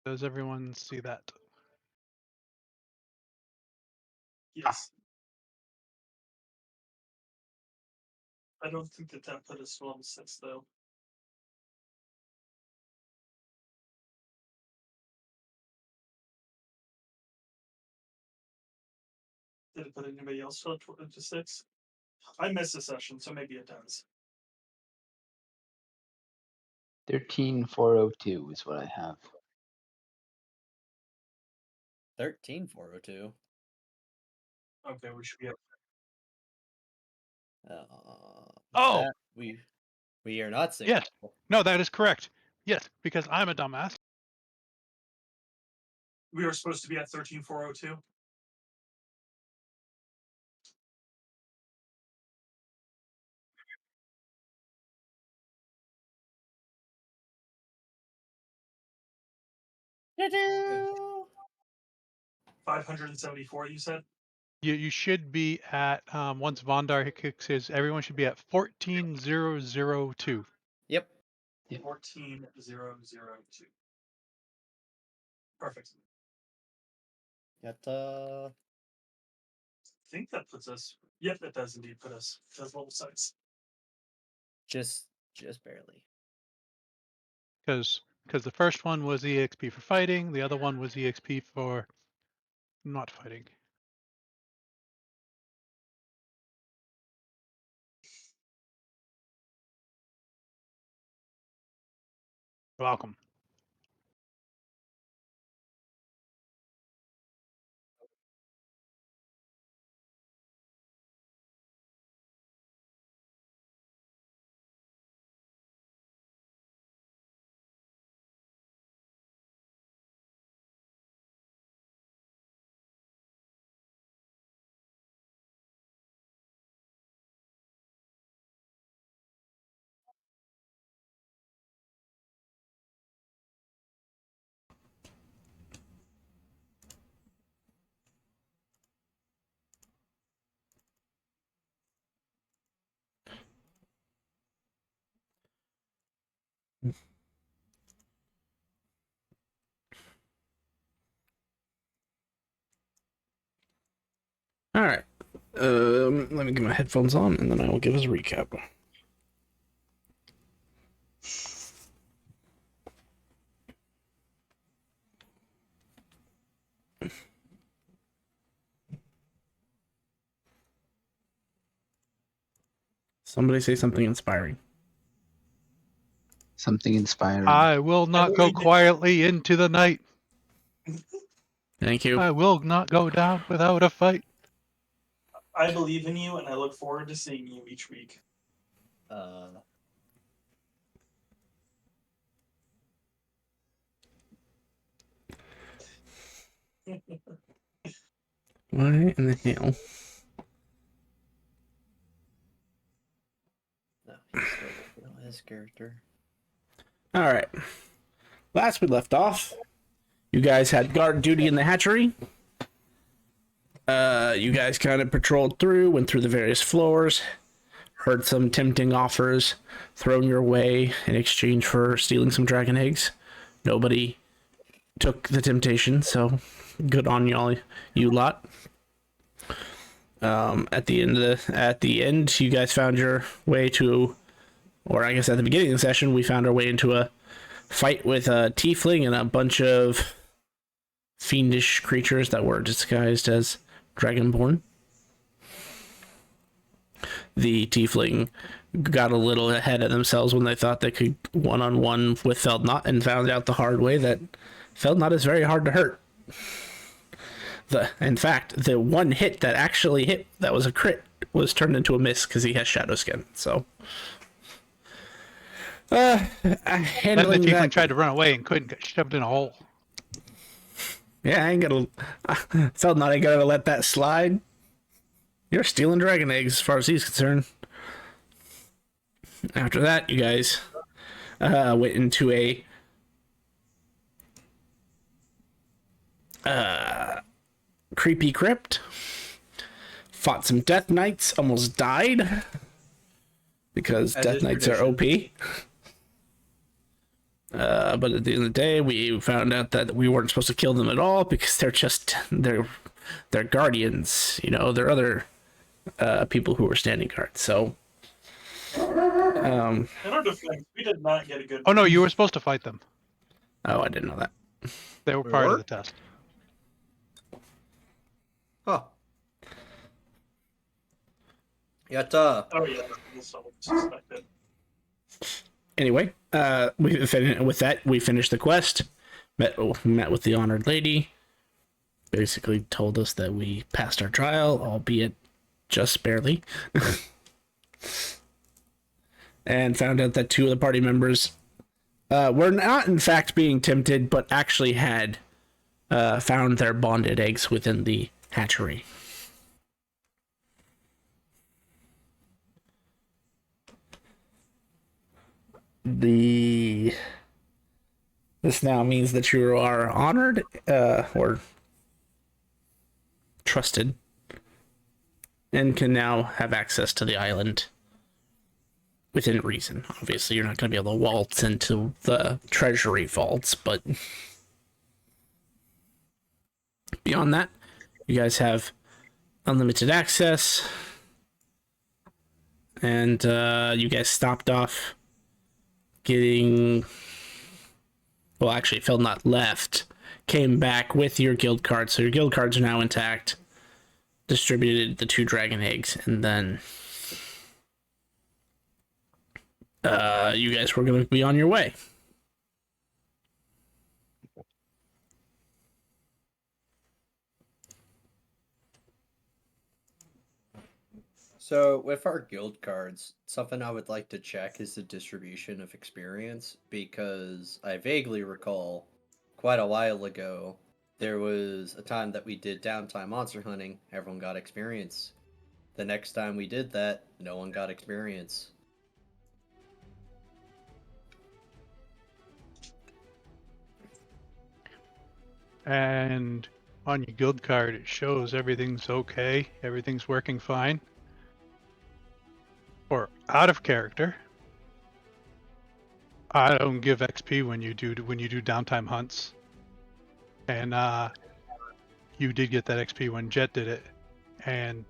Does everyone see that? Yes. I don't think that put us to level 6, though. Did it put anybody else to 6? I missed a session, so maybe it does. 13402 is what I have. 13402. Okay, we should be up. Oh! We are not 6. Yes. No, that is correct. Yes, because I'm a dumbass. We were supposed to be at 13402. Okay. 574, you said? You should be at once Vondar kicks his. Everyone should be at 14002. Yep. 14002. Perfect. Got I think that puts us. Yep, that does indeed put us to level 6. just barely. Because the first one was EXP for fighting, the other one was EXP for not fighting. Welcome. All right. Let me get my headphones on, and then I will give us a recap. Somebody say something inspiring. Something inspiring. I will not go quietly into the night. Thank you. I will not go down without a fight. I believe in you, and I look forward to seeing you each week. Why in the hell? No, he's still working on his character. All right. Last we left off, you guys had guard duty in the hatchery. You guys kind of patrolled through, went through the various floors, heard some tempting offers thrown your way in exchange for stealing some dragon eggs. Nobody took the temptation, so good on y'all, you lot. At the end, you guys found your way to, or I guess at the beginning of the session, we found our way into a fight with a tiefling and a bunch of fiendish creatures that were disguised as dragonborn. The tiefling got a little ahead of themselves when they thought they could one-on-one with Feldnot, and found out the hard way that Feldnot is very hard to hurt. In fact, the one hit that actually hit, that was a crit, was turned into a miss because he has shadow skin. So, Then the handling tiefling that, tried to run away and couldn't, get shoved in a hole. yeah, I ain't gonna. Feldnot ain't gonna let that slide. You're stealing dragon eggs, as far as he's concerned. After that, you guys went into a creepy crypt, fought some death knights, almost died because As death is knights are tradition. OP. But at the end of the day, we found out that we weren't supposed to kill them at all because they're guardians. You know, they're other people who were standing guard. So, In our defense, we did not get a good. Oh no, you were supposed to fight them. oh, I didn't know that. They were We part were? of the test. Huh. Oh yeah, that's what suspected. Anyway, with that, we finished the quest. Met with the honored lady. Basically told us that we passed our trial, albeit just barely. And found out that 2 of the party members were not in fact being tempted, but actually had found their bonded eggs within the hatchery. This now means that you are honored or trusted and can now have access to the island within reason. Obviously, you're not going to be able to waltz into the treasury vaults, but beyond that, you guys have unlimited access. And you guys stopped off getting... Well, actually, Phil not left. Came back with your guild cards. So your guild cards are now intact. Distributed the 2 dragon eggs. And then you guys were going to be on your way. So, with our guild cards, something I would like to check is the distribution of experience, because I vaguely recall quite a while ago there was a time that we did downtime monster hunting, everyone got experience. The next time we did that, no one got experience. And on your guild card, it shows everything's okay, everything's working fine. Or out of character, I don't give XP when you do downtime hunts, and you did get that XP when Jet did it, and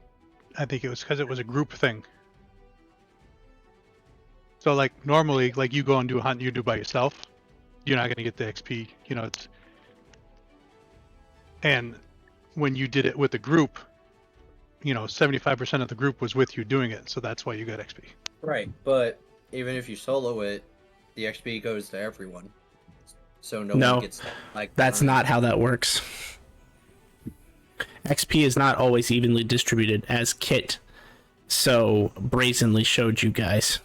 I think it was because it was a group thing. So like normally, like you go and do a hunt you do by yourself, you're not going to get the XP. You know, it's and when you did it with a group, you know, 75% of the group was with you doing it, so that's why you got XP. Right, but even if you solo it, the XP goes to everyone. So no one gets like That's not how that works. XP is not always evenly distributed, as Kit so brazenly showed you guys.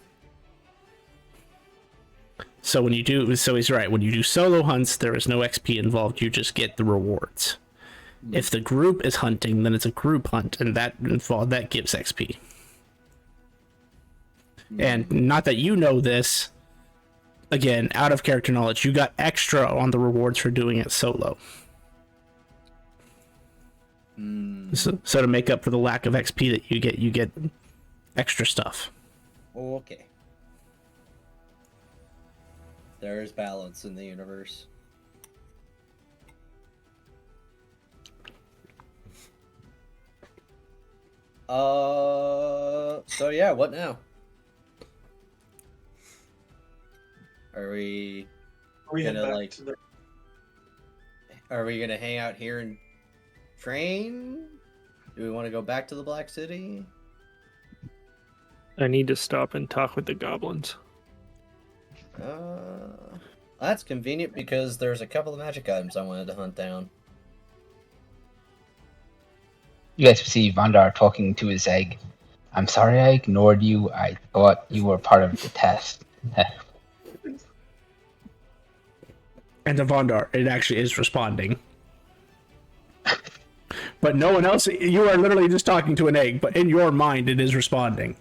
So when you do, so he's right, when you do solo hunts, there is no XP involved, you just get the rewards. If the group is hunting, then it's a group hunt, and that gives XP. And not that you know this, again, out of character knowledge, you got extra on the rewards for doing it solo. So to make up for the lack of XP that you get extra stuff. Okay. There is balance in the universe. So yeah, what now? Are we We head gonna back like to the. are we gonna hang out here and train? Do we want to go back to the Black City? I need to stop and talk with the goblins. That's convenient because there's a couple of magic items I wanted to hunt down. You guys see Vandar talking to his egg. I'm sorry I ignored you. I thought you were part of the test. And to Vondar, it actually is responding. But no one else, you are literally just talking to an egg, but in your mind it is responding.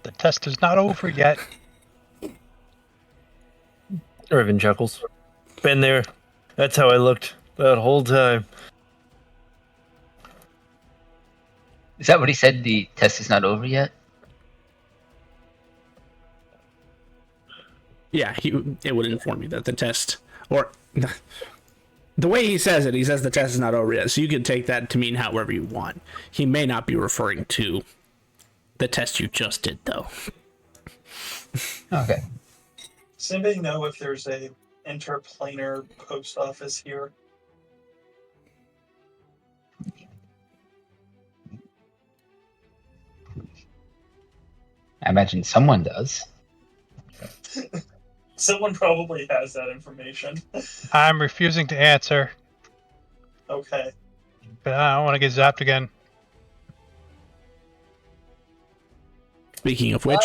The test is not over yet. Irvin chuckles. Been there. That's how I looked that whole time. Is that what he said? The test is not over yet? Yeah, it would inform you that the test, or the way he says it, he says the test is not over yet, so you can take that to mean however you want. He may not be referring to the test you just did, though. Okay. Does anybody know if there's a interplanar post office here? I imagine someone does. Someone probably has that information. I'm refusing to answer, Okay. but I don't want to get zapped again. Speaking of which,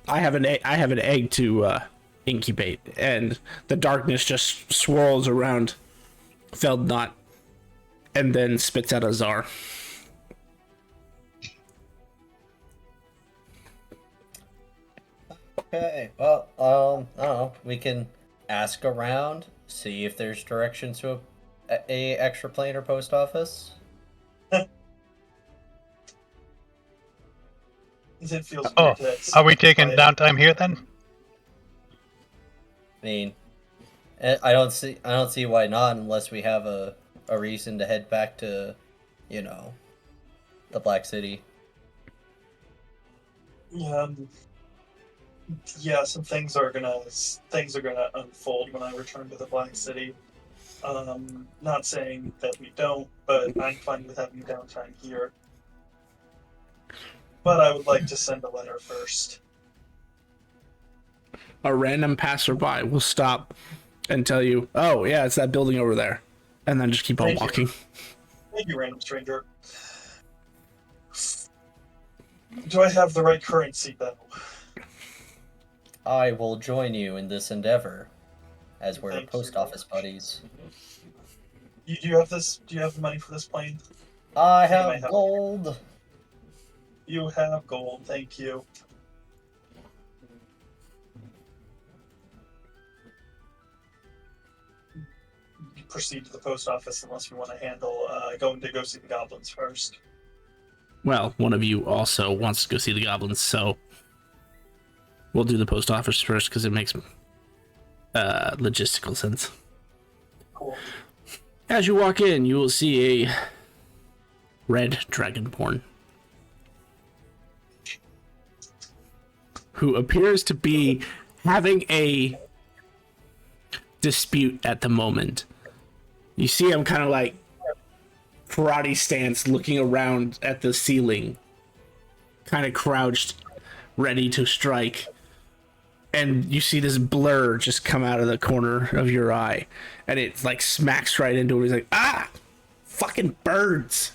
I have an egg to incubate, and the darkness just swirls around Feldnot, and then spits out a Czar. Okay, well, I don't know. We can ask around, see if there's directions to a extraplanar post office. It feels Oh, weird that are we taking I- downtime here then? I mean, I don't see why not unless we have a reason to head back to, the Black City. Yeah, some things are gonna unfold when I return to the Black City. Not saying that we don't, but I'm fine with having downtime here. But I would like to send a letter first. A random passerby will stop and tell you, "Oh, yeah, it's that building over there," and then just keep on Thank you. walking. Thank you, random stranger. Do I have the right currency, though? I will join you in this endeavor, as we're Thank you. post office buddies. Do you have this? Do you have the money for this plane? I think I might have have- gold. You have gold. Thank you. Proceed to the post office unless we want to handle going to go see the goblins first. Well, one of you also wants to go see the goblins, so we'll do the post office first because it makes logistical sense. Cool. As you walk in, you will see a red dragonborn who appears to be having a dispute at the moment. You see him kind of like karate stance looking around at the ceiling, kind of crouched, ready to strike. And you see this blur just come out of the corner of your eye, and it like smacks right into it. He's like, "Ah, fucking birds!"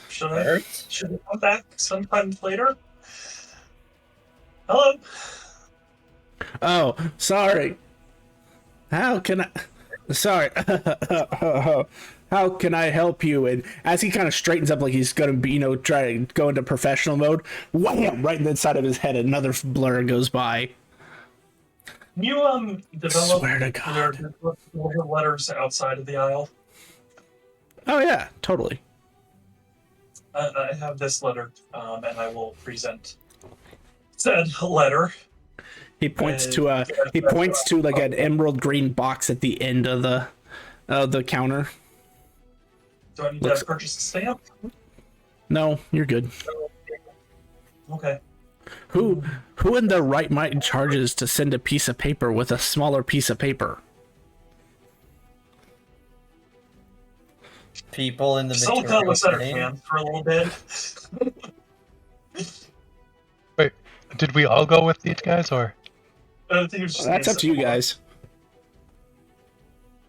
Should Birds? I come back sometime later? Hello. Oh, sorry. How can I? Sorry. How can I help you? And as he kind of straightens up, like he's gonna be, try to go into professional mode, wham! Right in the side of his head, another blur goes by. Can you develop Swear to God. your letters outside of the aisle? Oh yeah, totally. I have this letter, and I will present said letter. He points to like an emerald green box at the end of the counter. Do I need Looks- to purchase a stamp? No, you're good. Okay. Who in their right mind charges to send a piece of paper with a smaller piece of paper? People in the Someone material tell us our plane. hands for a little bit. Wait, did we all go with these guys, or? I think it was just That's up to you guys.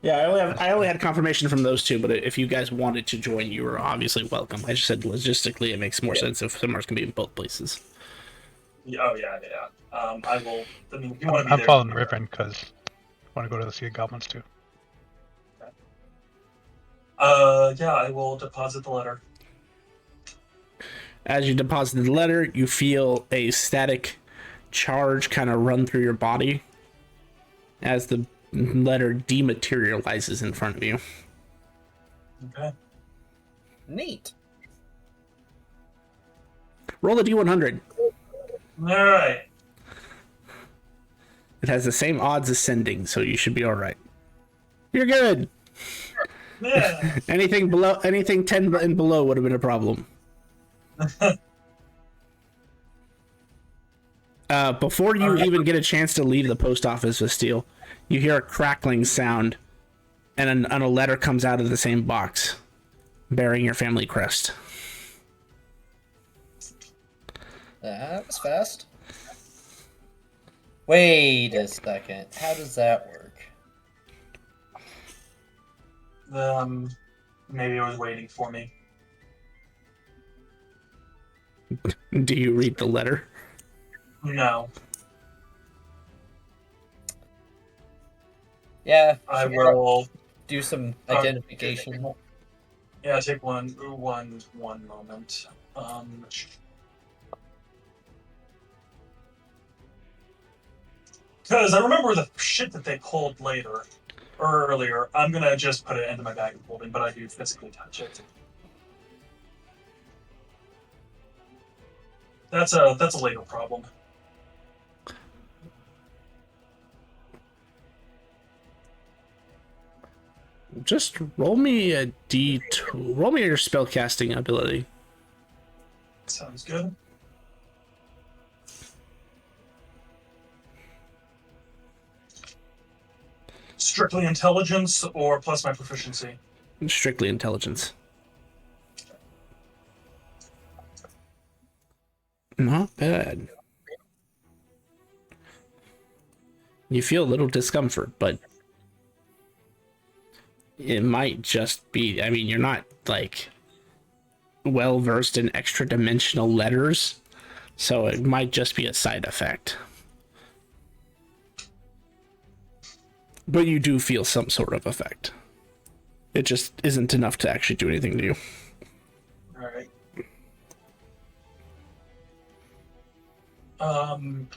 Yeah, I only had confirmation from those two, but if you guys wanted to join, you were obviously welcome. I just said logistically, it makes more sense if Summers can be in both places. Oh yeah. I will. I mean, you want to be I'm there. following Riven because I want to go to see the goblins too. Yeah, I will deposit the letter. As you deposit the letter, you feel a static charge kind of run through your body as the letter dematerializes in front of you. Okay. Neat. Roll a d100. All right. It has the same odds as sending, so you should be all right. You're good. Yeah. Anything 10 and below would have been a problem. Before you even get a chance to leave the post office with Steel, you hear a crackling sound, and a letter comes out of the same box, bearing your family crest. That was fast. Wait a second. How does that work? Maybe it was waiting for me. Do you read the letter? No. Yeah, I sure. will. Do some identification. Yeah, take one moment. Because I remember the shit that they pulled later or earlier. I'm gonna just put it into my bag of holding, but I do physically touch it. That's a later problem. Just roll me a D2. Roll me your spellcasting ability. Sounds good. Strictly intelligence or plus my proficiency? Strictly intelligence. Not bad. You feel a little discomfort, but it might just be, I mean, you're not like well versed in extra dimensional letters, so it might just be a side effect. But you do feel some sort of effect. It just isn't enough to actually do anything to you. Alright.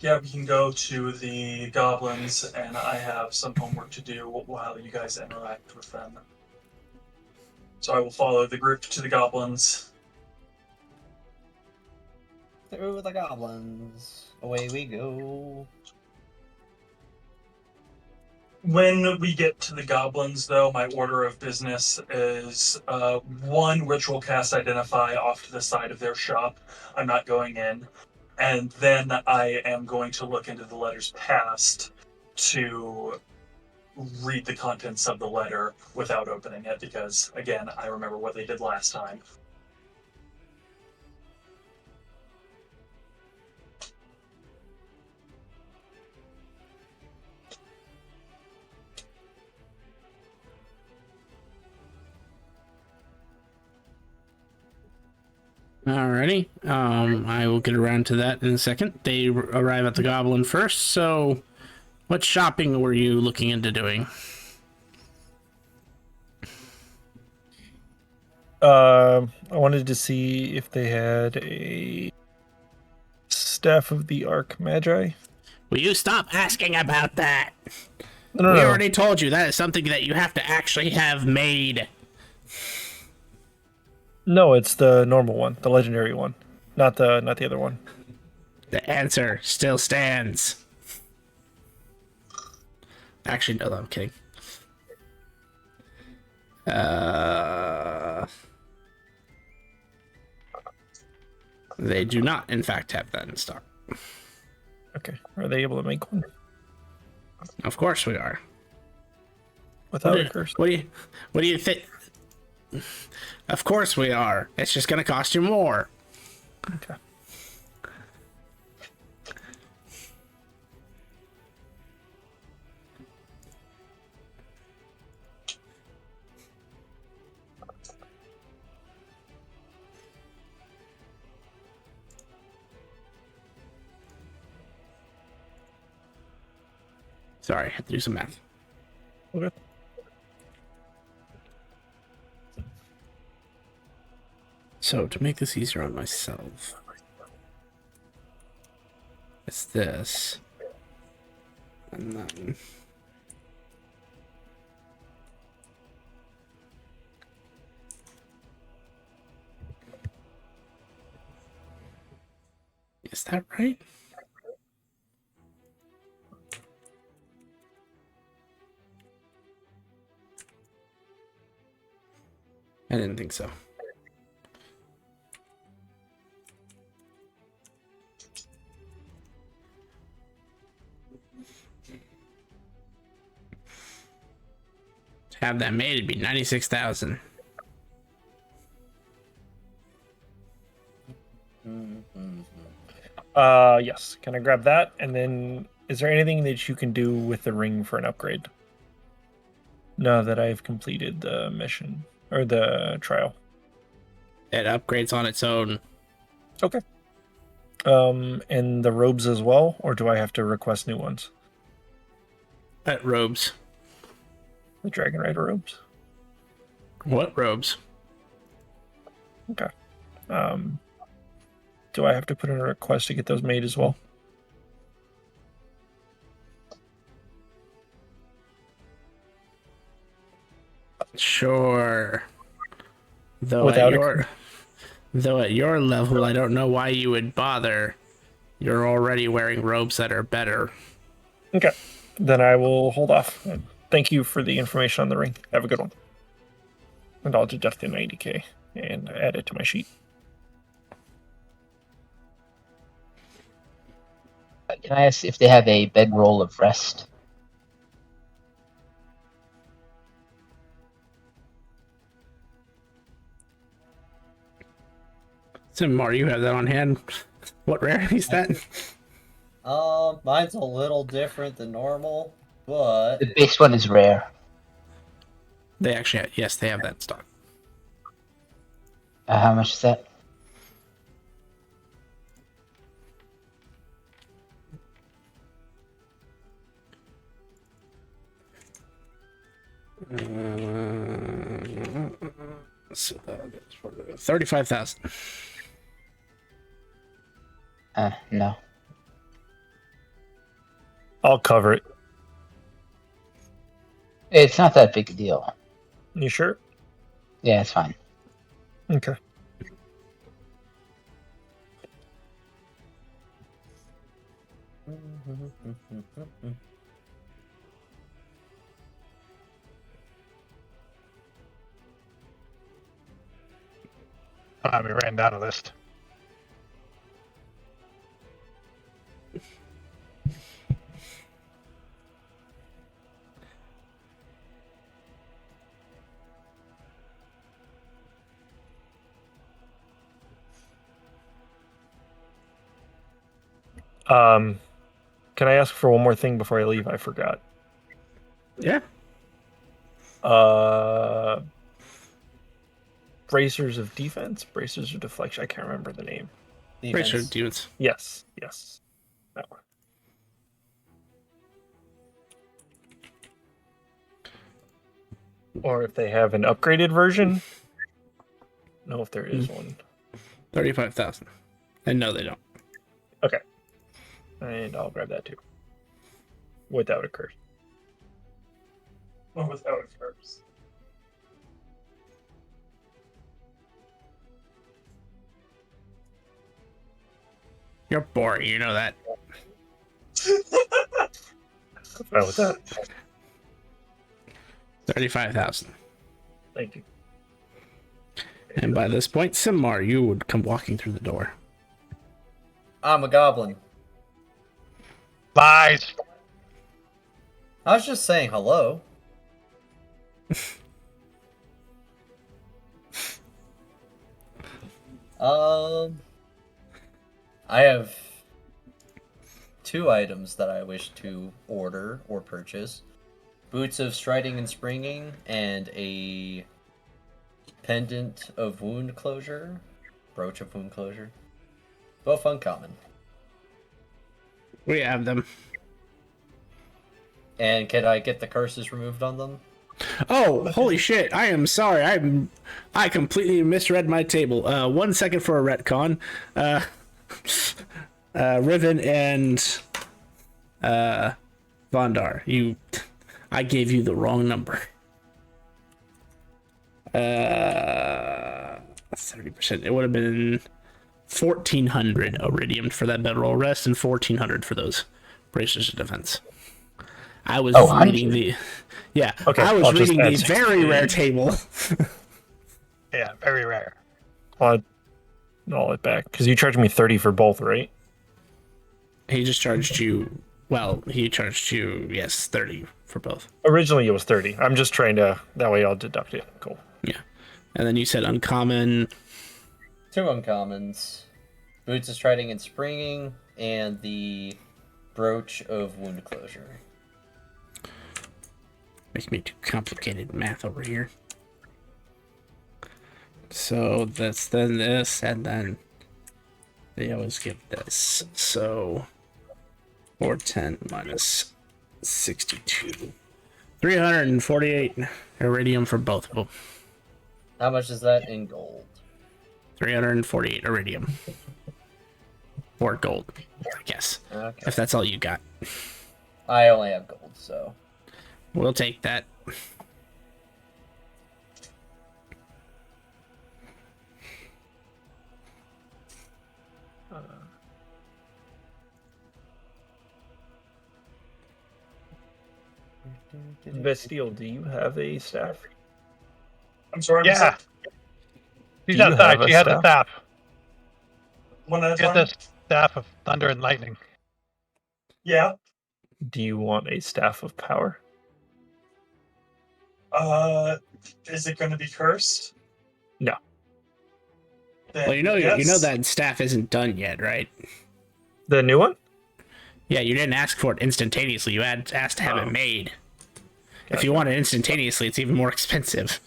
Yeah, we can go to the goblins, and I have some homework to do while you guys interact with them. So I will follow the group to the goblins. Through the goblins. Away we go. When we get to the goblins, though, my order of business is one ritual cast identify off to the side of their shop. I'm not going in. And then I am going to look into the letters past to read the contents of the letter without opening it, because, again, I remember what they did last time. Alrighty. I will get around to that in a second. They arrive at the goblin first, so what shopping were you looking into doing? I wanted to see if they had a Staff of the Arc Magi. Will you stop asking about that? No, We no. already told you that is something that you have to actually have made. No, it's the normal one, the legendary one, not the other one. The answer still stands. Actually, no, I'm kidding. They do not, in fact, have that in stock. Okay, are they able to make one Of course we are. without a curse? What do you think? Of course we are. It's just gonna cost you more. Okay. Sorry, I had to do some math. Okay. So, to make this easier on myself, it's this. And then... Is that right? I didn't think so. To have that made, it'd be 96,000. Yes. Can I grab that? And then, is there anything that you can do with the ring for an upgrade? Now that I've completed the mission or the trial. It upgrades on its own. Okay. And the robes as well, or do I have to request new ones? At robes. The Dragon Rider robes. What robes? Okay. Do I have to put in a request to get those made as well? Sure. Though Without at your level, I don't know why you would bother. You're already wearing robes that are better. Okay. Then I will hold off. Thank you for the information on the ring. Have a good one. And I'll deduct the 90k and add it to my sheet. Can I ask if they have a bedroll of rest? Simar, you have that on hand. What rarity is that? Mine's a little different than normal, but The base one is rare. They actually, yes, they have that in stock. How much is that? So 35,000. No. I'll cover it. It's not that big a deal. You sure? Yeah, it's fine. Okay. We ran down a list. Can I ask for one more thing before I leave? I forgot. Yeah. Bracers of defense, bracers of deflection. I can't remember the name. Pretty sure dudes. Yes, that one. Or if they have an upgraded version. No, if there is one. 35,000. And no, they don't. Okay. And I'll grab that too. Without a curse. Or without a curse. You're boring, you know that. Fine with that. 35,000. Thank you. And by this point, Simar, you would come walking through the door. I'm a goblin. Lies. I was just saying hello. I have 2 items that I wish to order or purchase. Boots of striding and springing, and a pendant of wound closure. Brooch of wound closure. Both uncommon. We have them. And can I get the curses removed on them? Oh, holy shit. I am sorry. I completely misread my table. 1 second for a retcon. Riven and Vondar, I gave you the wrong number. 30%. It would have been 1,400 iridium for that bedroll rest and 1,400 for those bracers of defense. I was reading the... Yeah, Okay, I was I'll just reading add the 60. very rare table. Yeah, very rare. I'll it back because you charged me 30 for both, right? He just charged you. Well, he charged you, yes, 30 for both. Originally it was 30. I'm just trying to. That way I'll deduct it. Cool. Yeah. And then you said uncommon. 2 uncommons. Boots of Striding and Springing, and the Brooch of Wound Closure. Makes me too complicated math over here. So that's then this, and then they always give this. So 410 minus 62. 348 iridium for both of them. How much is that in gold? 348 iridium. Or gold, I guess. Okay. If that's all you got. I only have gold, so. We'll take that. Vestial, do you have a staff? I'm sorry. Yeah. She's Do you outside. have a She has a staff? staff. One at a She has time. the staff of thunder and lightning. Yeah. Do you want a staff of power? Is it going to be cursed? No. Then Well, you know yes. that staff isn't done yet, right? The new one? Yeah, you didn't ask for it instantaneously. You asked to have it made. If you want it instantaneously, it's even more expensive.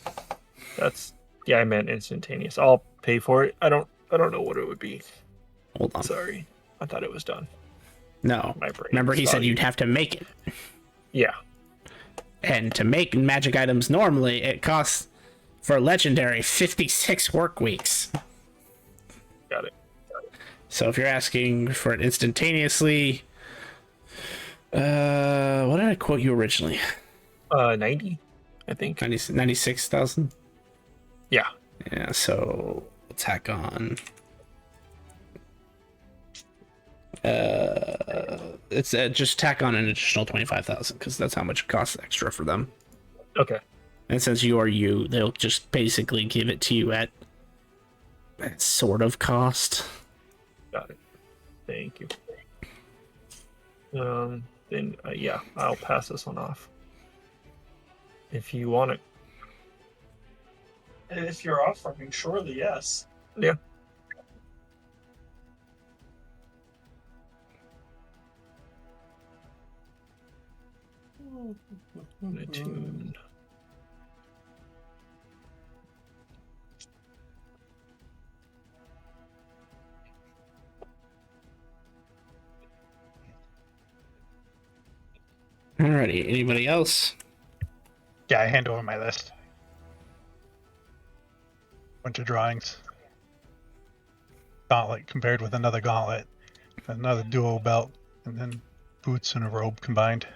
Yeah, I meant instantaneous. I'll pay for it. I don't know what it would be. Hold on. Sorry. I thought it was done. No. My brain Remember, he is said foggy. you'd have to make it. Yeah. And to make magic items normally, it costs, for legendary, 56 work weeks. Got it. So if you're asking for it instantaneously, what did I quote you originally? 90, I think. 96,000? Yeah. Yeah, so we'll tack on. It's just tack on an additional 25,000 because that's how much it costs extra for them. Okay. And since you are you, they'll just basically give it to you at sort of cost. Got it. Thank you. Then yeah, I'll pass this one off. If you want it. If you're offering, surely yes. Yeah. Attune. Alrighty, anybody else? Yeah, I hand over my list. Bunch of drawings. Gauntlet compared with another gauntlet, another duo belt, and then boots and a robe combined.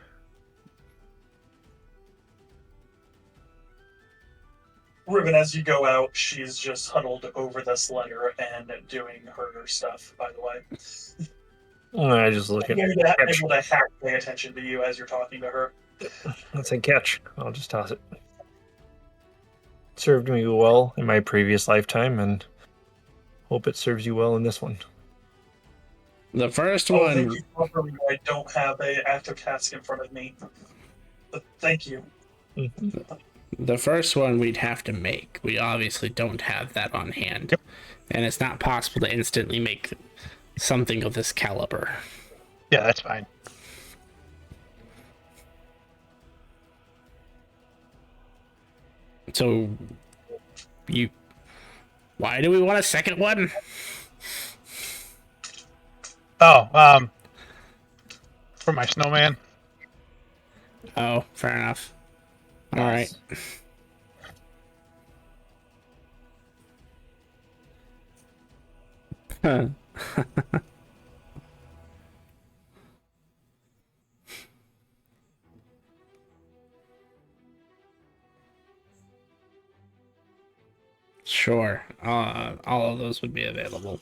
Ribbon, as you go out, she's just huddled over this letter and doing her stuff, by the way. I just look at Able it. to half pay attention to you as you're talking to her. That's a catch. I'll just toss it. Served me well in my previous lifetime, and hope it serves you well in this one. The first Oh, one. thank you for offering me. I don't have a active cask in front of me. But thank you. The first one we'd have to make. We obviously don't have that on hand. Yep. And it's not possible to instantly make something of this caliber. Yeah, that's fine. So, why do we want a second one? Oh, for my snowman. Oh, fair enough. All right. Huh. Sure. All of those would be available.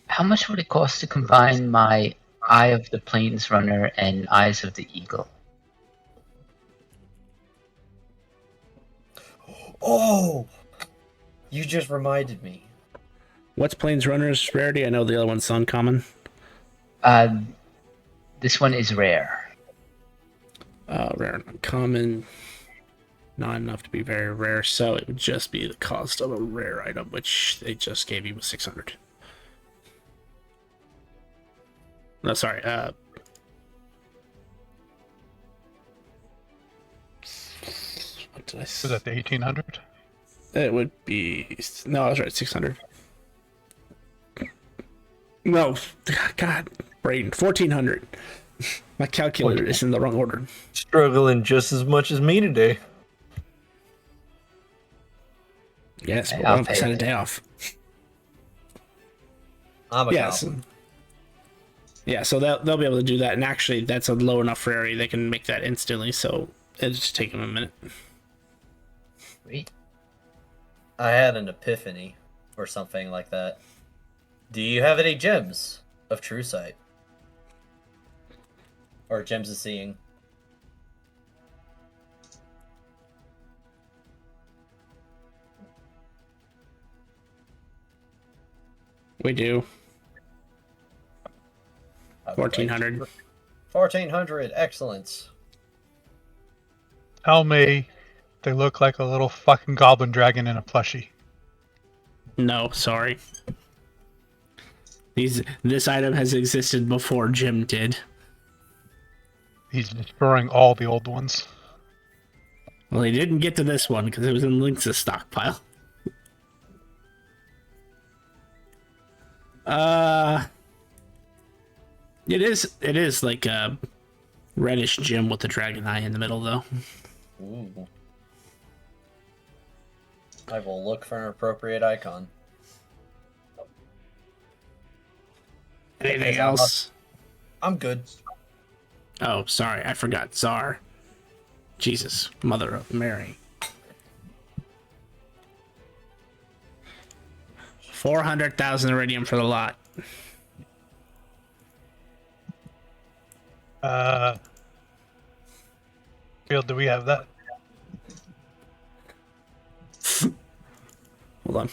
How much would it cost to combine my Eye of the Plains Runner and Eyes of the Eagle. Oh! You just reminded me. What's Plains Runner's rarity? I know the other one's uncommon. This one is rare. Rare and uncommon. Not enough to be very rare, so it would just be the cost of a rare item, which they just gave you was 600. No, sorry. What did I Was say? that the 1800? It would be no, I was right. 600. No, God, brain. 1400. My calculator is in the wrong order. Struggling just as much as me today. Yes, but I'll one of us pay had a it. day off. I'm a Yes. goblin. Yeah, so they'll be able to do that, and actually, that's a low enough rarity they can make that instantly. So it'll just take them a minute. Sweet. I had an epiphany or something like that. Do you have any gems of true sight? Or gems of seeing? We do. I would like 1400. 1400, excellent. Tell me they look like a little fucking goblin dragon in a plushie. No, sorry. This item has existed before Jim did. He's destroying all the old ones. Well, he didn't get to this one because it was in Lynx's stockpile. It is like a reddish gem with the dragon eye in the middle, though. Ooh. I will look for an appropriate icon. Anything Yes, I'm else? I'm good. Oh, sorry, I forgot. Czar. Jesus, Mother of Mary. 400,000 iridium for the lot. Field, do we have that? Hold on.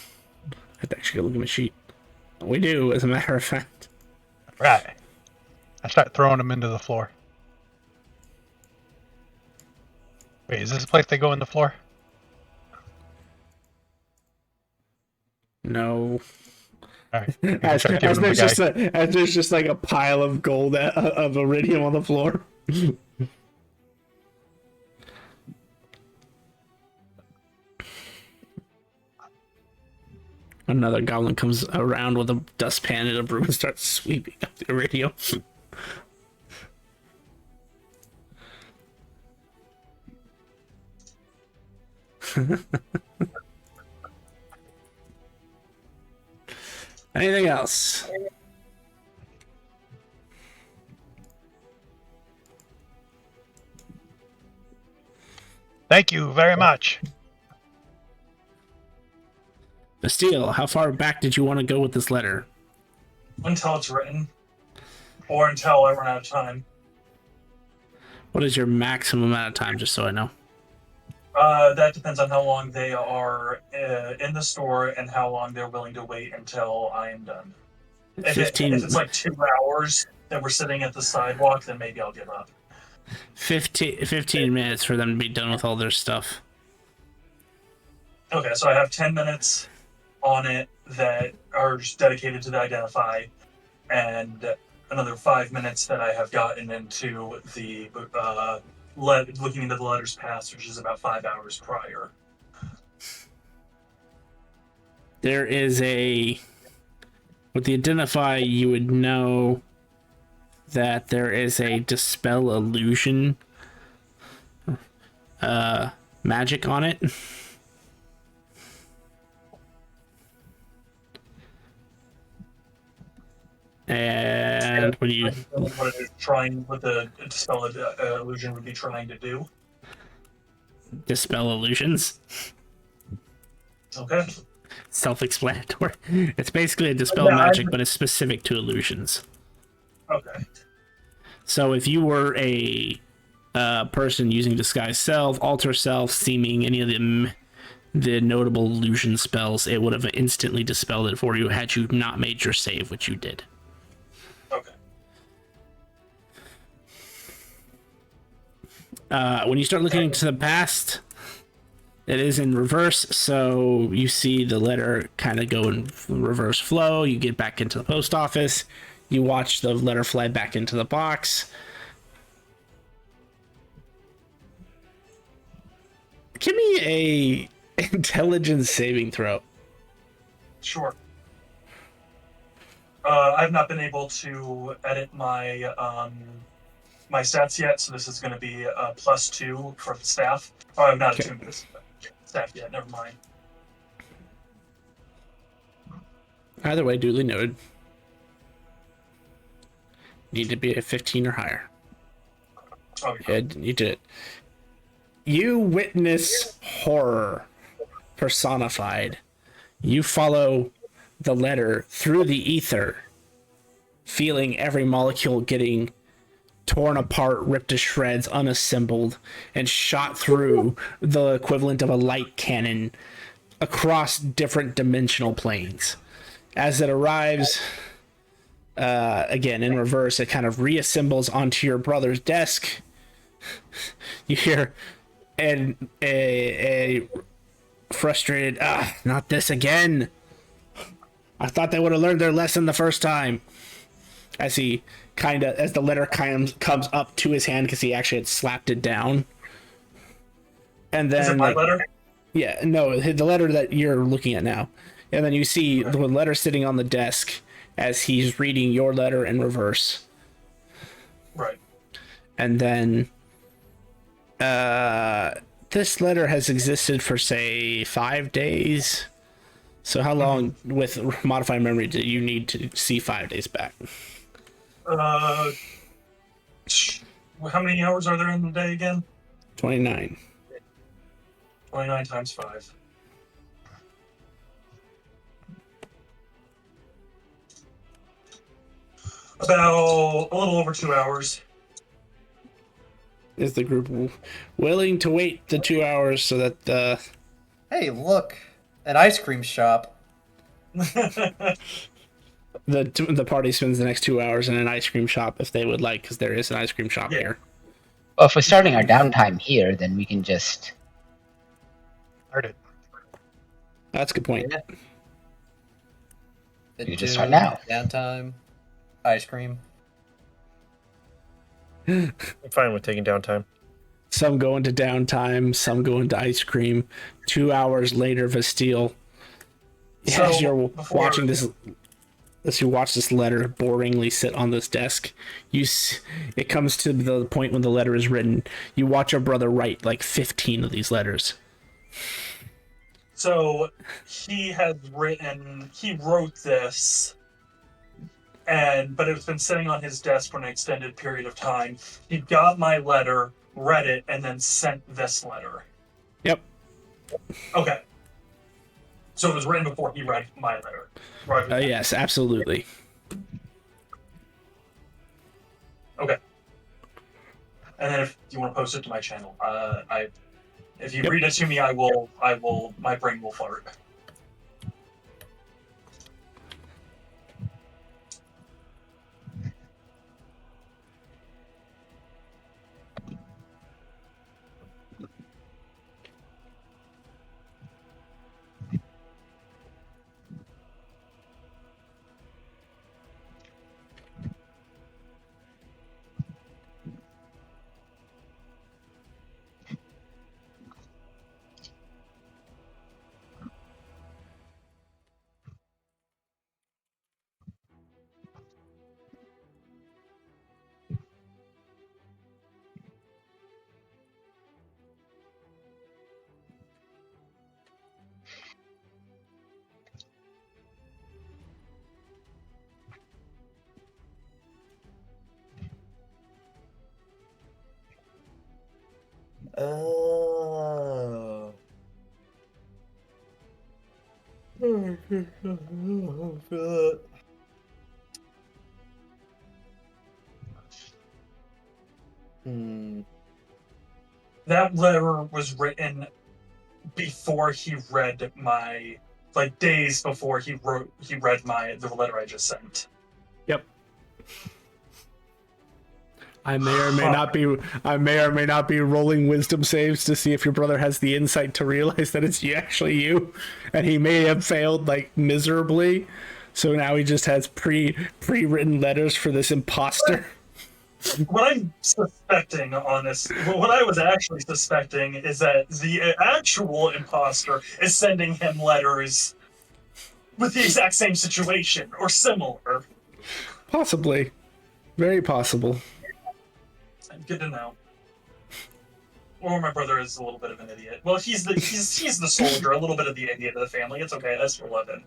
I have to actually go look at my sheet. We do, as a matter of fact. Right. I start throwing them into the floor. Wait, is this the place they go in the floor? No. Alright. As there's just like a pile of gold of iridium on the floor. Another goblin comes around with a dustpan and a broom and starts sweeping up the iridium. Anything else? Thank you very much. Bastille, how far back did you want to go with this letter? Until it's written. Or until I run out of time. What is your maximum amount of time, just so I know? That depends on how long they are in the store and how long they're willing to wait until I am done. If 15, it's like 2 hours that we're sitting at the sidewalk, then maybe I'll give up. 15 minutes for them to be done with all their stuff. Okay, so I have 10 minutes on it that are just dedicated to the identify, and another 5 minutes that I have gotten into the looking into the letters past, which is about 5 hours prior. There is with the identify, you would know that there is a dispel illusion magic on it. And when you What it is trying, what the dispel illusion would be trying to do. dispel illusions, Okay. self-explanatory. It's basically a dispel Yeah, magic, but it's specific to illusions. Okay. So if you were a person using disguise self, alter self, seeming, any of the notable illusion spells, it would have instantly dispelled it for you had you not made your save, which you did. Okay. When you start looking into the past, it is in reverse, so you see the letter kind of go in reverse flow. You get back into the post office. You watch the letter fly back into the box. Give me a intelligence saving throw. Sure. I've not been able to edit my my stats yet, so this is going to be a +2 for the staff. Oh, I'm not Okay. attuned to this staff yet. Never mind. Either way, duly noted. Need to be a 15 or higher. Oh, Yeah, you did it. You witness horror personified. You follow the letter through the ether, feeling every molecule getting torn apart, ripped to shreds, unassembled, and shot through the equivalent of a light cannon across different dimensional planes. As it arrives, again in reverse, it kind of reassembles onto your brother's desk. You hear a frustrated, not this again. I thought they would have learned their lesson the first time. As the letter comes up to his hand because he actually had slapped it down. And then, is it my letter? Yeah, no, the letter that you're looking at now. And then you see the letter sitting on the desk as he's reading your letter in reverse. Right. And then this letter has existed for, say, 5 days. So how long with modified memory do you need to see 5 days back? How many hours are there in the day again? 29. 29 times 5. About a little over 2 hours. Is the group willing to wait the 2 hours so that Hey, look, an ice cream shop. the party spends the next 2 hours in an ice cream shop if they would like, because there is an ice cream shop here. Well, if we're starting our downtime here, then we can just Start it. That's a good point. Yeah. You can just start now. Downtime, ice cream. I'm fine with taking downtime. Some go into downtime, some go into ice cream. 2 hours later, Vastille, So, as you're before- watching this, as you watch this letter boringly sit on this desk, it comes to the point when the letter is written. You watch your brother write like 15 of these letters. So he wrote this, but it's been sitting on his desk for an extended period of time. He got my letter, read it, and then sent this letter. Yep. Okay. So it was written before he read my letter. Right. Yes, absolutely. Okay. And then if you want to post it to my channel, if you Yep. read it to me, my brain will fart. Oh. That letter was written before he read my, like days before he read the letter I just sent. Yep. I may or may not be rolling wisdom saves to see if your brother has the insight to realize that it's actually you, and he may have failed like miserably. So now he just has pre-written letters for this imposter. What I'm suspecting on this, what I was actually suspecting is that the actual imposter is sending him letters with the exact same situation or similar. Possibly. Very possible. Good to know. Or my brother is a little bit of an idiot. Well, he's the soldier, a little bit of the idiot of the family. It's okay. I still love him.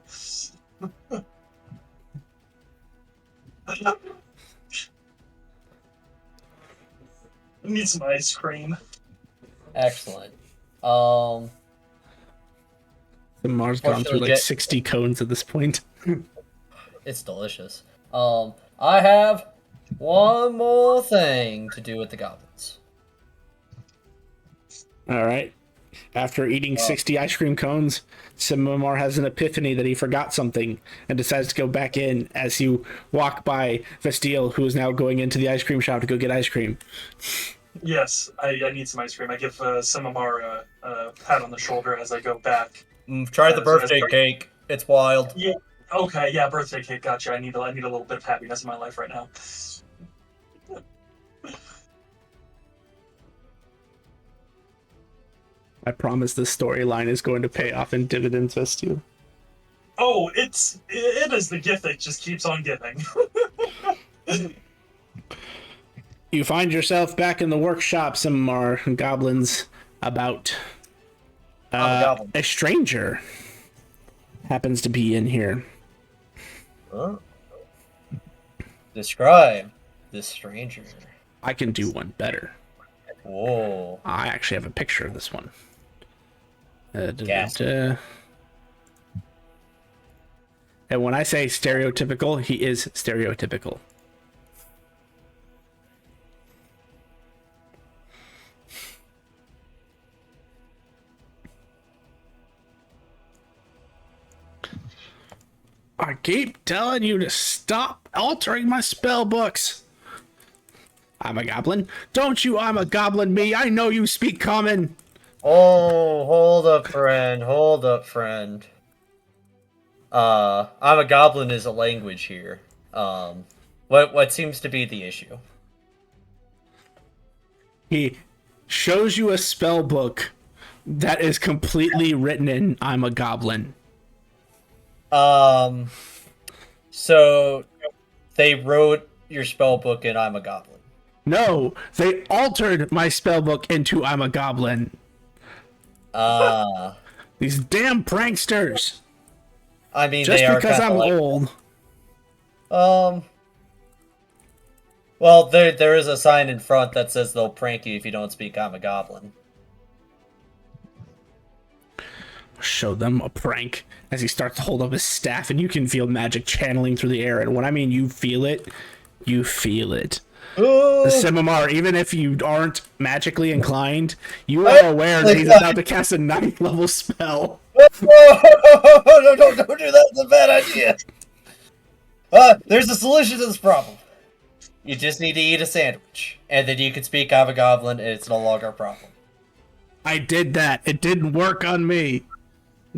I need some ice cream. Excellent. The Mars gone through like Fortunately, 60 cones at this point. It's delicious. I have one more thing to do with the goblins. All right. After eating 60 ice cream cones, Simamar has an epiphany that he forgot something and decides to go back in as you walk by Vestiel, who is now going into the ice cream shop to go get ice cream. Yes, I need some ice cream. I give Simamar a pat on the shoulder as I go back. Try the birthday cake. It's wild. Yeah. Okay. Yeah. Birthday cake. Gotcha. I need a little bit of happiness in my life right now. I promise this storyline is going to pay off in dividends, Vestiel. Oh, it is the gift that just keeps on giving. You find yourself back in the workshop, Simamar, goblins about. A stranger happens to be in here. Huh? Describe this stranger. I can do one better. Whoa. I actually have a picture of this one. Gasp. And when I say stereotypical, he is stereotypical. I keep telling you to stop altering my spell books. I'm a goblin. Don't you I'm a goblin me. I know you speak common. Oh, hold up, friend. Hold up, friend. I'm a goblin is a language here. What seems to be the issue? He shows you a spell book that is completely written in I'm a goblin. So they wrote your spell book in I'm a goblin. No, they altered my spell book into I'm a goblin. These damn pranksters. I mean, Just they are because I'm like, old. Well, there is a sign in front that says they'll prank you if you don't speak I'm a goblin. Show them a prank as he starts to hold up his staff, and you can feel magic channeling through the air. And when I mean you feel it, you feel it. The Simamar, even if you aren't magically inclined, you are aware that he's about to cast a 9th level spell. No, don't do that. It's a bad idea. There's a solution to this problem. You just need to eat a sandwich, and then you can speak I'm a goblin, and it's no longer a problem. I did that. It didn't work on me.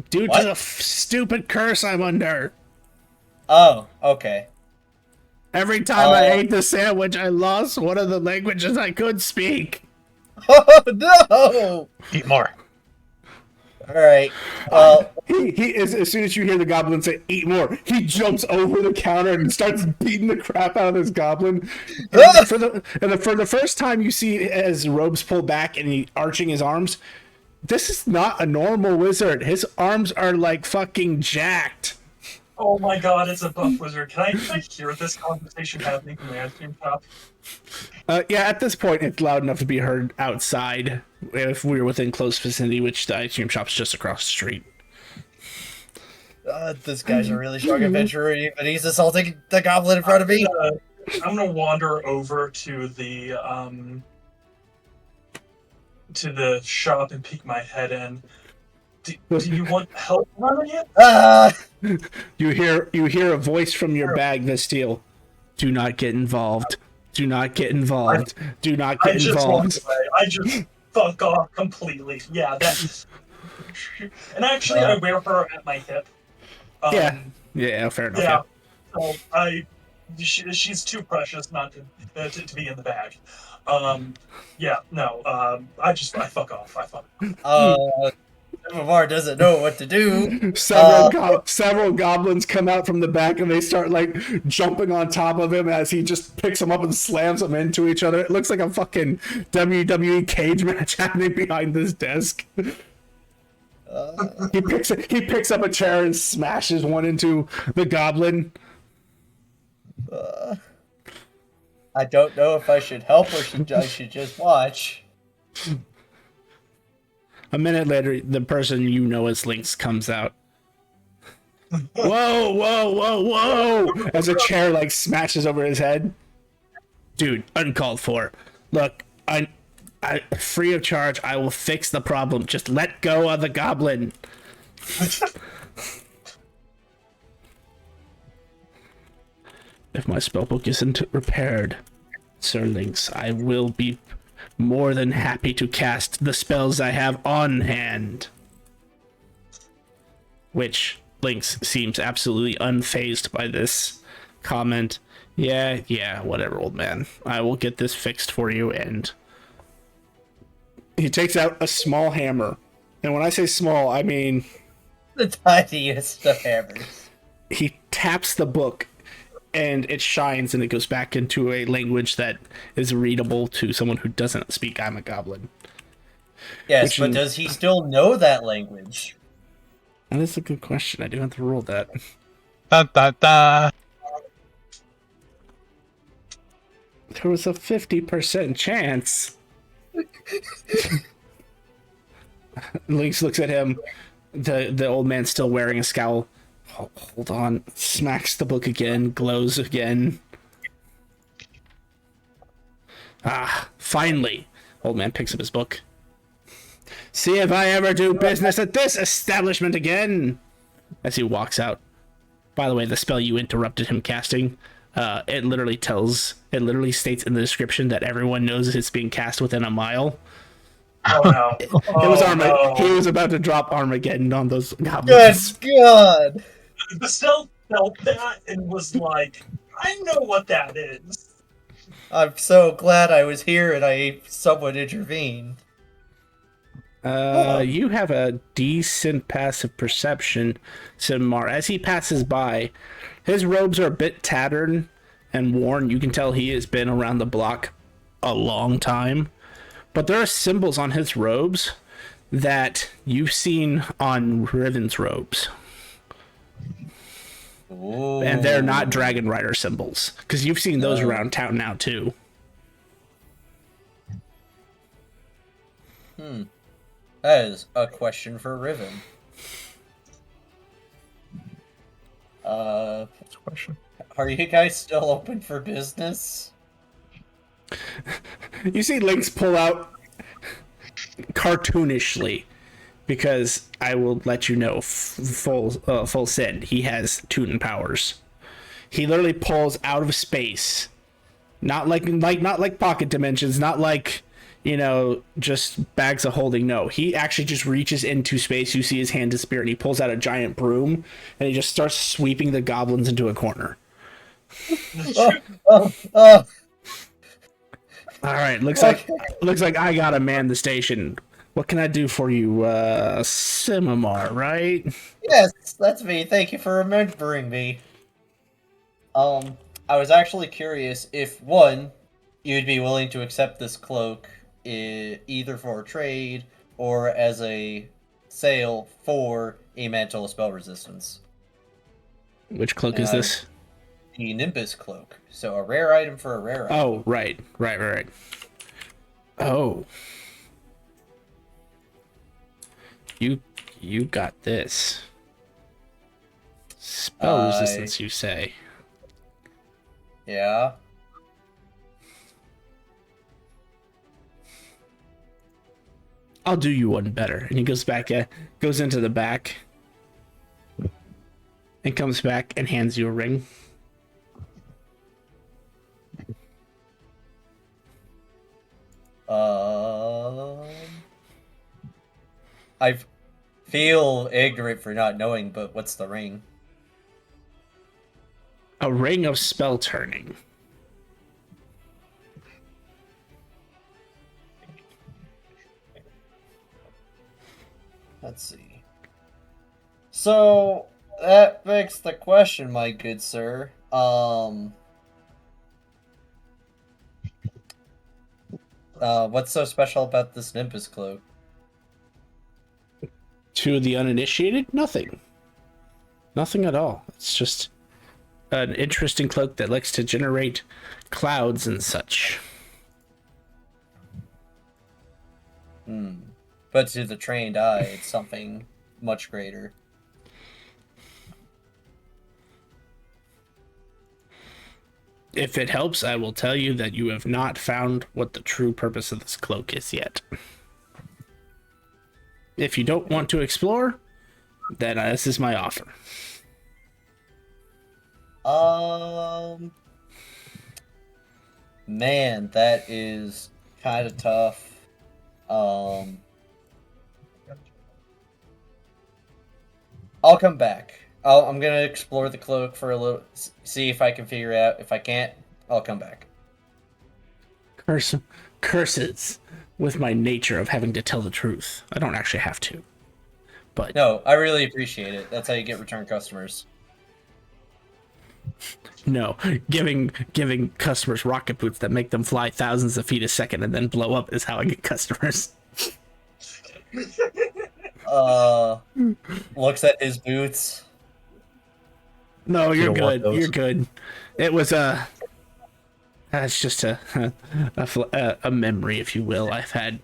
Due What? to the stupid curse I'm under. Oh, okay. Every time I ate the sandwich, I lost one of the languages I could speak. Oh, no! Eat more. Alright, well... He is, as soon as you hear the goblin say, eat more, he jumps over the counter and starts beating the crap out of this goblin. And for the first time you see his robes pull back and he arching his arms, this is not a normal wizard. His arms are like fucking jacked. Oh my god, it's a buff wizard. Can I hear this conversation happening from the ice cream shop? Yeah, at this point, it's loud enough to be heard outside if we were within close vicinity, which the ice cream shop's just across the street. This guy's a really strong adventurer, but he's assaulting the goblin in front of me. I'm gonna wander over to the to the shop and peek my head in. Do you want help running it? Ah! You hear a voice from your bag, Vestiel. Do not get involved. Do not get involved. Do not I get just walk involved. away. I just fuck off completely. Yeah, that's. And actually, I wear her at my hip. Yeah. Yeah, fair enough. Yeah. Yeah. So she's too precious not to be in the bag. Yeah, no. I fuck off. I fuck off. Samamar doesn't know what to do. Several goblins come out from the back and they start like jumping on top of him as he just picks them up and slams them into each other. It looks like a fucking WWE cage match happening behind this desk. He picks up a chair and smashes one into the goblin. I don't know if I should help or I should just watch. A minute later, the person you know as Lynx comes out. Whoa, whoa, whoa, whoa! As a chair like smashes over his head. Dude, uncalled for. Look, I free of charge. I will fix the problem. Just let go of the goblin. If my spellbook isn't repaired, Sir Lynx, I will be more than happy to cast the spells I have on hand. Which Lynx seems absolutely unfazed by this comment. Yeah, whatever, old man. I will get this fixed for you. And he takes out a small hammer. And when I say small, I mean The tiniest of hammers. He taps the book and it shines and it goes back into a language that is readable to someone who doesn't speak I'm a Goblin. Yes, but does he still know that language? That is a good question. I do have to roll that. Dun, dun, dun. There was a 50% chance. Lynx looks at him. The old man's still wearing a scowl. Oh, hold on. Smacks the book again. Glows again. Ah, finally. Old man picks up his book. See if I ever do business at this establishment again. As he walks out. By the way, the spell you interrupted him casting, it literally states in the description that everyone knows it's being cast within a mile. Oh no! It was no. He was about to drop Armageddon on those goblins. Good God! The stealth felt that and was like, I know what that is. I'm so glad I was here and I somewhat intervened. You have a decent passive perception, Simar. As he passes by, his robes are a bit tattered and worn. You can tell he has been around the block a long time. But there are symbols on his robes that you've seen on Riven's robes. Ooh. And they're not Dragon Rider symbols. Because you've seen those around town now, too. That is a question for Riven. That's a question. Are you guys still open for business? You see Lynx pull out cartoonishly, because I will let you know full send. He has Teuton powers. He literally pulls out of space, not like pocket dimensions, not like just bags of holding. No, he actually just reaches into space. You see his hand disappear, and he pulls out a giant broom, and he just starts sweeping the goblins into a corner. All right, looks like I gotta man the station. What can I do for you, Simamar, right? Yes, that's me. Thank you for remembering me. I was actually curious if, one, you'd be willing to accept this cloak either for trade or as a sale for a mantle of spell resistance. Which cloak is this? The Nimbus cloak. So a rare item for a rare item. Oh, right. Oh. You got this. Spell resistance, you say? I'll do you one better. And he goes back, goes into the back, and comes back and hands you a ring. I feel ignorant for not knowing, but what's the ring? A ring of spell turning. Let's see. So that begs the question, my good sir. What's so special about this Nimbus cloak? To the uninitiated, nothing. Nothing at all. It's just an interesting cloak that likes to generate clouds and such. But to the trained eye, it's something much greater. If it helps, I will tell you that you have not found what the true purpose of this cloak is yet. If you don't want to explore, then this is my offer. Man, that is kind of tough. I'll come back. I'm gonna explore the cloak for a little, see if I can figure it out. If I can't, I'll come back. Curses with my nature of having to tell the truth. I don't actually have to. But No, I really appreciate it. That's how you get return customers. no, giving customers rocket boots that make them fly thousands of feet a second and then blow up is how I get customers. Looks at his boots. No, you're don't want good. those. You're good. It was that's just a memory, if you will. I've had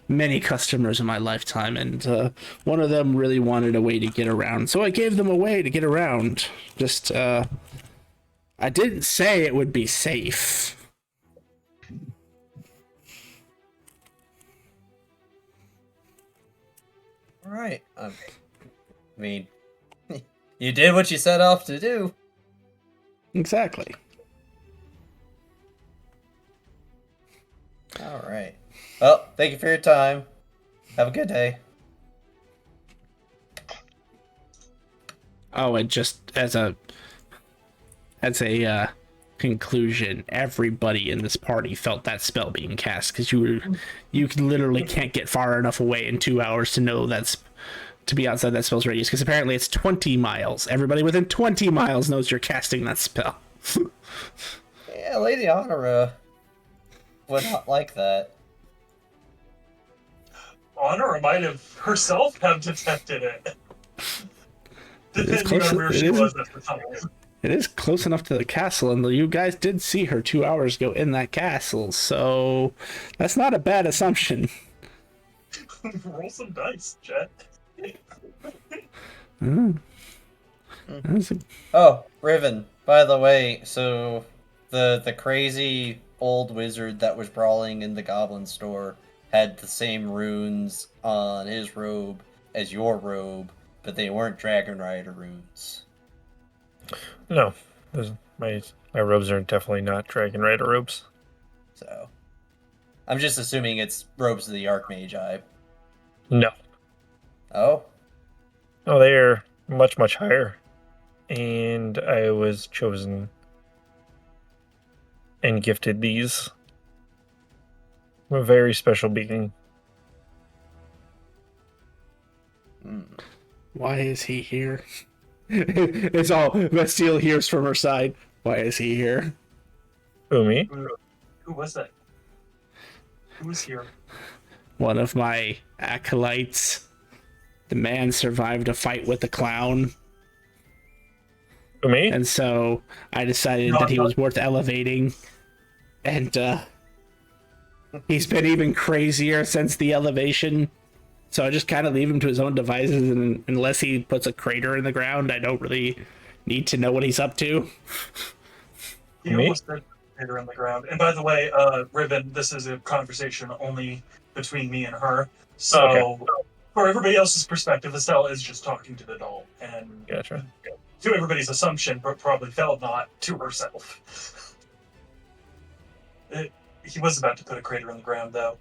many customers in my lifetime, and one of them really wanted a way to get around, so I gave them a way to get around. Just, I didn't say it would be safe. All right. I mean, you did what you set off to do. Exactly. All right. Well, thank you for your time. Have a good day. Oh, and just as a conclusion, everybody in this party felt that spell being cast, because you literally can't get far enough away in 2 hours to know to be outside that spell's radius, because apparently it's 20 miles. Everybody within 20 miles knows you're casting that spell. Yeah, Lady Honora would not like that. Honor might have herself have detected it. Depending close- on where it she is- was at the time. It is close enough to the castle, and you guys did see her 2 hours ago in that castle, so that's not a bad assumption. Roll some dice, Jet. That's a- Oh, Riven, by the way, so the crazy old wizard that was brawling in the goblin store had the same runes on his robe as your robe, but they weren't Dragon Rider runes. No, my robes are definitely not Dragon Rider robes. So I'm just assuming it's robes of the Archmagi. No, Oh? no, they are much, much higher. And I was chosen and gifted these. I'm a very special being. Why is he here? It's all Bastille hears from her side. Why is he here? Umi? Who was that? Who was here? One of my acolytes. The man survived a fight with the clown, Umi? and so I decided that he was worth elevating. And he's been even crazier since the elevation. So I just kind of leave him to his own devices, and unless he puts a crater in the ground, I don't really need to know what he's up to. He Me? almost did hit her on the ground. And by the way, Riven, this is a conversation only between me and her. So, for everybody else's perspective, Estelle is just talking to the doll, and Gotcha. to everybody's assumption, but probably felt not to herself. He was about to put a crater in the ground, though.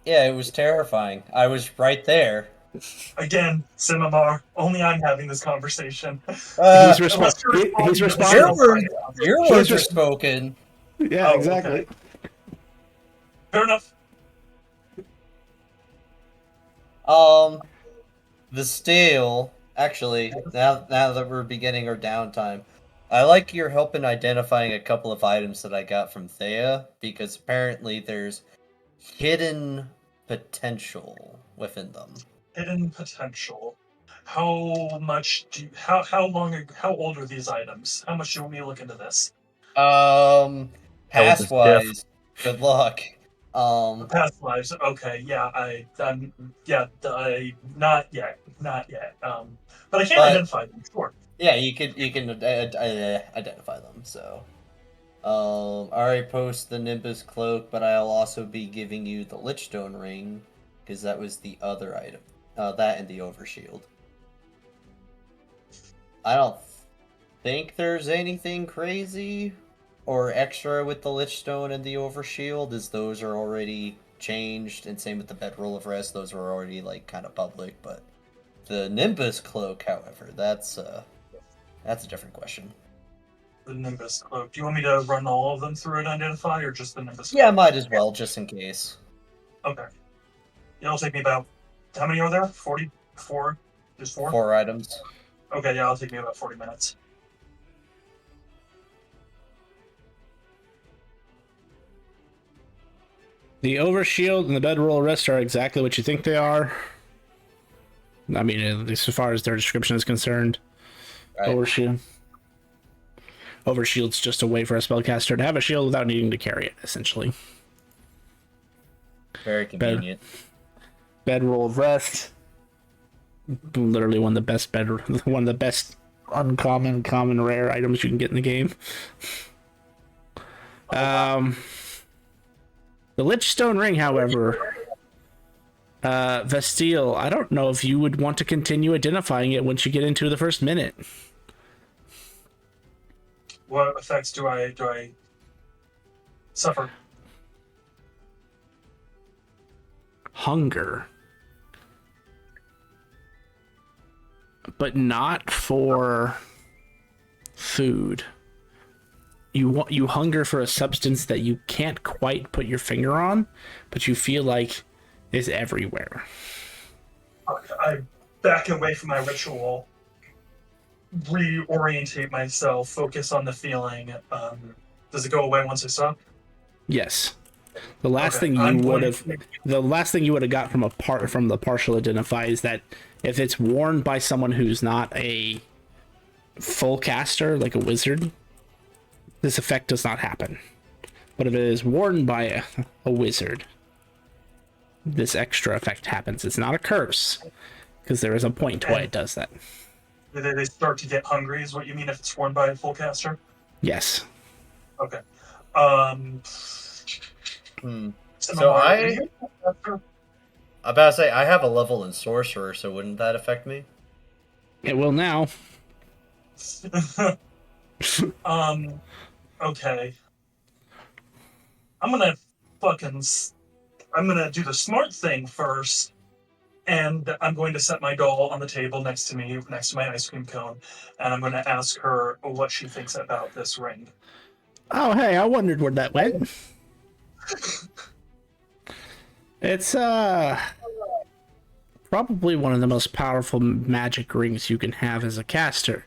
Yeah, it was terrifying. I was right there. Again, Simamar, only I'm having this conversation. He's Unless you're he's responding to responding. Your Estelle's words, side of it. your He's words are res- spoken. Yeah, Oh, exactly. okay. Fair enough. The steel. Actually, now that we're beginning our downtime, I like your help in identifying a couple of items that I got from Thea, because apparently there's hidden potential within them. Hidden potential. How old are these items? How much do you want me to look into this? Pass wise, good luck. Past lives. Okay, yeah, not yet. But I can identify them. Sure. Yeah, you can identify them. So, I already posted the Nimbus cloak, but I'll also be giving you the Lichstone ring, because that was the other item. That and the Overshield. I don't think there's anything crazy or extra with the Lichstone and the Overshield, as those are already changed, and same with the Bedroll of Rest, those are already like kind of public. But the Nimbus cloak, however, that's a different question. The Nimbus cloak. Do you want me to run all of them through and identify, or just the Nimbus cloak? Yeah, might as well, just in case. Okay. It'll take me about... How many are there? 44? Just 4? 4 items. Okay, yeah, it'll take me about 40 minutes. The Overshield and the Bedroll Rest are exactly what you think they are. I mean, at least as far as their description is concerned. Right. Overshield's just a way for a spellcaster to have a shield without needing to carry it, essentially. Very convenient. Bedroll of Rest. Literally one of the best uncommon, common, rare items you can get in the game. The Lichstone ring, however, Vestile, I don't know if you would want to continue identifying it once you get into the first minute. What effects do I suffer? Hunger. But not for food. You hunger for a substance that you can't quite put your finger on, but you feel like is everywhere. I back away from my ritual, reorientate myself, focus on the feeling. Does it go away once I stop? Yes. The last thing I'm you would going have got from the partial identify is that if it's worn by someone who's not a full caster, like a wizard, this effect does not happen. But if it is worn by a wizard, this extra effect happens. It's not a curse, because there is a point to why it does that. They start to get hungry, is what you mean if it's worn by a full caster? Yes. Okay. So I'm about to say, I have a level in Sorcerer, so wouldn't that affect me? It will now. Okay. I'm gonna do the smart thing first, and I'm going to set my doll on the table next to me, next to my ice cream cone, and I'm going to ask her what she thinks about this ring. Oh, hey, I wondered where that went. It's, probably one of the most powerful magic rings you can have as a caster.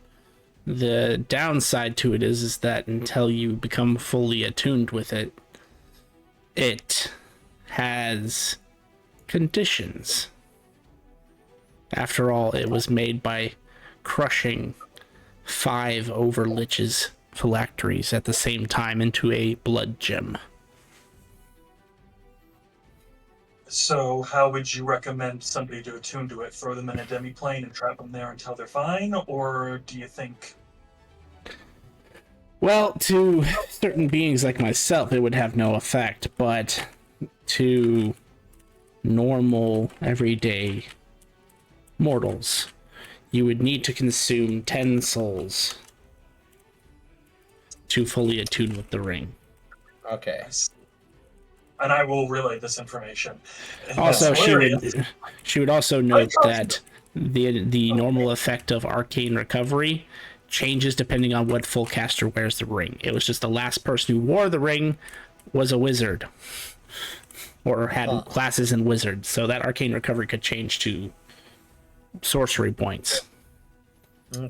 The downside to it is that until you become fully attuned with it, it has conditions. After all, it was made by crushing 5 Overlich's phylacteries at the same time into a blood gem. So how would you recommend somebody to attune to it? Throw them in a demi-plane and trap them there until they're fine? Or do you think... Well, to certain beings like myself, it would have no effect, but to normal, everyday mortals, you would need to consume 10 souls to fully attune with the ring. Okay. And I will relay this information. And Also, that's hilarious. she would also note that the normal effect of arcane recovery changes depending on what full caster wears the ring. It was just the last person who wore the ring was a wizard or had classes in wizard, so that arcane recovery could change to sorcery points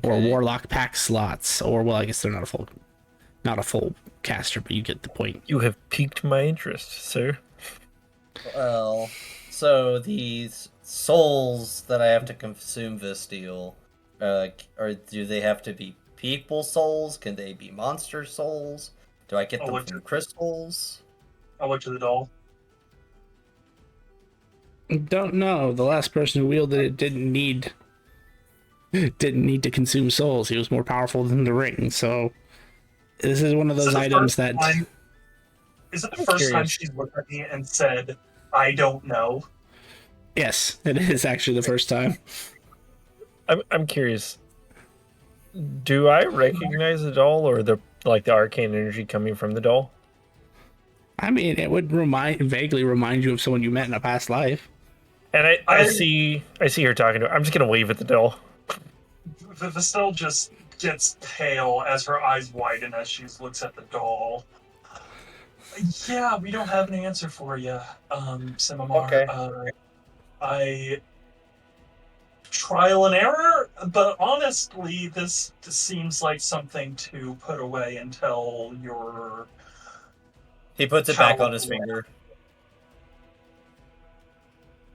or warlock pack slots, or well, I guess they're not a full caster, but you get the point. You have piqued my interest, sir. Well, so these souls that I have to consume Vestiel, or do they have to be people souls? Can they be monster souls? Do I get them from crystals? I'll look to the doll. Don't know. The last person who wielded it didn't need to consume souls. He was more powerful than the ring, so this is one of those items that... Is it the first time she's looked at me and said, I don't know? Yes, it is actually the first time. I'm curious. Do I recognize the doll, or the arcane energy coming from the doll? I mean, it would vaguely remind you of someone you met in a past life. And I see her talking to her. I'm just gonna wave at the doll. Vestel just gets pale as her eyes widen as she looks at the doll. Yeah, we don't have an answer for you, Simamar. Okay. I trial and error, but honestly, this seems like something to put away until you're... He puts it back on his finger.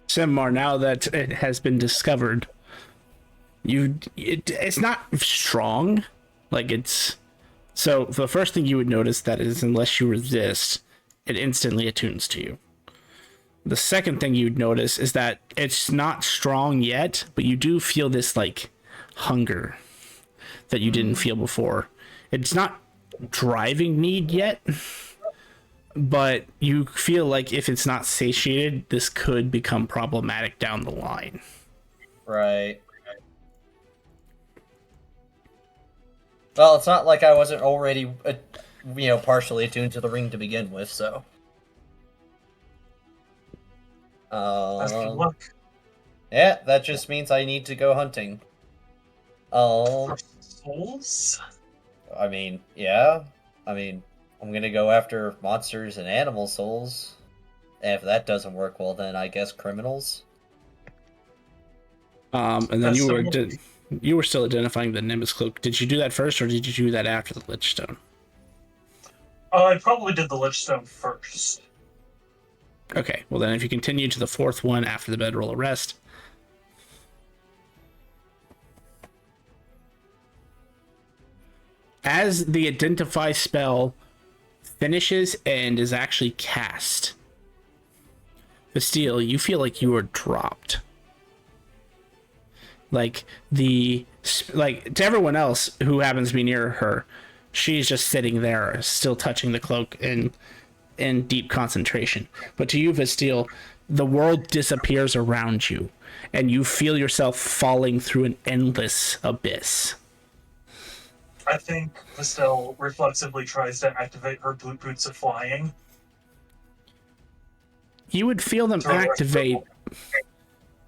Simar, now that it has been discovered, it's not strong. So the first thing you would notice that is, unless you resist, it instantly attunes to you. The second thing you'd notice is that it's not strong yet, but you do feel this hunger that you didn't feel before. It's not driving need yet, but you feel like if it's not satiated, this could become problematic down the line. Right. Well, it's not like I wasn't already, partially attuned to the ring to begin with, so. Best of luck. Yeah, that just means I need to go hunting. Souls? I mean, yeah. I'm gonna go after monsters and animal souls. And if that doesn't work well, then I guess criminals. And then you were still identifying the Nimbus Cloak. Did you do that first, or did you do that after the Lichstone? I probably did the Lichstone first. Okay, well then if you continue to the fourth one after the bedroll arrest, as the identify spell finishes and is actually cast, Vestiel, you feel like you are dropped. To everyone else who happens to be near her, she's just sitting there, still touching the cloak in deep concentration. But to you, Vestiel, the world disappears around you, and you feel yourself falling through an endless abyss. I think Vestel reflexively tries to activate her blue boots of flying. You would feel them activate,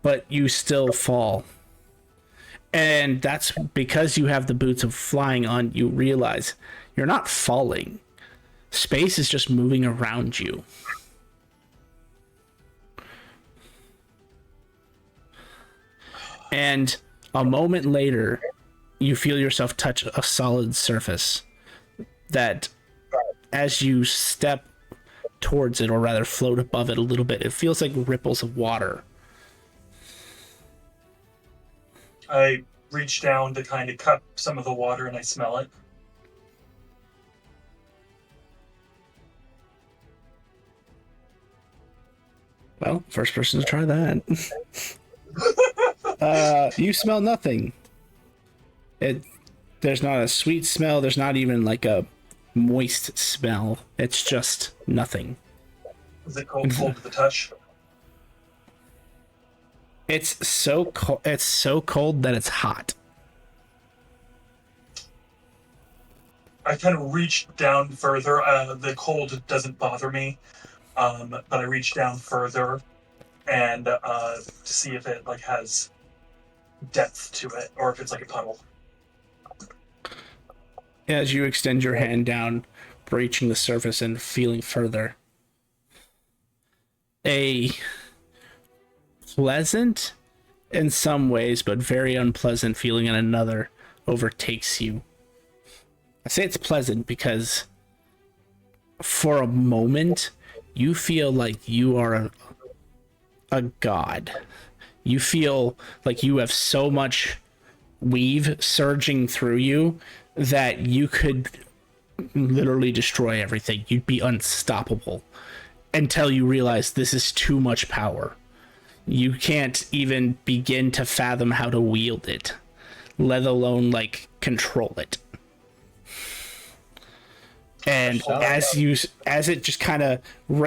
but you still fall. And that's because you have the boots of flying on. You realize you're not falling. Space is just moving around you. And a moment later, you feel yourself touch a solid surface that, as you step towards it, or rather float above it a little bit, it feels like ripples of water. I reach down to kind of cup some of the water and I smell it. Well, first person to try that. You smell nothing. There's not a sweet smell. There's not even a moist smell. It's just nothing. Is it cold to the touch? It's so cold. It's so cold that it's hot. I kind of reach down further. The cold doesn't bother me, but I reach down further and to see if it like has depth to it or if it's like a puddle. As you extend your hand down, breaching the surface and feeling further, a pleasant in some ways, but very unpleasant feeling in another overtakes you. I say it's pleasant because for a moment, you feel like you are a god. You feel like you have so much weave surging through you that you could literally destroy everything. You'd be unstoppable until you realize this is too much power. You can't even begin to fathom how to wield it, let alone like control it. And as it just kind of,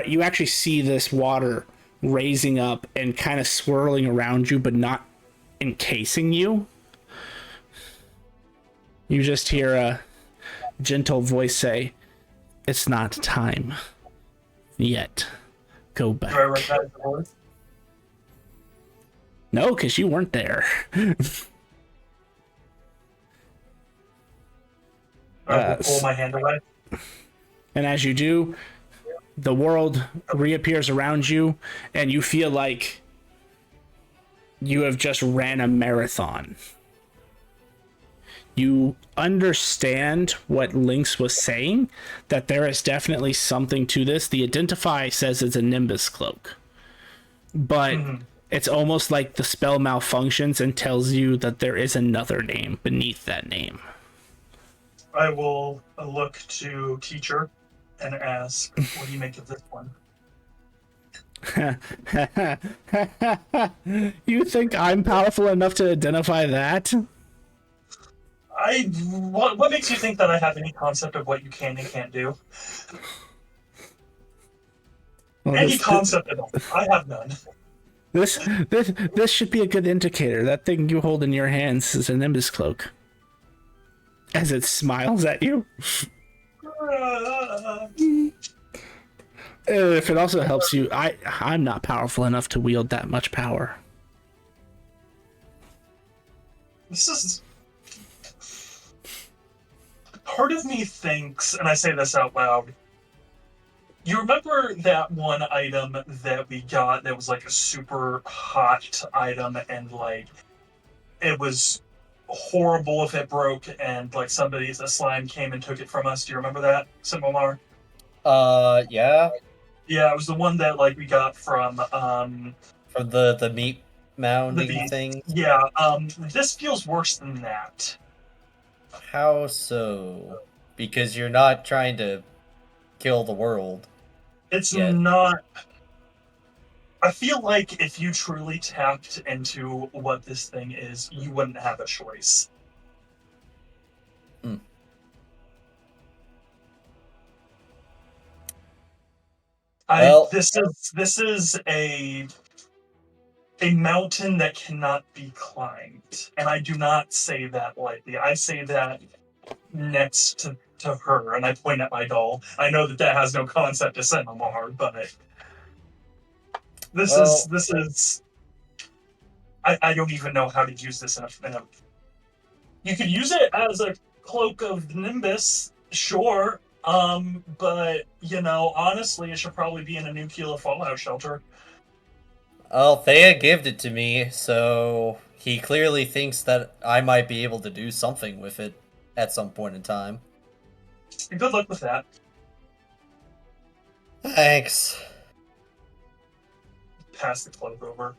you actually see this water raising up and kind of swirling around you, but not encasing you. You just hear a gentle voice say, "It's not time yet. Go back." Do I write that as a word? No, because you weren't there. I will pull my hand away. And as you do, the world reappears around you, and you feel like you have just ran a marathon. You understand what Lynx was saying, that there is definitely something to this. The Identify says it's a Nimbus cloak, but it's almost like the spell malfunctions and tells you that there is another name beneath that name. I will look to teacher and ask, what do you make of this one? You think I'm powerful enough to identify that? What makes you think that I have any concept of what you can and can't do? Well, Any concept at all. I have none. This should be a good indicator. That thing you hold in your hands is a Nimbus cloak. As it smiles at you. If it also helps you, I'm not powerful enough to wield that much power. This is... Part of me thinks, and I say this out loud, you remember that one item that we got that was like a super hot item and like it was horrible if it broke and like a slime came and took it from us? Do you remember that, Simomar? Yeah. Yeah, it was the one that like we got from For the meat the mounding beast. thing. Yeah, this feels worse than that. How so? Because you're not trying to kill the world. It's Yeah. not. I feel like if you truly tapped into what this thing is, you wouldn't have a choice. Well- This is a mountain that cannot be climbed, and I do not say that lightly. I say that next to her, and I point at my doll. I know that has no concept to Senamar, but this is. I don't even know how to use this in a. You could use it as a cloak of Nimbus, sure. But honestly, it should probably be in a nuclear fallout shelter. Well, Thea gave it to me, so he clearly thinks that I might be able to do something with it at some point in time. Good luck with that. Thanks. Pass the cloak over.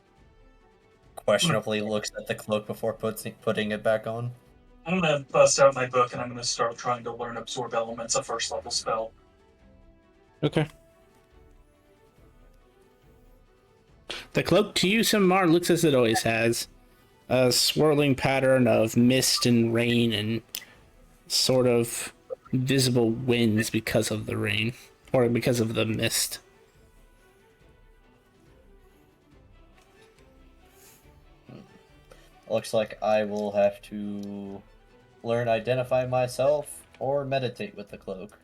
Questionably looks at the cloak before putting it back on. I'm gonna bust out my book and I'm gonna start trying to learn Absorb Elements, a first level spell. Okay. The cloak to you, Simar, looks as it always has. A swirling pattern of mist and rain and sort of visible winds because of the rain. Or because of the mist. looks like I will have to learn identify myself or meditate with the cloak.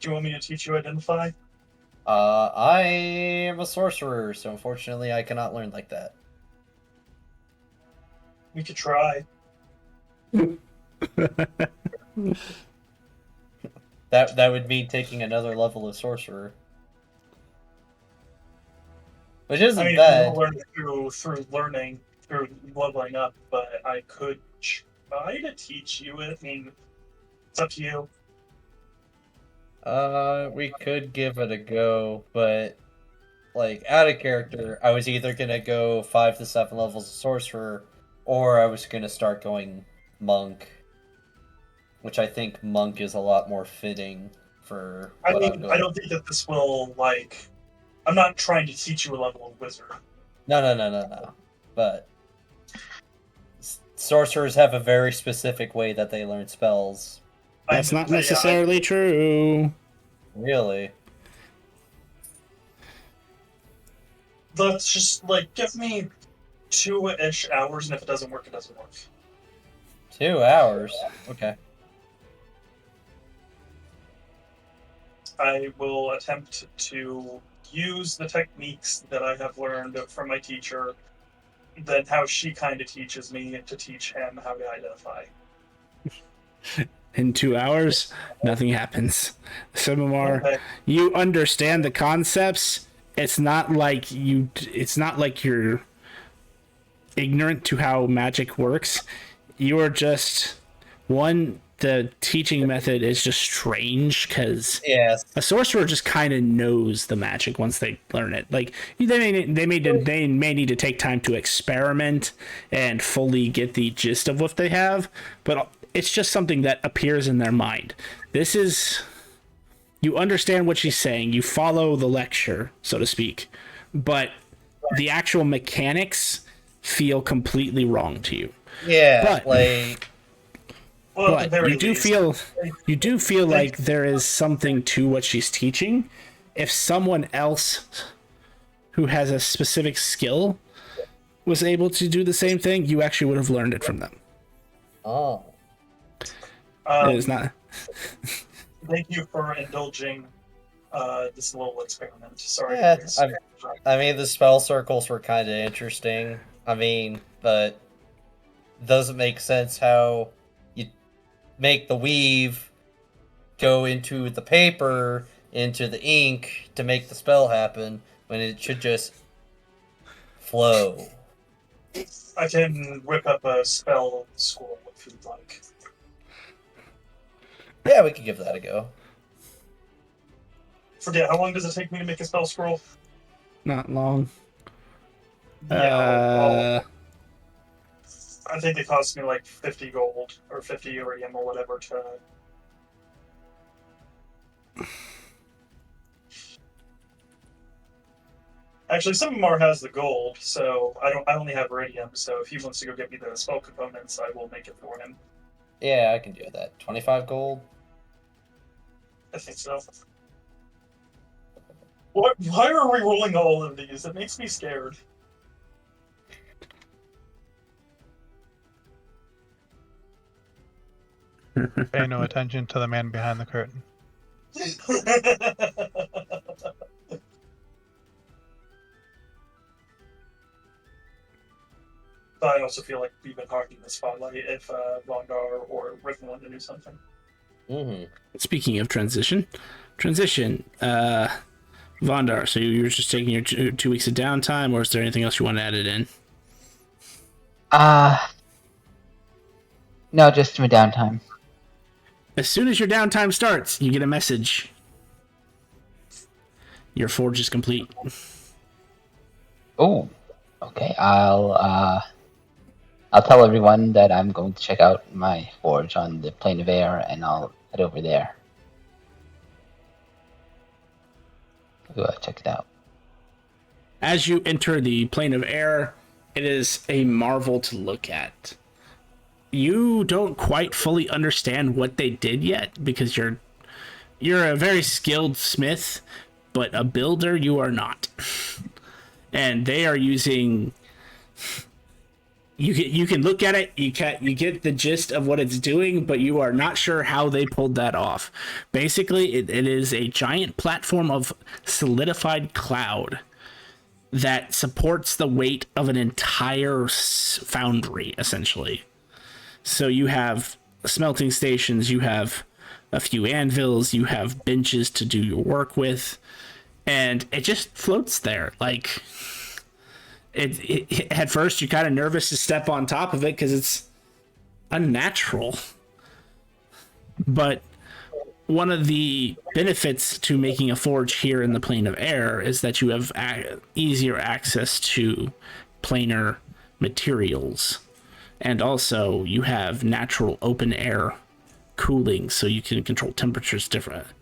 Do you want me to teach you identify? I am a sorcerer, so unfortunately I cannot learn like that. We could try. That would mean taking another level of sorcerer. Which isn't I mean, bad. we'll learn through learning, through leveling up, but I could try to teach you it. I mean, it's up to you. We could give it a go, but like out of character, I was either gonna go 5 to 7 levels of sorcerer, or I was gonna start going monk, which I think monk is a lot more fitting for I what I'm mean, going. I don't think that this will like. I'm not trying to teach you a level of wizard. No. But sorcerers have a very specific way that they learn spells. That's not necessarily true. Really? Let's just like give me 2-ish hours, and if it doesn't work, it doesn't work. 2 hours? Okay. I will attempt to use the techniques that I have learned from my teacher, then how she kind of teaches me to teach him how to identify. In 2 hours, nothing happens. Simamar, Okay. you understand the concepts. It's not like you're ignorant to how magic works. You are just the teaching method is just strange because Yes. a sorcerer just kind of knows the magic once they learn it. Like they may need to take time to experiment and fully get the gist of what they have, but it's just something that appears in their mind. This is, you understand what she's saying, you follow the lecture, so to speak, but the actual mechanics feel completely wrong to you. Yeah, But- like Well, at the But very you do least, feel like there is something to what she's teaching. If someone else who has a specific skill was able to do the same thing, you actually would have learned it from them. oh. It is not. Thank you for indulging this little experiment. Sorry. Yeah, it's- I mean, the spell circles were kind of interesting. I mean, but doesn't make sense how you make the weave go into the paper, into the ink to make the spell happen when it should just flow. I can whip up a spell scroll if you'd like. Yeah, we could give that a go. Forget, how long does it take me to make a spell scroll? Not long. I think it costs me like 50 gold or 50 iridium or whatever to. Actually, Simamar has the gold, so I only have iridium. So if he wants to go get me the spell components, I will make it for him. Yeah, I can do that. 25 gold? I think so. Why are we rolling all of these? It makes me scared. Pay no attention to the man behind the curtain. But I also feel like we've been hogging the spotlight if Vondar or Rick want to do something. Mm-hmm. Speaking of transition, Vondar, so you're just taking your 2 weeks of downtime, or is there anything else you want to add it in? No, just my downtime. As soon as your downtime starts, you get a message. Your forge is complete. Oh, okay. I'll tell everyone that I'm going to check out my forge on the plane of air, and I'll head over there. Go check it out. As you enter the plane of air, it is a marvel to look at. You don't quite fully understand what they did yet because you're a very skilled smith, but a builder you are not. And they are using. You can look at it. You get the gist of what it's doing, but you are not sure how they pulled that off. Basically, it is a giant platform of solidified cloud that supports the weight of an entire foundry, essentially. So you have smelting stations, you have a few anvils, you have benches to do your work with, and it just floats there. Like, it at first you're kind of nervous to step on top of it because it's unnatural. But one of the benefits to making a forge here in the plane of air is that you have easier access to planar materials. And also you have natural open air cooling, so you can control temperatures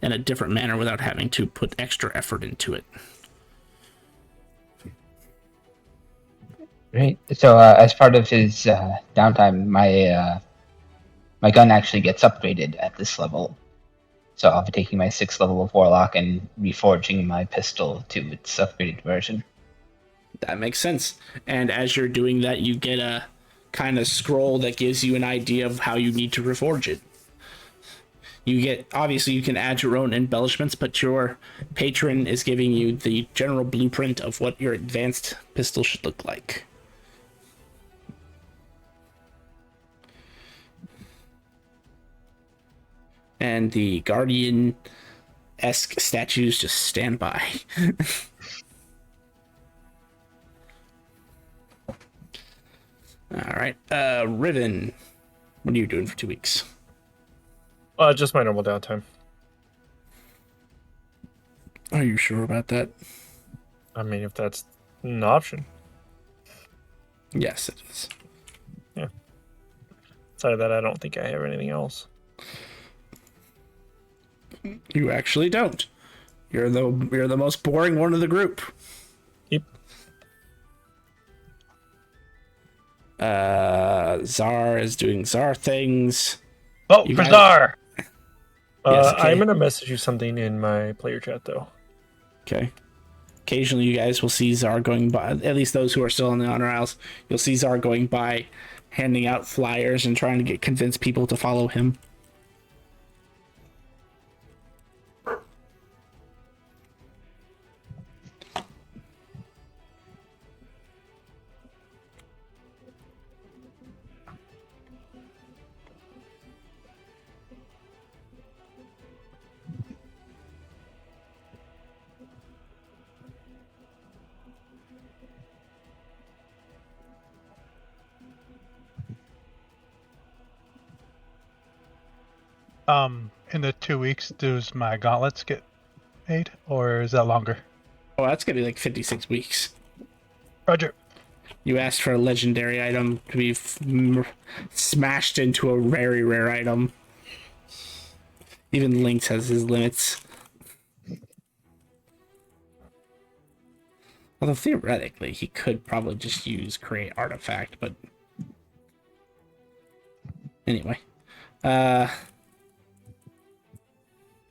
in a different manner without having to put extra effort into it. Great. So as part of his downtime, my gun actually gets upgraded at this level. So I'll be taking my 6th level of Warlock and reforging my pistol to its upgraded version. That makes sense. And as you're doing that, you get a kind of scroll that gives you an idea of how you need to reforge it. Obviously you can add your own embellishments, but your patron is giving you the general blueprint of what your advanced pistol should look like. And the Guardian-esque statues just stand by. All right. Riven, what are you doing for 2 weeks? Just my normal downtime. Are you sure about that? I mean, if that's an option. Yes, it is. Yeah. Outside of that, I don't think I have anything else. You actually don't. You're the most boring one of the group. Yep. Zar is doing Zar things. Oh, You for guys- Zar! Yes, okay. I'm going to message you something in my player chat, though. Okay. Occasionally you guys will see Zar going by, at least those who are still in the honor house, you'll see Zar going by, handing out flyers and trying to convince people to follow him. In the 2 weeks, does my gauntlets get made, or is that longer? Oh, that's gonna be like 56 weeks. Roger. You asked for a legendary item to be smashed into a very rare item. Even Lynx has his limits. Although theoretically, he could probably just use create artifact, but anyway.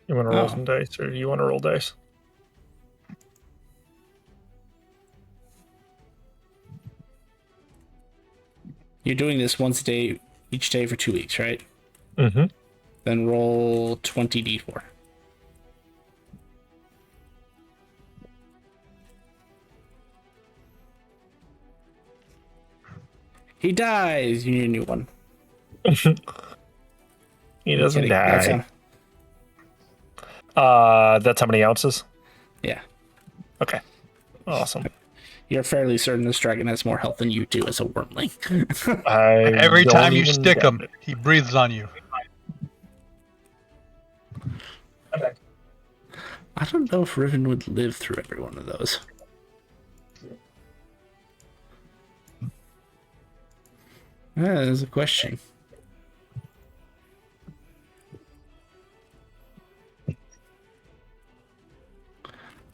You want to roll some dice, or do you want to roll dice? You're doing this once a day, each day for 2 weeks, right? Mm-hmm. Then roll 20d4. He dies. You need a new one. He doesn't Kidding. That's die. how- That's how many ounces? yeah. Okay. Awesome. You're fairly certain this dragon has more health than you do as a wormling. Every don't time you even stick doubt him, it. he breathes on you. I don't know if Riven would live through every one of those. That is a question.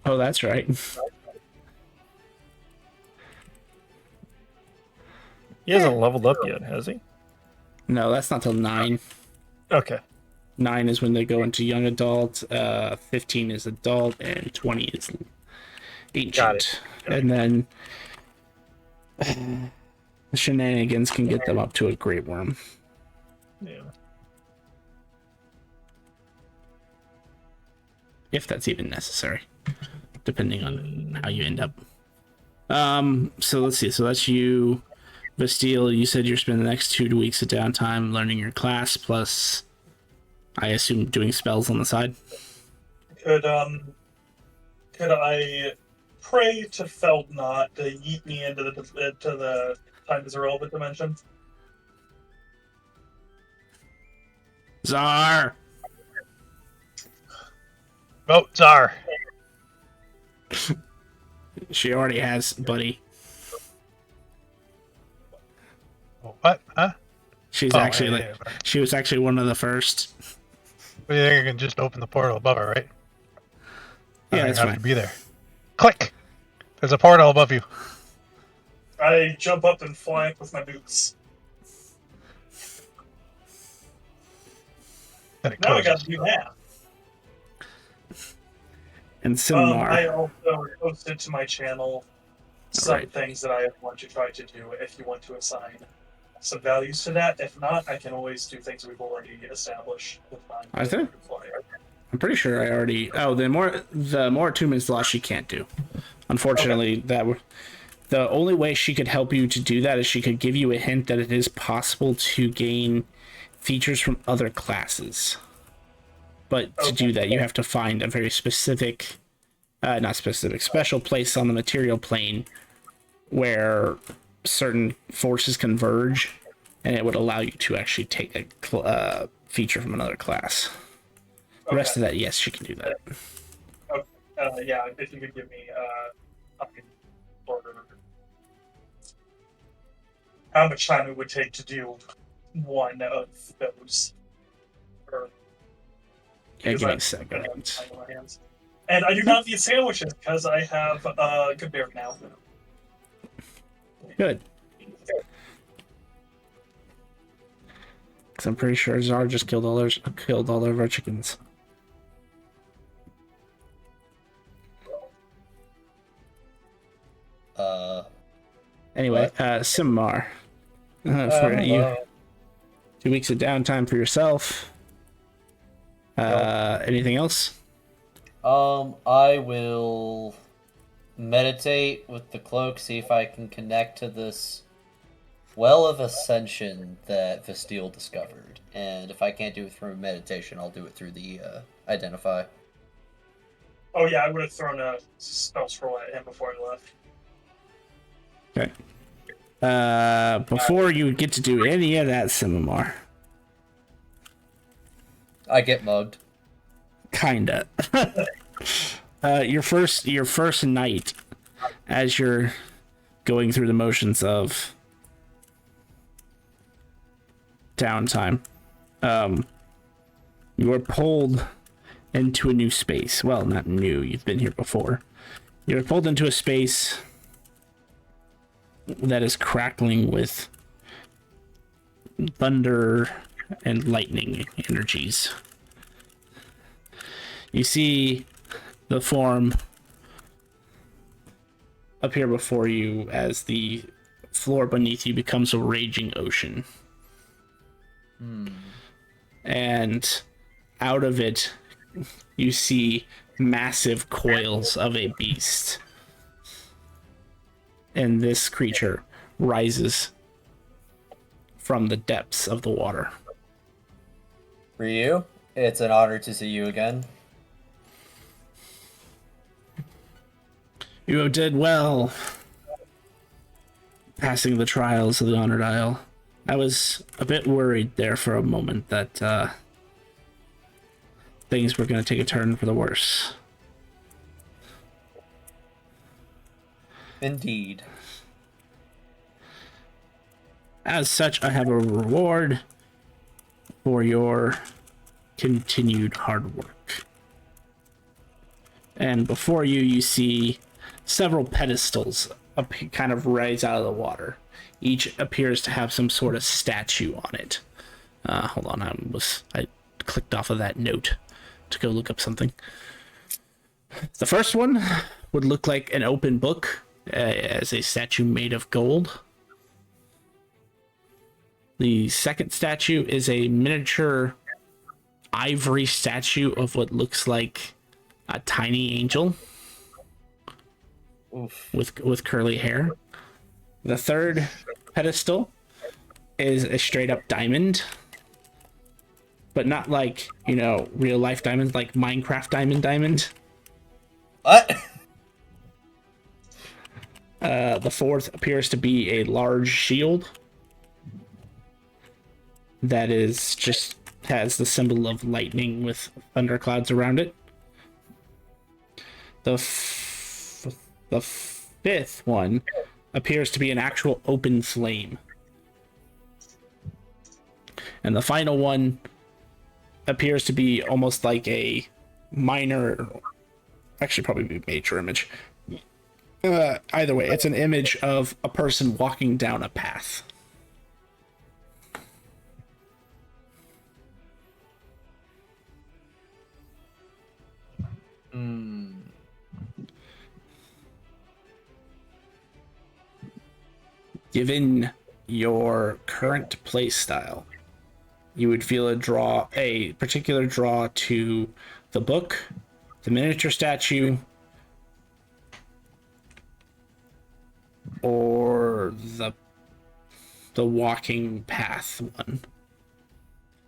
Oh, that's right. He hasn't leveled up yet, has he? No, that's not till 9. Okay. 9 is when they go into young adult, 15 is adult, and 20 is ancient. And then the shenanigans can get them up to a great worm. Yeah. If that's even necessary, depending on how you end up. So let's see. So that's you, Bastille. You said you're spending the next 2 weeks of downtime learning your class, plus, I assume, doing spells on the side. Could I pray to Feldnot to yeet me into the time is irrelevant dimension? Czar! Vote Czar. She already has, buddy. What? Huh? She's Oh, actually yeah, she was actually one of the first. Well, you think I can just open the portal above her, right? I Yeah, don't that's have fine. to be there. Click. There's a portal above you. I jump up and fly up with my boots. Then it Now I got closes. to do that. And Cinnabar. I also posted to my channel some Alright. things that I want to try to do if you want to assign some values to that. If not, I can always do things we've already established with mine. I think- I'm pretty sure I already. Oh, the more attunements lost she can't do. Unfortunately, the only way she could help you to do that is she could give you a hint that it is possible to gain features from other classes. But to do that, you have to find a very specific, special place on the material plane where certain forces converge, and it would allow you to actually take a feature from another class. The rest of that, yes, she can do that. Yeah, if you could give me how much time it would take to do one of those. Yeah, give me a Because second. I have time on my hands. And I do not need sandwiches because I have good bear now. Good. Because I'm pretty sure Czar just killed all of our chickens. Anyway, Simar. For you, 2 weeks of downtime for yourself. Anything else? I will meditate with the cloak, see if I can connect to this well of ascension that Vastille discovered. And if I can't do it through meditation, I'll do it through the identify. Oh yeah, I would have thrown a spell scroll at him before I left. Okay. Before you get to do any of that, Simamar. I get mugged. Kinda. Your first night, as you're going through the motions of downtime, you are pulled into a new space. Well, not new, you've been here before. You're pulled into a space that is crackling with thunder and lightning energies. You see the form appear before you as the floor beneath you becomes a raging ocean. And out of it, you see massive coils of a beast. And this creature rises from the depths of the water. For you, it's an honor to see you again. You did well passing the trials of the Honored Isle. I was a bit worried there for a moment that things were going to take a turn for the worse. Indeed. As such, I have a reward for your continued hard work. And before you, you see several pedestals kind of rise out of the water. Each appears to have some sort of statue on it. Hold on, I clicked off of that note to go look up something. The first one would look like an open book as a statue made of gold. The second statue is a miniature ivory statue of what looks like a tiny angel with curly hair. The third pedestal is a straight up diamond, but not like, real life diamonds, like Minecraft diamond. What? The fourth appears to be a large shield that is just has the symbol of lightning with thunderclouds around it. The fifth one appears to be an actual open flame. And the final one appears to be almost like a minor, actually probably be major image. Either way, it's an image of a person walking down a path. Given your current play style, you would feel a particular draw to the book, the miniature statue, or the walking path one.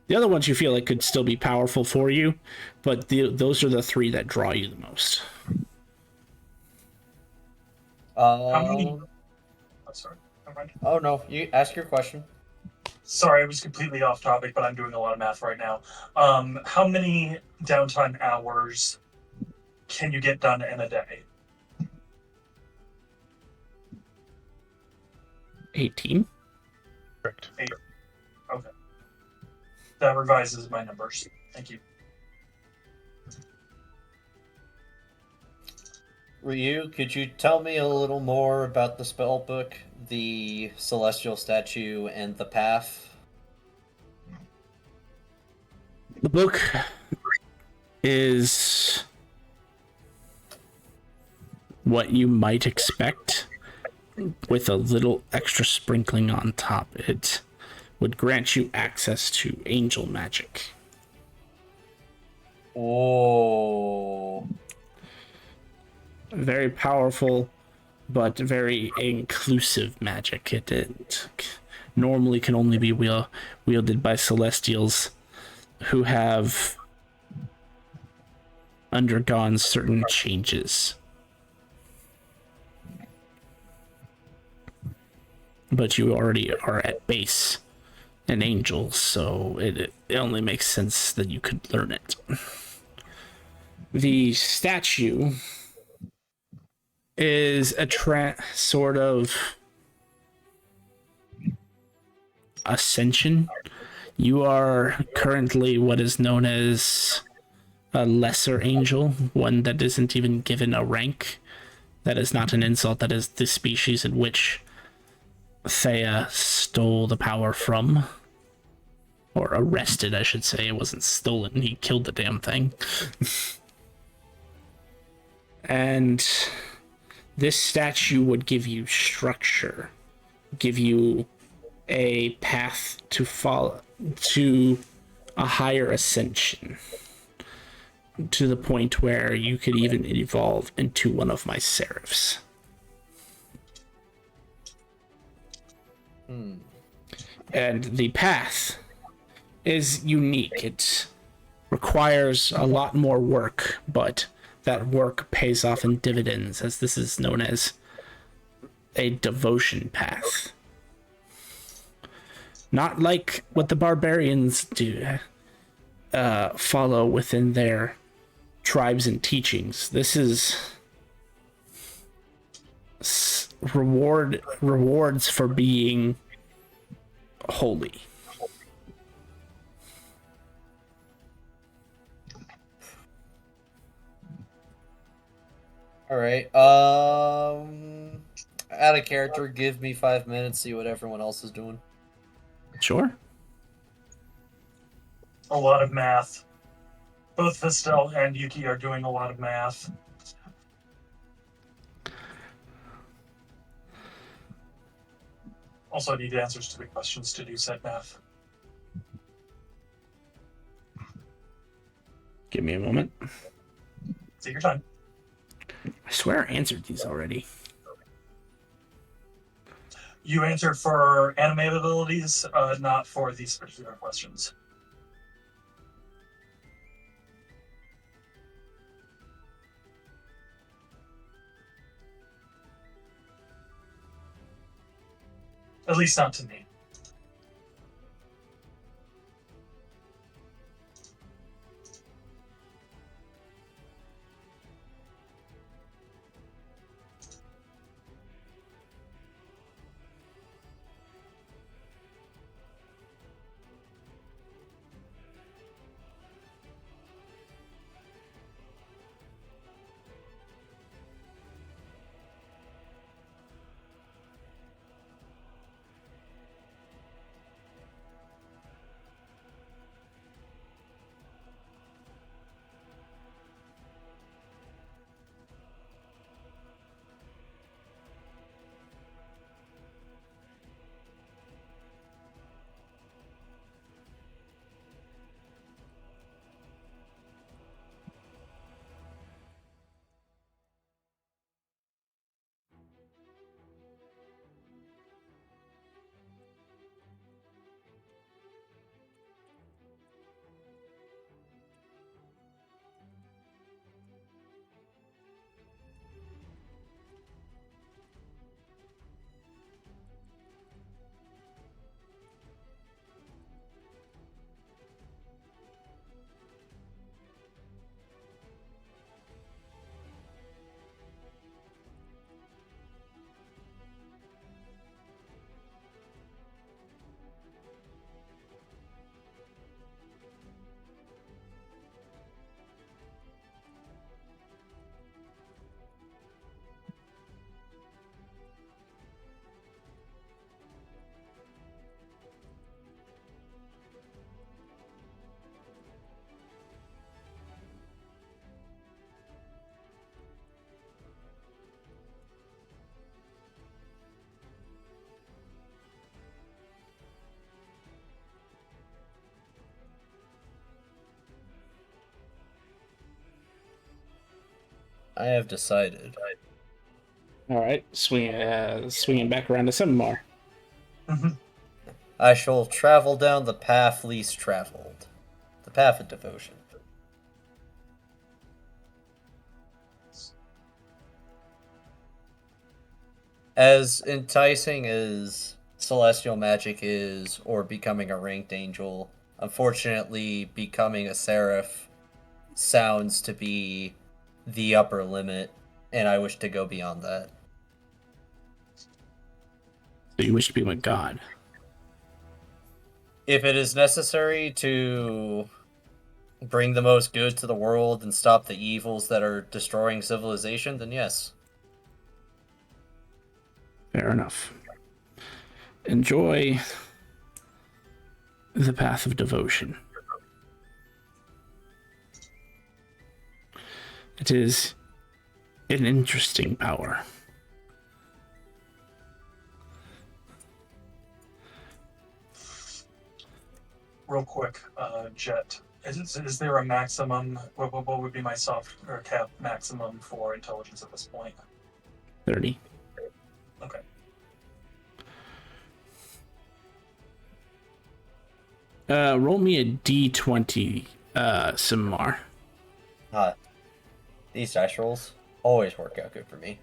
The other ones you feel like could still be powerful for you, but those are the three that draw you the most. How many? Oh, sorry. Never mind. Oh no, you ask your question. Sorry, I was completely off topic, but I'm doing a lot of math right now. How many downtime hours can you get done in a day? 18. Correct. Okay. That revises my numbers. Thank you. Ryu, could you tell me a little more about the spell book, the celestial statue, and the path? The book is what you might expect, with a little extra sprinkling on top. It would grant you access to angel magic. Oh. Very powerful, but very inclusive magic. It normally can only be wielded by celestials who have undergone certain changes. But you already are at base an angel, so it only makes sense that you could learn it. The statue is a sort of ascension. You are currently what is known as a lesser angel, one that isn't even given a rank. That is not an insult, that is the species in which Thea stole the power from. Or arrested, I should say. It wasn't stolen, he killed the damn thing. And this statue would give you structure, give you a path to follow to a higher ascension, to the point where you could even evolve into one of my seraphs. And the path is unique. It requires a lot more work, but that work pays off in dividends, as this is known as a devotion path. Not like what the barbarians do, follow within their tribes and teachings. This is rewards for being holy. All right. Out of character, give me 5 minutes, see what everyone else is doing. Sure. A lot of math. Both Vestel and Yuki are doing a lot of math. Also, I need answers to the questions to do said math. Give me a moment. Take your time. I swear I answered these already. You answered for anime abilities, not for these particular questions. At least not to me. I have decided. All right, swinging back around to Semimar. I shall travel down the path least traveled. The path of devotion. As enticing as celestial magic is, or becoming a ranked angel, unfortunately, becoming a seraph sounds to be the upper limit, and I wish to go beyond that. So you wish to be a god. If it is necessary to bring the most good to the world and stop the evils that are destroying civilization, then yes. Fair enough. Enjoy the path of devotion. It is an interesting power. Real quick, Jet. Is there a maximum? What would be my soft or cap maximum for intelligence at this point? 30. Okay. Roll me a d20, Simar. These dice rolls always work out good for me.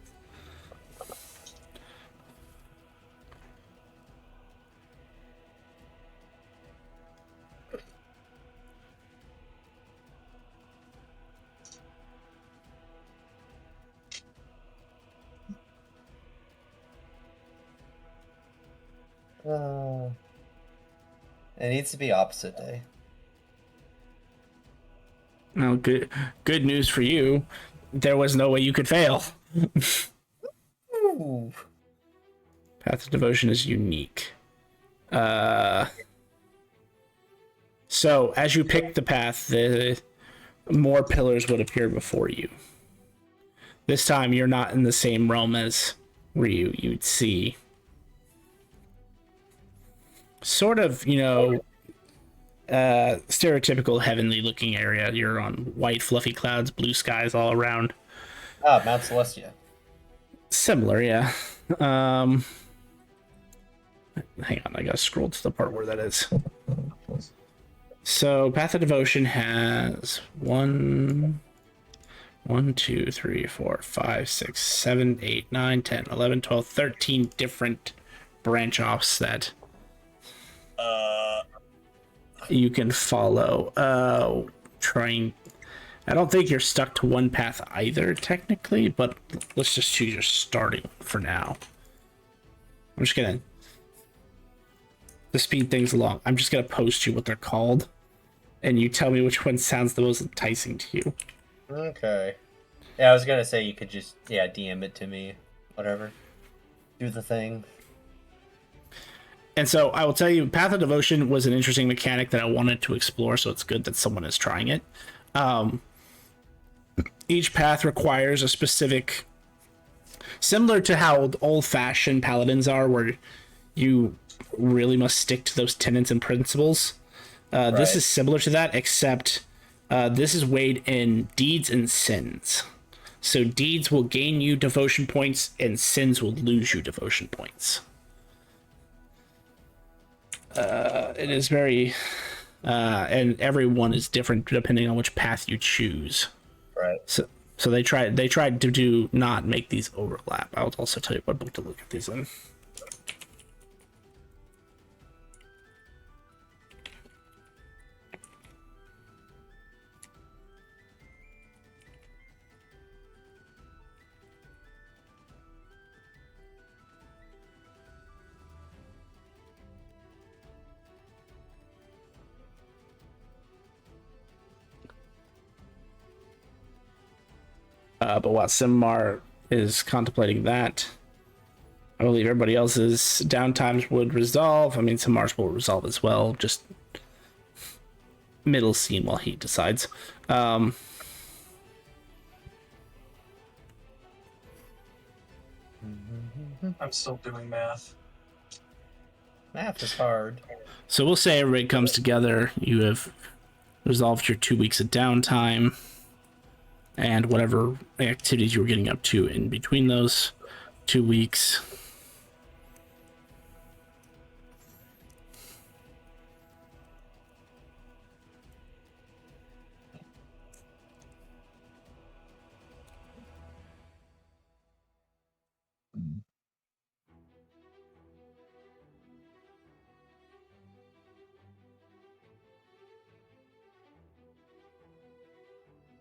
It needs to be opposite day. Well, good news for you. There was no way you could fail. Ooh. Path of Devotion is unique. So as you pick the path, the more pillars would appear before you. This time you're not in the same realm as where you'd see sort of, stereotypical heavenly looking area. You're on white fluffy clouds, blue skies all around. Ah, Mount Celestia. Similar, yeah. Hang on, I gotta scroll to the part where that is. So Path of Devotion has 1, 2, 3, 4, 5, 6, 7, 8, 9, 10, 11, 12, 13 different branch offs that you can follow. I don't think you're stuck to one path either, technically, but let's just choose your starting for now. I'm just gonna, to speed things along, I'm just gonna post you what they're called, and you tell me which one sounds the most enticing to you. Okay. Yeah, I was gonna say you could just DM it to me, whatever. Do the thing. And so I will tell you, Path of Devotion was an interesting mechanic that I wanted to explore, so it's good that someone is trying it. Each path requires a specific, similar to how old-fashioned paladins are, where you really must stick to those tenets and principles. This is similar to that, except this is weighed in deeds and sins. So deeds will gain you devotion points, and sins will lose you devotion points. It is very, and every one is different depending on which path you choose. Right. So they tried to do not make these overlap. I'll also tell you what book to look at these in. But while Simar is contemplating that, I believe everybody else's downtimes would resolve. I mean, Simar's will resolve as well. Just middle scene while he decides. I'm still doing math. Math is hard. So we'll say everybody comes together. You have resolved your 2 weeks of downtime and whatever activities you were getting up to in between those 2 weeks.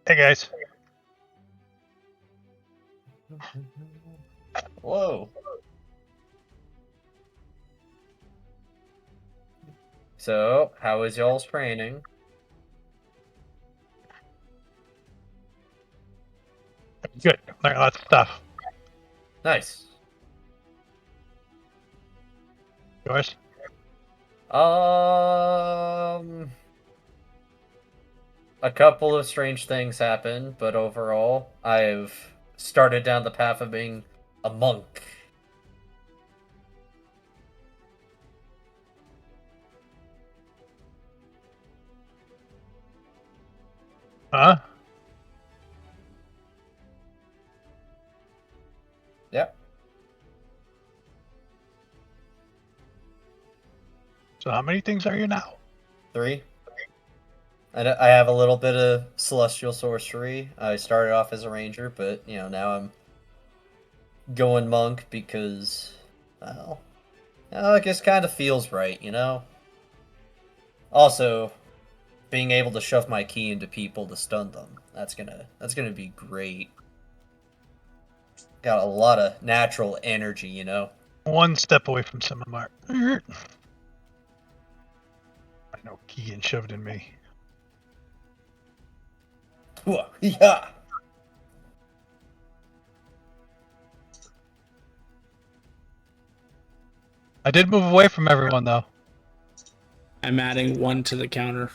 Hey guys. Whoa. So, how is y'all's training? Good. Learned lots of stuff. Nice. Yours? A couple of strange things happened, but overall, I've started down the path of being a monk. Huh? Yep. So how many things are you now? 3. I have a little bit of celestial sorcery. I started off as a ranger, but now I'm going monk because, well, it just kind of feels right, Also, being able to shove my key into people to stun them, that's gonna be great. Got a lot of natural energy, One step away from Simamar. I know Keegan shoved in me. Yeah. I did move away from everyone though. I'm adding 1 to the counter.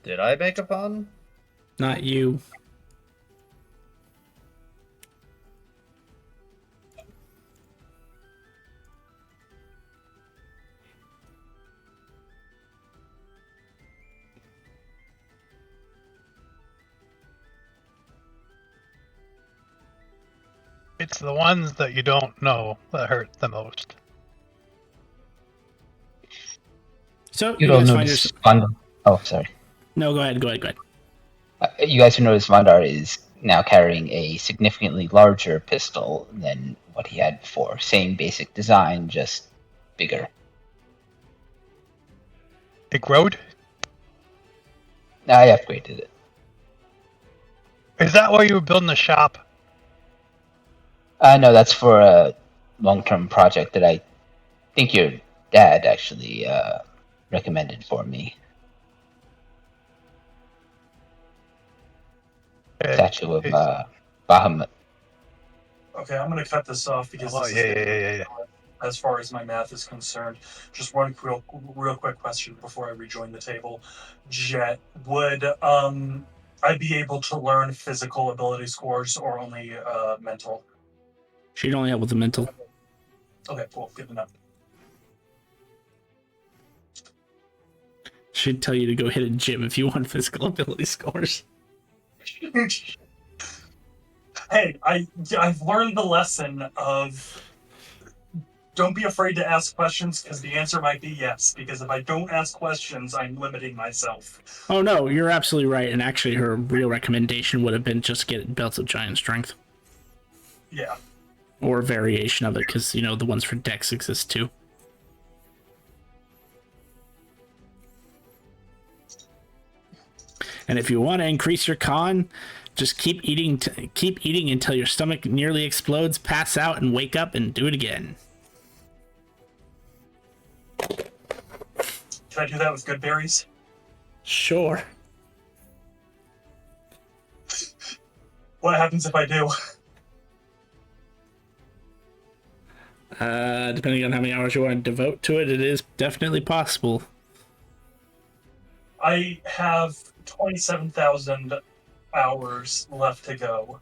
Did I make a pun? Not you. It's the ones that you don't know that hurt the most. So You you don't guys find notice yourself. Vandar. Oh, sorry. No, go ahead. You guys who notice Vandar is now carrying a significantly larger pistol than what he had before. Same basic design, just bigger. It growed? I upgraded it. Is that why you were building the shop? No, that's for a long-term project that I think your dad actually recommended for me. Statue of It's, Bahamut. Okay, I'm gonna cut this off because oh, this is yeah, getting yeah. as far as my math is concerned. Just one real quick question before I rejoin the table. Jet, would I be able to learn physical ability scores or only mental? She'd only help with the mental. Okay, cool, good enough. She'd tell you to go hit a gym if you want physical ability scores. Hey, I've learned the lesson of don't be afraid to ask questions because the answer might be yes. Because if I don't ask questions, I'm limiting myself. Oh no, you're absolutely right. And actually, her real recommendation would have been just get belts of giant strength. Yeah. Or a variation of it, because, you know, the ones for Dex exist too. And if you want to increase your con, just keep eating until your stomach nearly explodes, pass out, and wake up and do it again. Can I do that with good berries? Sure. What happens if I do? Depending on how many hours you want to devote to it, it is definitely possible. I have 27,000 hours left to go.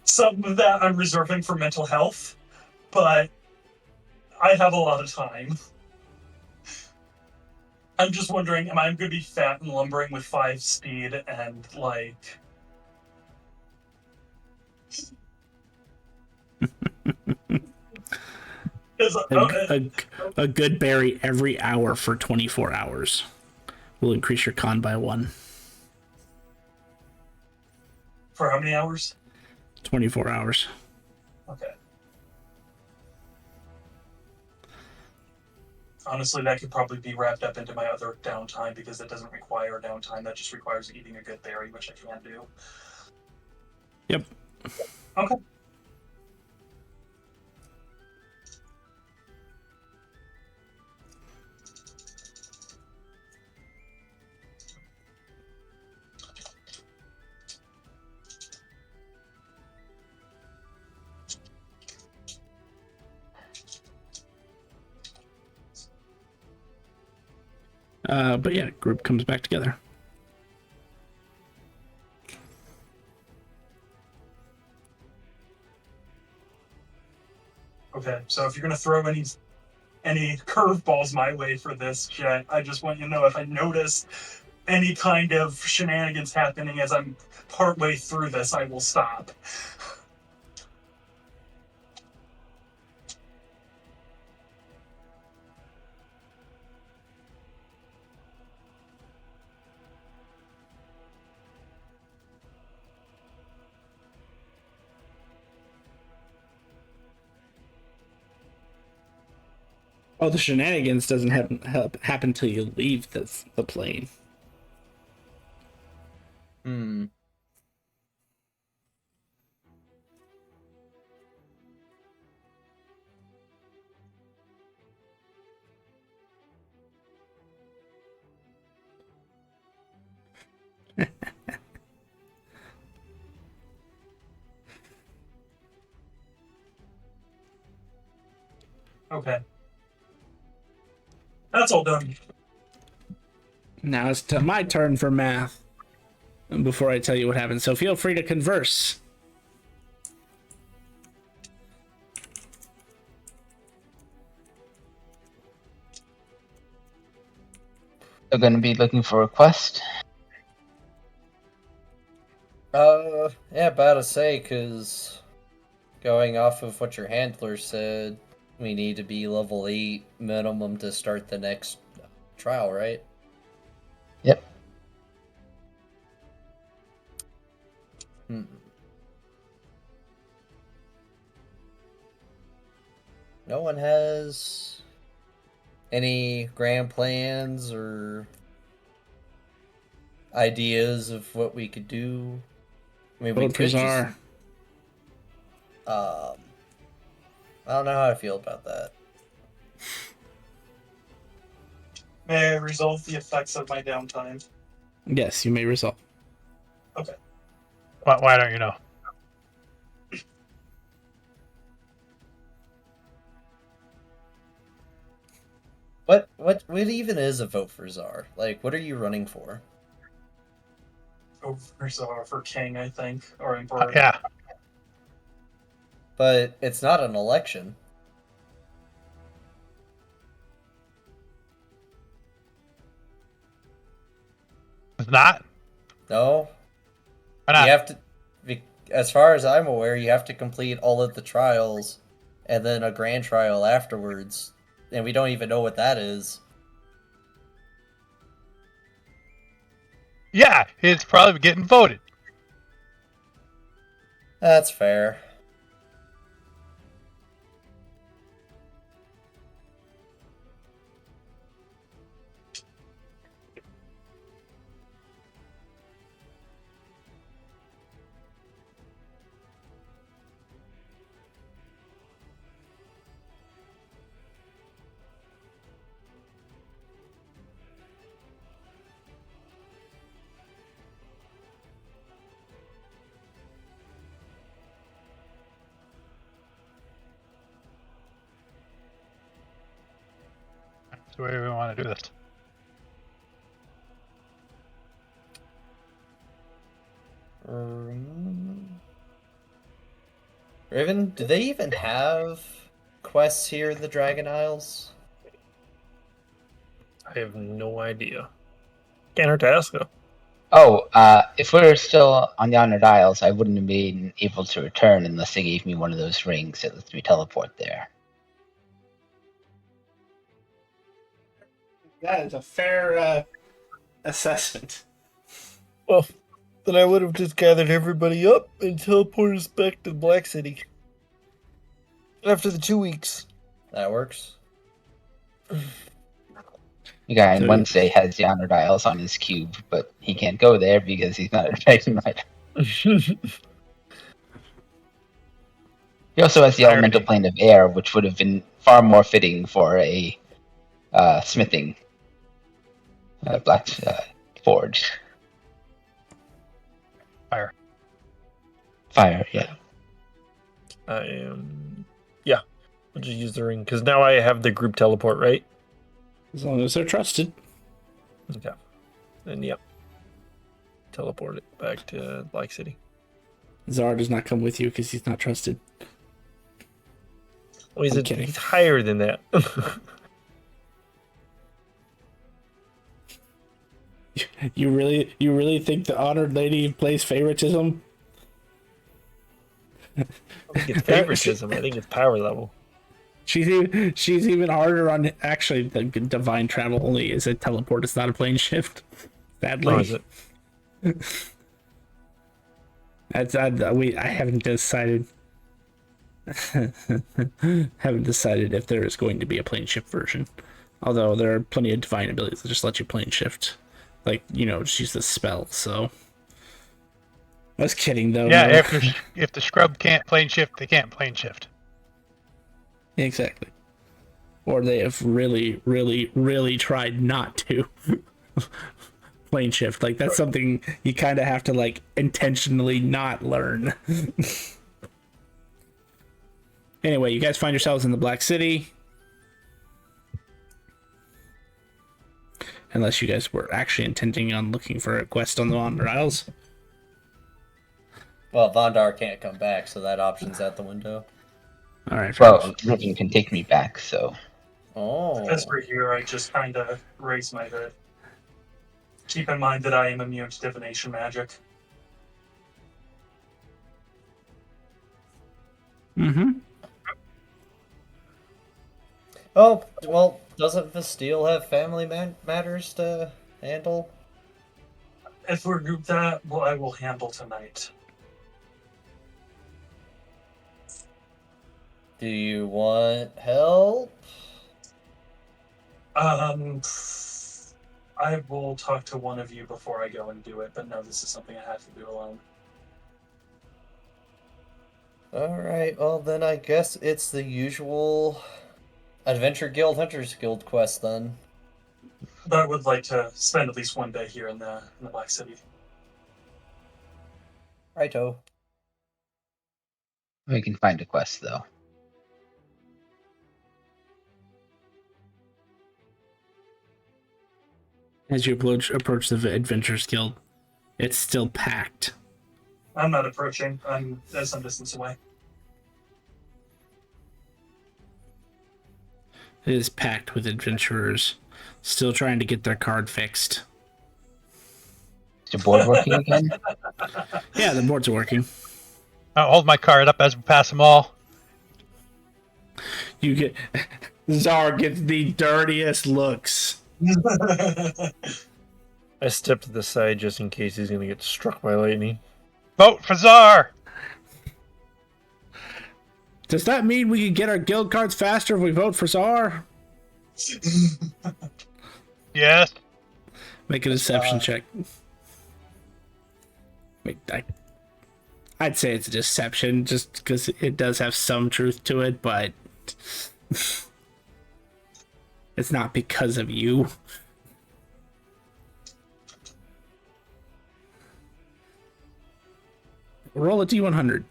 Some of that I'm reserving for mental health, but I have a lot of time. I'm just wondering, am I going to be fat and lumbering with 5 speed and, like... A good berry every hour for 24 hours will increase your con by 1. For how many hours? 24 hours. Okay. Honestly, that could probably be wrapped up into my other downtime because that doesn't require downtime. That just requires eating a good berry, which I can do. Yep. Okay. But yeah, group comes back together. Okay, so if you're gonna throw any curveballs my way for this, Jet, I just want you to know if I notice any kind of shenanigans happening as I'm partway through this, I will stop. Oh, the shenanigans doesn't happen till you leave the plane. Hmm. Okay. That's all done. Now it's my turn for math. Before I tell you what happened, so feel free to converse. They're going to be looking for a quest. Yeah, about to say, because going off of what your handler said, we need to be level 8 minimum to start the next trial, right? Yep. Hmm. No one has any grand plans or ideas of what we could do. I mean, we Vote for could just. Czar. I don't know how I feel about that. May I resolve the effects of my downtime? Yes, you may resolve. Okay. Why don't you know? What even is a vote for Czar? Like, what are you running for? For king, I think, or emperor. Yeah. But it's not an election. It's not? No, Why not? you have to. As far as I'm aware, you have to complete all of the trials, and then a grand trial afterwards, and we don't even know what that is. Yeah, it's probably getting voted. That's fair. So where do we want to do this? Raven, do they even have quests here in the Dragon Isles? I have no idea. Can't hurt to ask though. Oh, if we were still on the Honored Isles, I wouldn't have been able to return unless they gave me one of those rings that lets me teleport there. That is a fair assessment. Well, then I would have just gathered everybody up and teleported us back to Black City. After the 2 weeks. That works. The guy on So- Wednesday has the Honored Isles on his cube, but he can't go there because he's not a Dragon Rider. He also has the Irony. elemental plane of air, which would have been far more fitting for a smithing black forge. Fire, yeah. I am. Yeah. I'll just use the ring. Because now I have the group teleport, right? As long as they're trusted. Okay. Then, yep. Teleport it back to Black City. Czar does not come with you because he's not trusted. Well, I'm kidding. he's higher than that. You really think the honored lady plays favoritism? I think it's favoritism. I think it's power level. She's even harder on. Actually, the divine travel only is a teleport. It's not a plane shift. Sadly, Oh, is it? I haven't decided. Haven't decided if there is going to be a plane shift version. Although there are plenty of divine abilities that just let you plane shift, like just use the spell. So I was kidding though. Yeah, no. if the scrub can't plane shift, they can't plane shift. Exactly. Or they have really, really, really tried not to plane shift. Like that's something you kind of have to like intentionally not learn. Anyway, you guys find yourselves in the Black City. Unless you guys were actually intending on looking for a quest on the Wander Isles. Well, Vondar can't come back, so that option's out the window. All right. Fair Well, enough. Riven can take me back, so Oh. As we're here, I just kind of raise my hood. Keep in mind that I am immune to divination magic. Mm-hmm. Oh, well, doesn't Vasteel have family matters to handle? If we're that, well, I will handle tonight. Do you want help? I will talk to one of you before I go and do it, but no, this is something I have to do alone. Alright, well then I guess it's the usual Adventure Guild Hunters Guild quest then. But I would like to spend at least one day here in the Black City. Righto. we can find a quest though. As you approach the Adventurers Guild, it's still packed. I'm not approaching. I'm some distance away. It is packed with adventurers, still trying to get their card fixed. Is the board working again? Yeah, the boards are working. I'll hold my card up as we pass them all. You get Czar gets the dirtiest looks. I step to the side just in case he's going to get struck by lightning. Vote for Czar! Does that mean we can get our guild cards faster if we vote for Czar? Yes. Make a deception check. I'd say it's a deception just because it does have some truth to it, but it's not because of you. Roll a D100.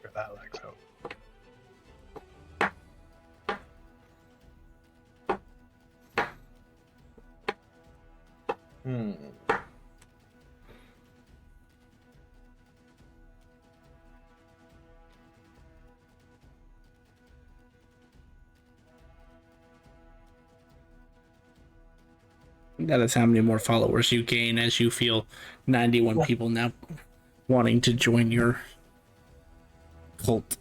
For that, Lexo. That is how many more followers you gain as you feel 91 people now wanting to join your cult.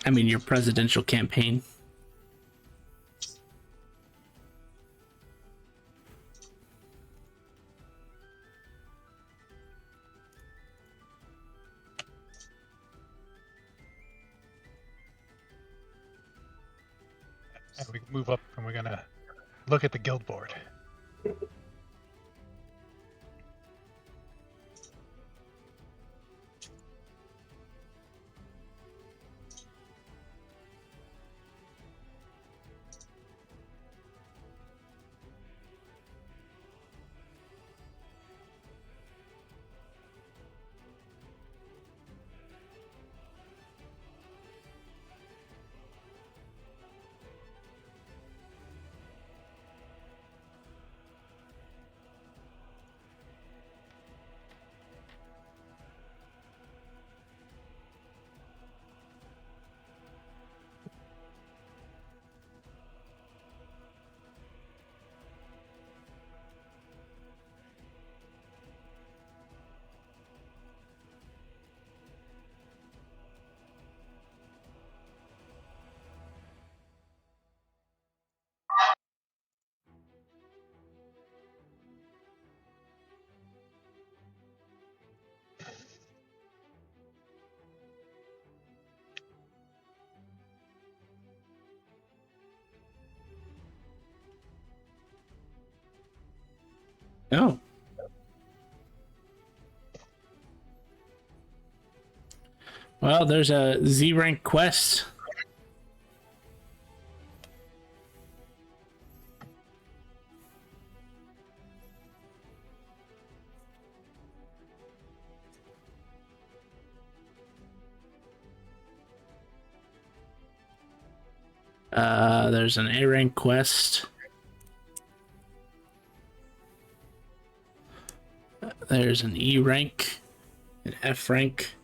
I mean, your presidential campaign. And we move up and we're gonna look at the guild board. Oh. Well, there's a Z rank quest. There's an A rank quest. There's an E rank, an F rank,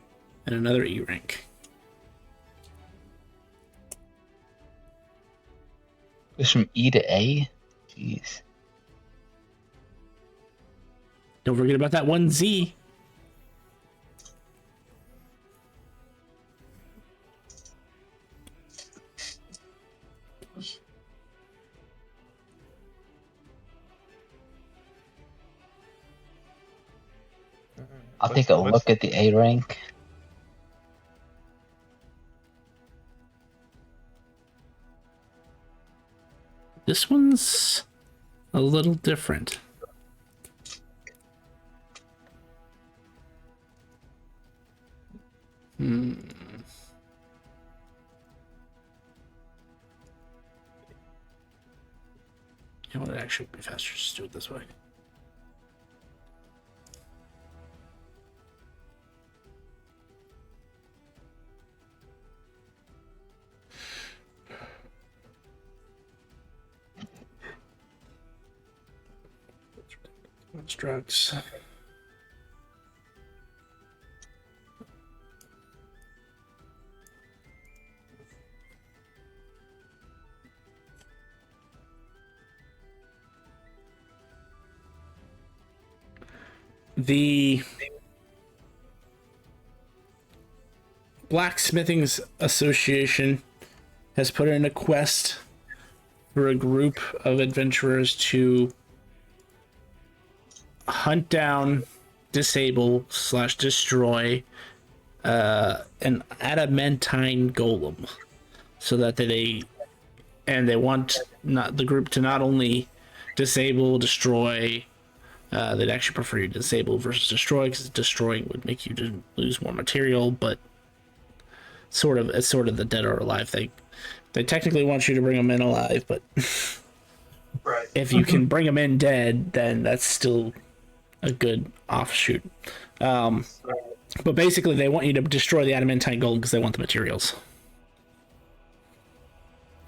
and another E rank. Just from E to A? Jeez. Don't forget about that one Z. I'll take a look at the A rank. This one's a little different. You know what, it actually would be faster just do it this way. Constructs. The Blacksmithing Association has put in a quest for a group of adventurers to hunt down, disable / destroy an adamantine golem, so that they want not the group to not only disable, destroy. They'd actually prefer you disable versus destroy, because destroying would make you lose more material, but it's sort of the dead or alive thing. They technically want you to bring them in alive, but Right. if you can bring them in dead, then that's still a good offshoot. But basically, they want you to destroy the adamantine golem because they want the materials.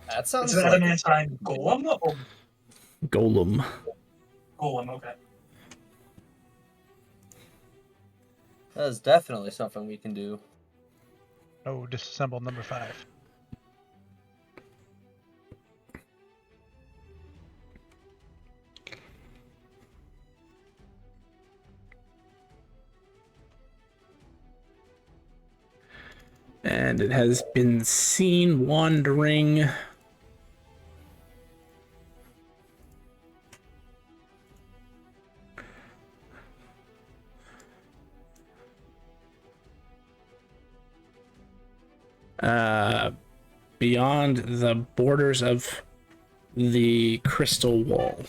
That sounds Is it like adamantine golem or Golem. golem? Okay. that is definitely something we can do. Oh, disassemble number 5. And it has been seen wandering beyond the borders of the crystal wall.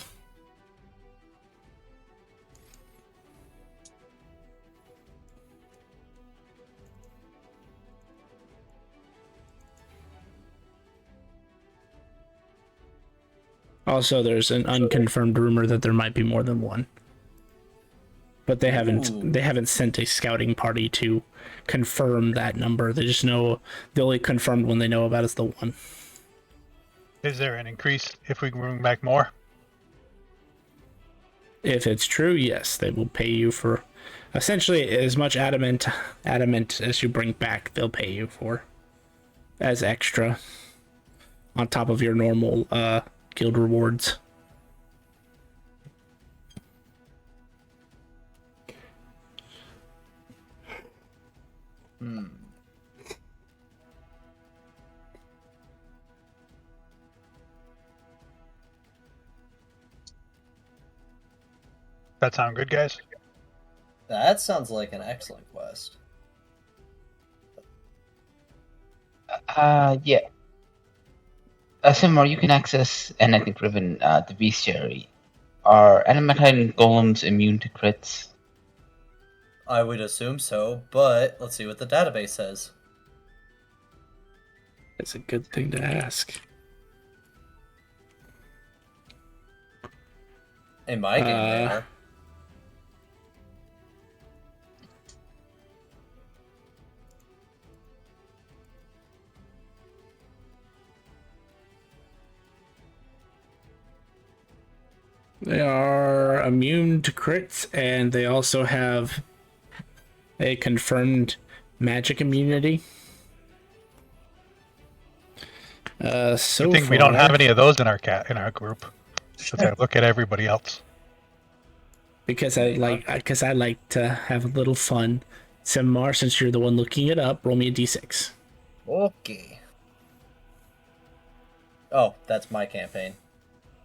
Also, there's an unconfirmed rumor that there might be more than one, but they haven't sent a scouting party to confirm that number. They just know the only confirmed one they know about is the one. Is there an increase if we can bring back more? If it's true, yes, they will pay you for essentially as much adamant as you bring back. They'll pay you for as extra on top of your normal guild rewards. That sound good, guys? That sounds like an excellent quest. Yeah. Simar, you can access, and I think Riven, the bestiary. Are adamantine golems immune to crits? I would assume so, but let's see what the database says. It's a good thing to ask. In my game, they are. They are immune to crits, and they also have a confirmed magic immunity. So I think far, we don't have any of those in our group. Because I look at everybody else. because I like to have a little fun. Samar, since you're the one looking it up, roll me a d6. Okay. Oh, that's my campaign.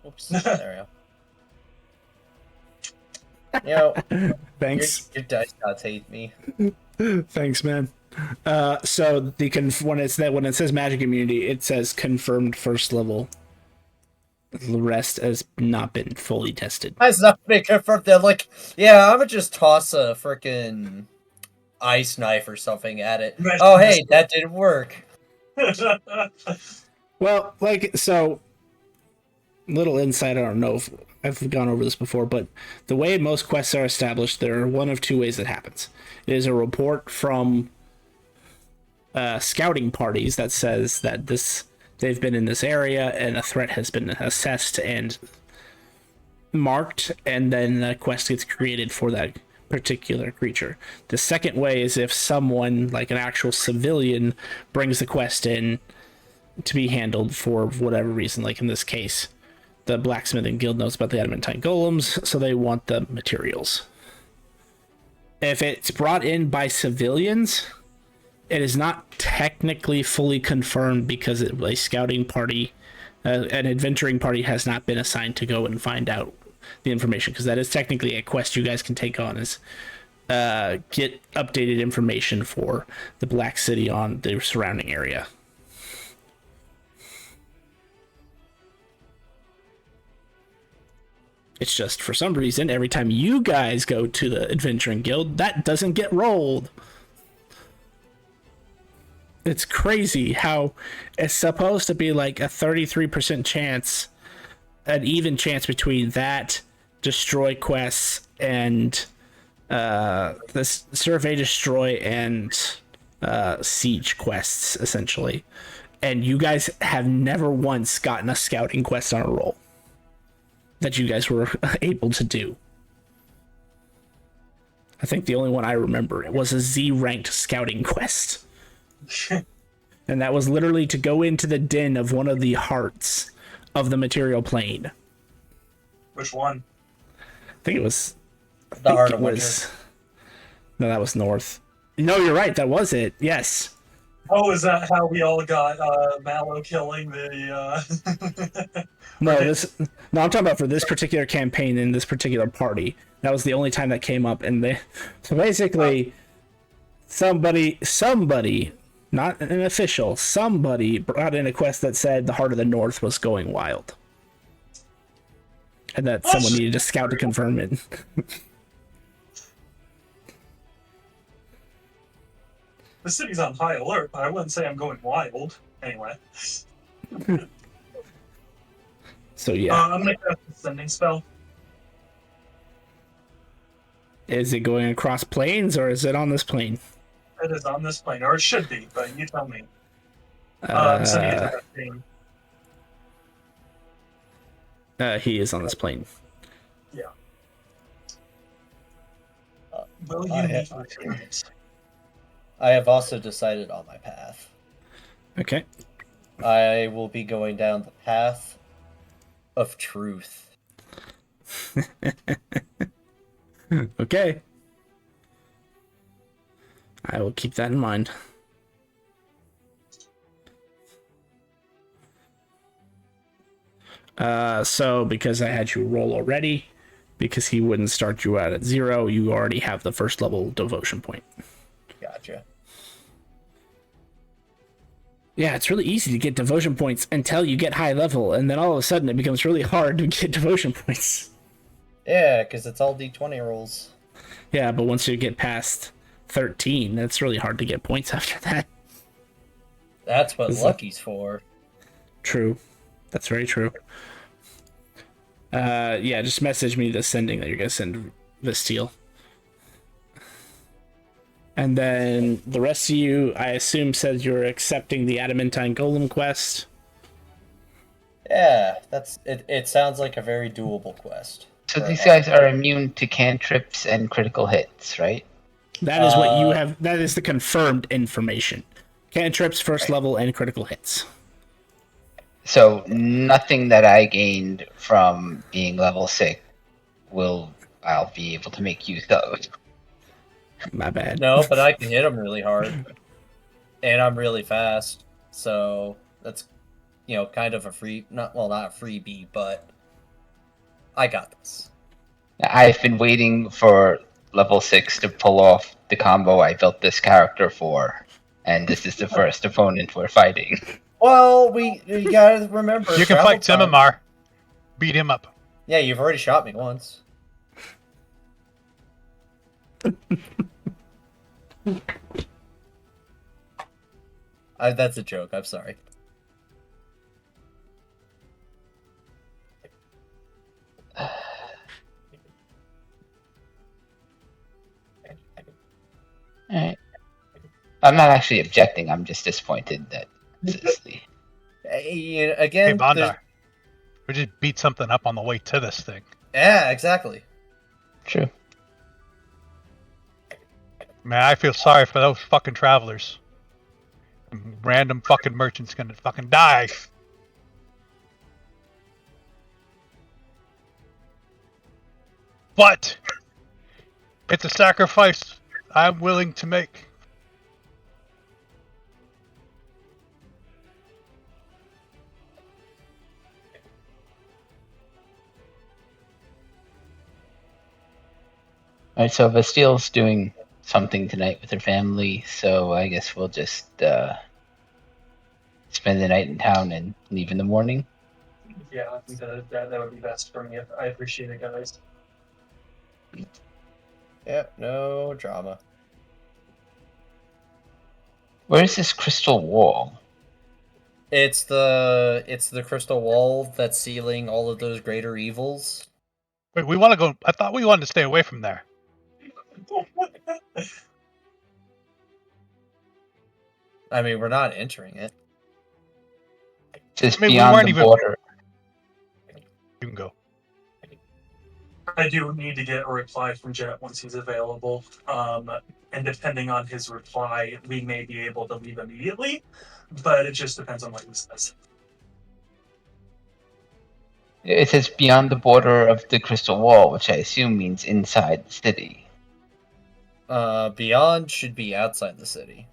Oops. There we go. You know, Thanks. your dice gods hate me. Thanks, man. So when it says magic immunity, it says confirmed first level. The rest has not been fully tested. Has not been confirmed. They're like, yeah, I'm gonna just toss a freaking ice knife or something at it. Oh, hey, that didn't work. Well, so little insight. I don't know if I've gone over this before, but the way most quests are established, there are one of two ways that happens. It is a report from scouting parties that says that they've been in this area and a threat has been assessed and marked, and then a quest gets created for that particular creature. The second way is if someone, like an actual civilian, brings the quest in to be handled for whatever reason. Like in this case, the blacksmithing guild knows about the adamantine golems, so they want the materials. If it's brought in by civilians, it is not technically fully confirmed because a scouting party, an adventuring party has not been assigned to go and find out the information, because that is technically a quest you guys can take on, is get updated information for the Black City on the surrounding area. It's just, for some reason, every time you guys go to the Adventuring Guild, that doesn't get rolled. It's crazy how it's supposed to be like a 33% chance, an even chance between that, destroy quests, and this survey, destroy, and siege quests, essentially. And you guys have never once gotten a scouting quest on a roll that you guys were able to do. I think the only one I remember, it was a Z-ranked scouting quest. And that was literally to go into the den of one of the hearts of the material plane. Which one? I think it was... The Heart of Winter. No, that was North. No, you're right, that was it. Yes. Oh, is that how we all got Mallow killing the... No, I'm talking about for this particular campaign in this particular party. That was the only time that came up, and so basically, somebody, not an official, somebody brought in a quest that said the Heart of the North was going wild, and that someone needed a scout to confirm it. The city's on high alert, but I wouldn't say I'm going wild. Anyway. So yeah. I'm gonna cast a sending spell. Is it going across planes, or is it on this plane? It is on this plane, or it should be, but you tell me. I'm sending it to that team. He is on this plane. Yeah. Will you need experience? I have also decided on my path. Okay. I will be going down the path of truth. Okay. I will keep that in mind. So because I had you roll already, because he wouldn't start you out at 0, you already have the first level devotion point. Gotcha. Yeah, it's really easy to get devotion points until you get high level, and then all of a sudden it becomes really hard to get devotion points. Yeah, because it's all D20 rolls. Yeah, but once you get past 13, it's really hard to get points after that. That's what Lucky's for. True. That's very true. Yeah, just message me the sending that you're going to send the steel. And then the rest of you, I assume, says you're accepting the Adamantine Golem quest. Yeah, that's it. It sounds like a very doable quest. So these guys are immune to cantrips and critical hits, right? That is what you have. That is the confirmed information. Cantrips, first level, and critical hits. So nothing that I gained from being level 6 I'll be able to make use of. My bad. No, but I can hit them really hard, and I'm really fast. So that's, kind of a free, not a freebie, but I got this. I've been waiting for level 6 to pull off the combo I built this character for, and this is the first opponent we're fighting. Well, you gotta remember. You can travel fight time. Timimar. Beat him up. Yeah, you've already shot me once. That's a joke. I'm sorry. Alright. I'm not actually objecting, I'm just disappointed that this is the... Again, Hey, Bondar. We just beat something up on the way to this thing. yeah, exactly. True. Man, I feel sorry for those fucking travelers. Random fucking merchants gonna fucking die. But it's a sacrifice I'm willing to make. Alright, so Bastile's doing something tonight with her family, so I guess we'll just spend the night in town and leave in the morning. Yeah, I think that would be best for me. I appreciate it, guys. Yep, no drama. Where's this crystal wall? It's the crystal wall that's sealing all of those greater evils. Wait, we want to go. I thought we wanted to stay away from there. I mean, we're not entering it. Just I mean, we beyond weren't the even- border. You can go. I do need to get a reply from Jet once he's available. And depending on his reply, we may be able to leave immediately, but it just depends on what he says. It says beyond the border of the crystal wall, which I assume means inside the city. Beyond should be outside the city.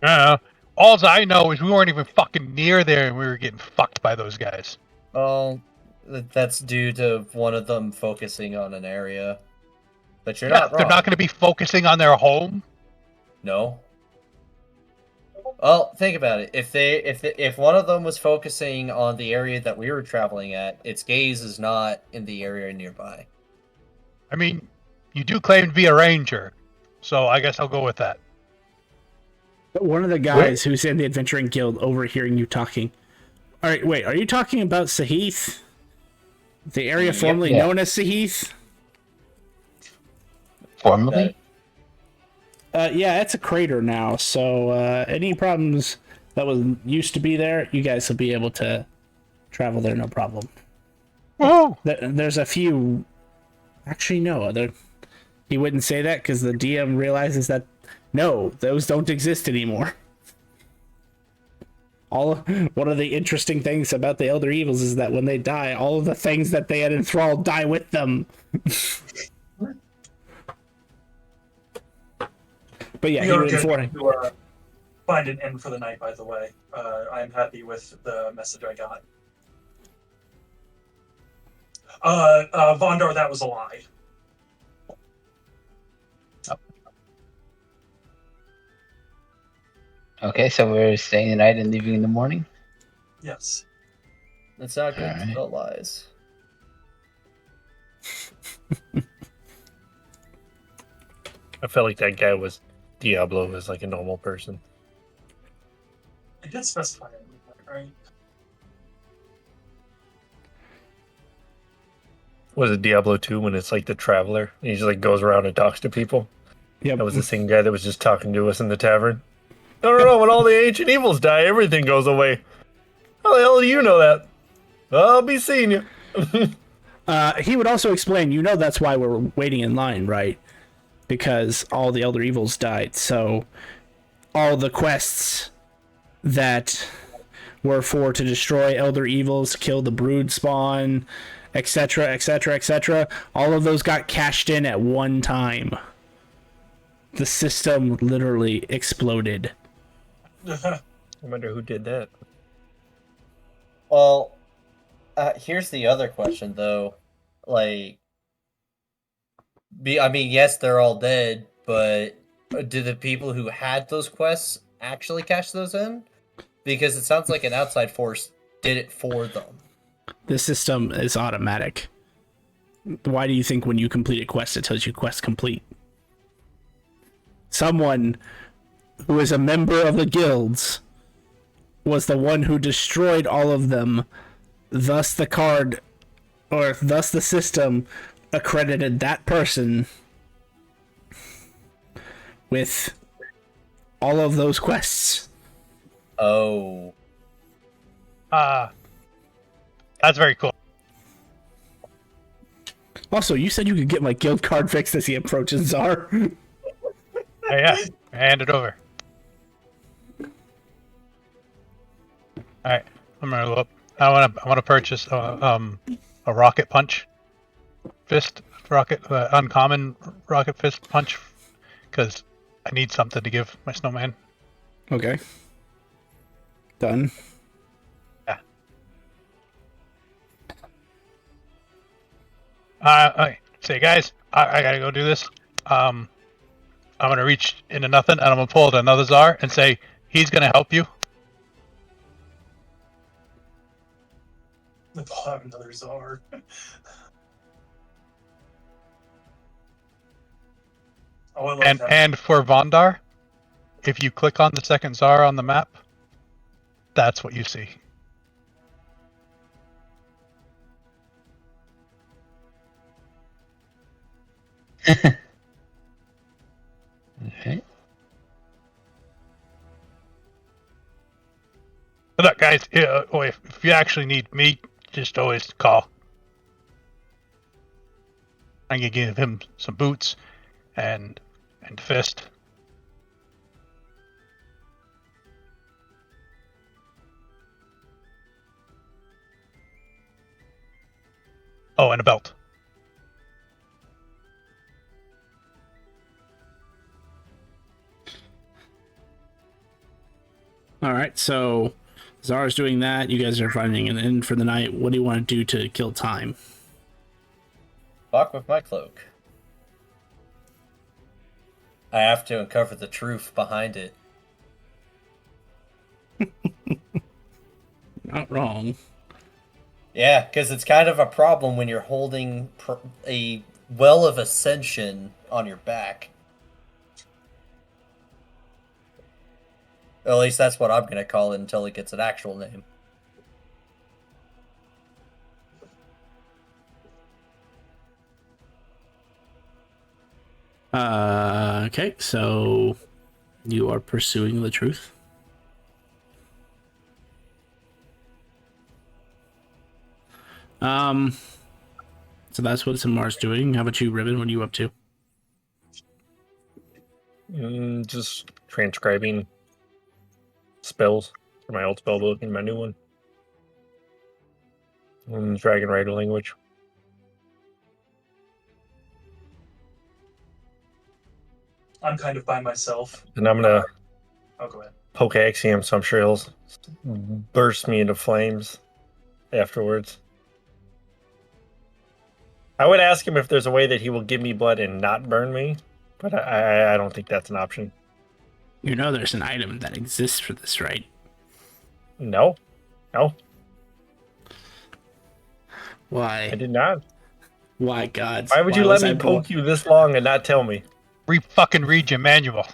All I know is we weren't even fucking near there and we were getting fucked by those guys. Well, that's due to one of them focusing on an area. But you're not wrong. They're not going to be focusing on their home. No. Well, think about it. If one of them was focusing on the area that we were traveling at, its gaze is not in the area nearby. I mean, you do claim to be a ranger, so I guess I'll go with that. One of the guys who's in the Adventuring Guild overhearing you talking. All right, wait, are you talking about Sahith? The area formerly known as Sahith? Formerly? Yeah, it's a crater now, so any problems that was used to be there, you guys will be able to travel there no problem. Whoa! There's a few... Actually, no. He wouldn't say that because the DM realizes that, no, those don't exist anymore. One of the interesting things about the Elder Evils is that when they die, all of the things that they had enthralled die with them. But yeah, We he are would good inform. to find an inn for the night, by the way. I'm happy with the message I got. Vondar, that was a lie. Okay, so we're staying the night and leaving in the morning? Yes. It's not good to Alright. tell lies. I felt like that guy was Diablo was like a normal person. I did specify it, right? Was it Diablo 2 when it's like the traveler? And he just like goes around and talks to people? Yep. That was the same guy that was just talking to us in the tavern. No, when all the ancient evils die, everything goes away. How the hell do you know that? I'll be seeing you. He would also explain, that's why we're waiting in line, right? Because all the Elder Evils died, so all the quests that were for to destroy Elder Evils, kill the brood spawn, etc., etc., etc., all of those got cashed in at one time. The system literally exploded. I wonder who did that. Well, here's the other question, though. Like, I mean, yes, they're all dead, but do the people who had those quests actually cash those in? Because it sounds like an outside force did it for them. The system is automatic. Why do you think when you complete a quest, it tells you quest complete? Someone who is a member of the guilds was the one who destroyed all of them. Thus the system accredited that person with all of those quests. Oh. That's very cool. Also, you said you could get my guild card fixed as he approaches Czar. Hey, yeah, hand it over. All right, I'm gonna look. I want to purchase a rocket punch fist, uncommon rocket fist punch, because I need something to give my snowman. Okay. Done. Yeah. Okay. Say, guys, I gotta go do this. I'm gonna reach into nothing, and I'm gonna pull to another Czar and say he's gonna help you. I'll have another Czar. Oh, I love that. And for Vondar, if you click on the second Czar on the map, that's what you see. Okay. But look, guys, if you actually need me, just always call. I can give him some boots and fist. Oh, and a belt. All right, so Czar's doing that. You guys are finding an inn for the night. What do you want to do to kill time? Fuck with my cloak. I have to uncover the truth behind it. Not wrong. Yeah, because it's kind of a problem when you're holding a well of ascension on your back. Or at least that's what I'm going to call it until it gets an actual name. Okay, so you are pursuing the truth. So that's what Samar's doing. How about you, Ribbon? What are you up to? Just transcribing spells for my old spell book and my new one. Dragon Rider language. I'm kind of by myself. And I'm gonna Oh, go ahead. poke Axiom, so I'm sure he'll burst me into flames afterwards. I would ask him if there's a way that he will give me blood and not burn me, but I don't think that's an option. You know there's an item that exists for this, right? No. Why? I did not. Why, God? Why would you let me poke you this long and not tell me? Fucking read your manual.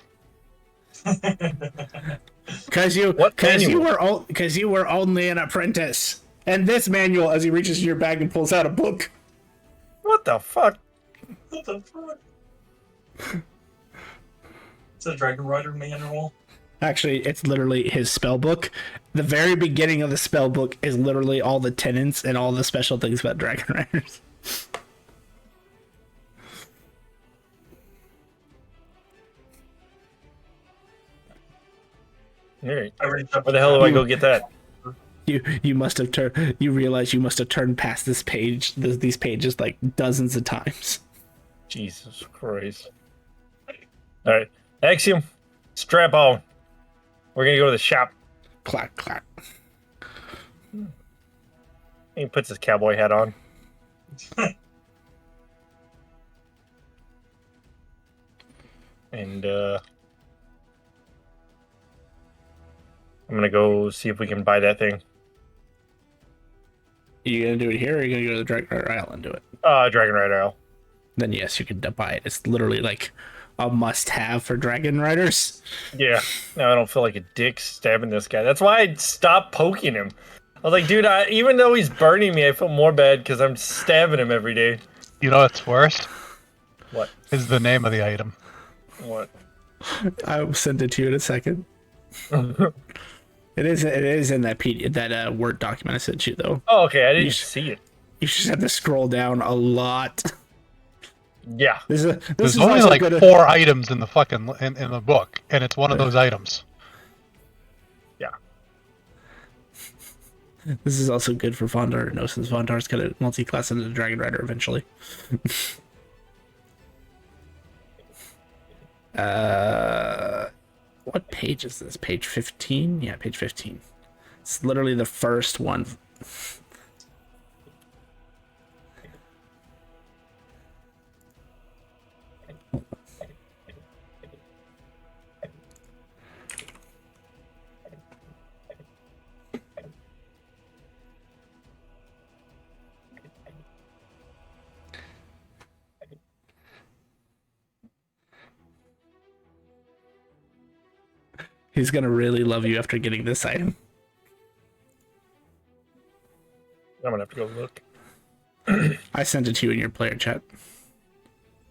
Because you were only an apprentice. And this manual, as he reaches in your bag and pulls out a book. What the fuck? What the fuck? It's a Dragon Rider manual. Actually, it's literally his spell book. The very beginning of the spell book is literally all the tenets and all the special things about Dragon Riders. All right. I reached up Where the to hell do I Jack. go get that? You must have turned. You realize you must have turned past this page, these pages like dozens of times. Jesus Christ. All right. Axiom, strap on. We're going to go to the shop. Clack clack. He puts his cowboy hat on. And I'm going to go see if we can buy that thing. Are you gonna do it here, or are you gonna go to the Dragon Rider Isle and do it? Dragon Rider Isle. Then yes, you can buy it. It's literally like a must-have for Dragon Riders. Yeah. No, I don't feel like a dick stabbing this guy. That's why I stopped poking him. I was like, dude, even though he's burning me, I feel more bad because I'm stabbing him every day. You know what's worse? What? Is the name of the item. What? I will send it to you in a second. It is in that Word document I sent you though. Oh, okay. I didn't see it. You just have to scroll down a lot. Yeah. This There's is only also like good. 4 items in the fucking in the book, and it's one of those items. Yeah. This is also good for Vondar. No, since Vondar's gonna multi-class into the Dragon Rider eventually. What page is this? Page 15? Yeah, page 15. It's literally the first one. He's gonna really love you after getting this item. I'm gonna have to go look. I sent it to you in your player chat.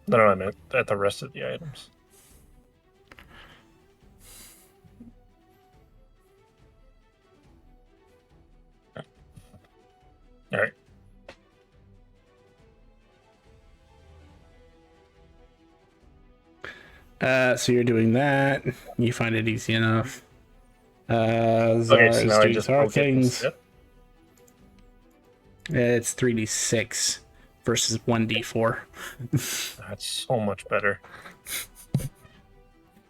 No, I meant at the rest of the items. All right. So you're doing that. You find it easy enough. Okay, Zara's so now I doing just Zara poke it and things. sit. It's 3d6 versus 1d4. That's so much better.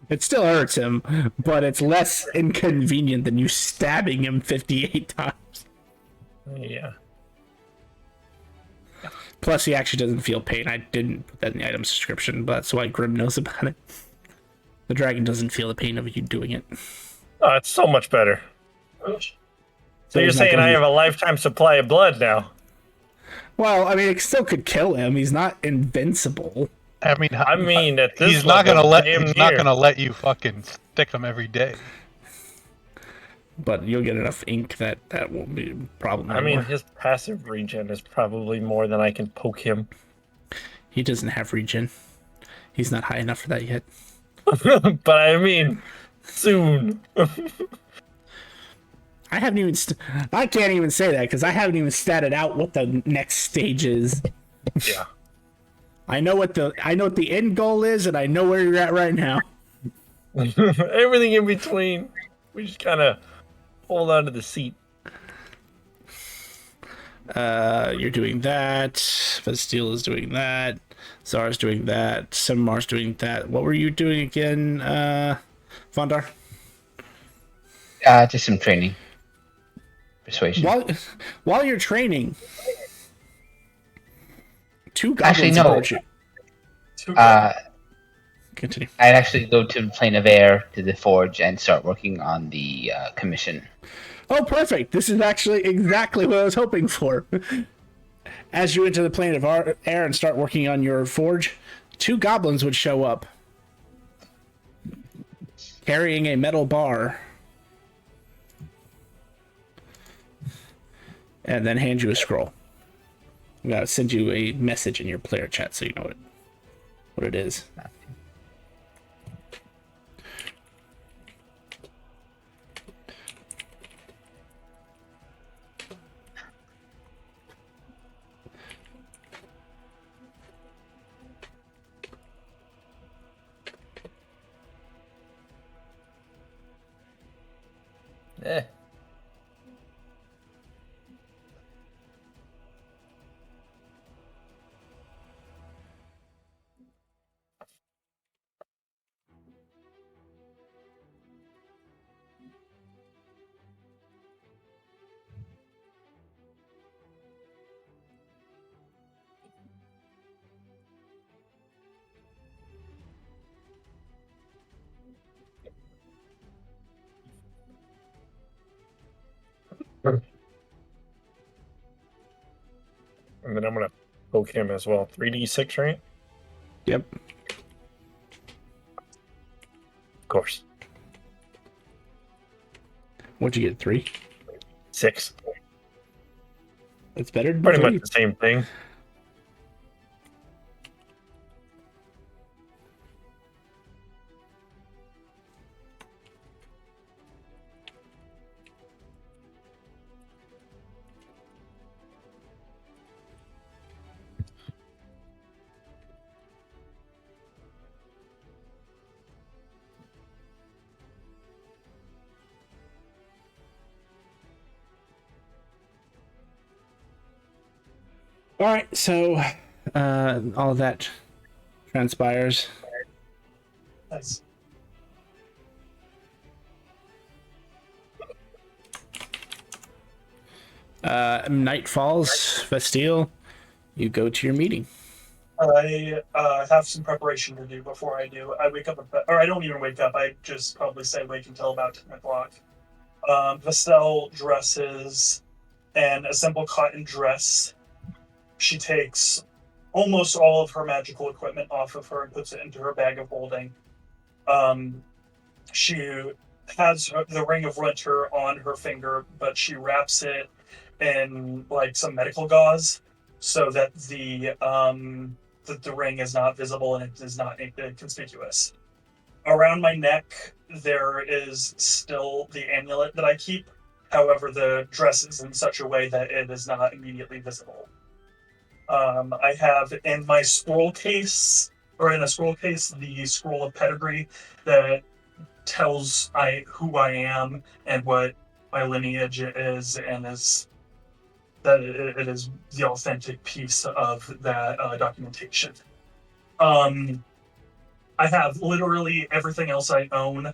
It still hurts him, but it's less inconvenient than you stabbing him 58 times. Yeah. Plus, he actually doesn't feel pain. I didn't put that in the item's description, but that's why Grim knows about it. The dragon doesn't feel the pain of you doing it. Oh, it's so much better. So you're he's not saying gonna I be- have a lifetime supply of blood now? Well, I mean, it still could kill him. He's not invincible. I mean, At this he's not level, gonna let damn he's not near. gonna let you fucking stick him every day. But you'll get enough ink that won't be a problem I anymore. mean, his passive regen is probably more than I can poke him. He doesn't have regen. He's not high enough for that yet. But I mean, soon. I haven't even. I can't even say that because I haven't even statted out what the next stage is. Yeah. I know what the end goal is, and I know where you're at right now. Everything in between. We just kind of hold on to the seat. You're doing that. Vesteel is doing that. Zara's doing that. Semar's doing that. What were you doing again, Vondar? Just some training. Persuasion. While you're training, 2 Actually, goblins no. approach you. Continue. I'd actually go to the plane of air to the forge and start working on the commission. Oh, perfect. This is actually exactly what I was hoping for. As you enter the plane of air and start working on your forge, 2 goblins would show up, carrying a metal bar, and then hand you a scroll. I'm gonna send you a message in your player chat so you know what it is. Eh. And then I'm gonna poke him as well. 3d6, right? Yep. Of course. What'd you get? 3? 6. That's better than Pretty 3. much the same thing. All right, so all that transpires. Nice. Night falls. Vestille, you go to your meeting. I have some preparation to do before I do. I wake up, or I don't even wake up. I just probably stay awake until about 10 o'clock. Vestel dresses in a simple cotton dress. She takes almost all of her magical equipment off of her and puts it into her bag of holding. She has the ring of winter on her finger, but she wraps it in like some medical gauze so that the ring is not visible and it is not conspicuous. Around my neck, there is still the amulet that I keep. However, the dress is in such a way that it is not immediately visible. I have in my scroll case, or in a scroll case, the scroll of pedigree that tells who I am and what my lineage is, and is that it is the authentic piece of that documentation. I have literally everything else I own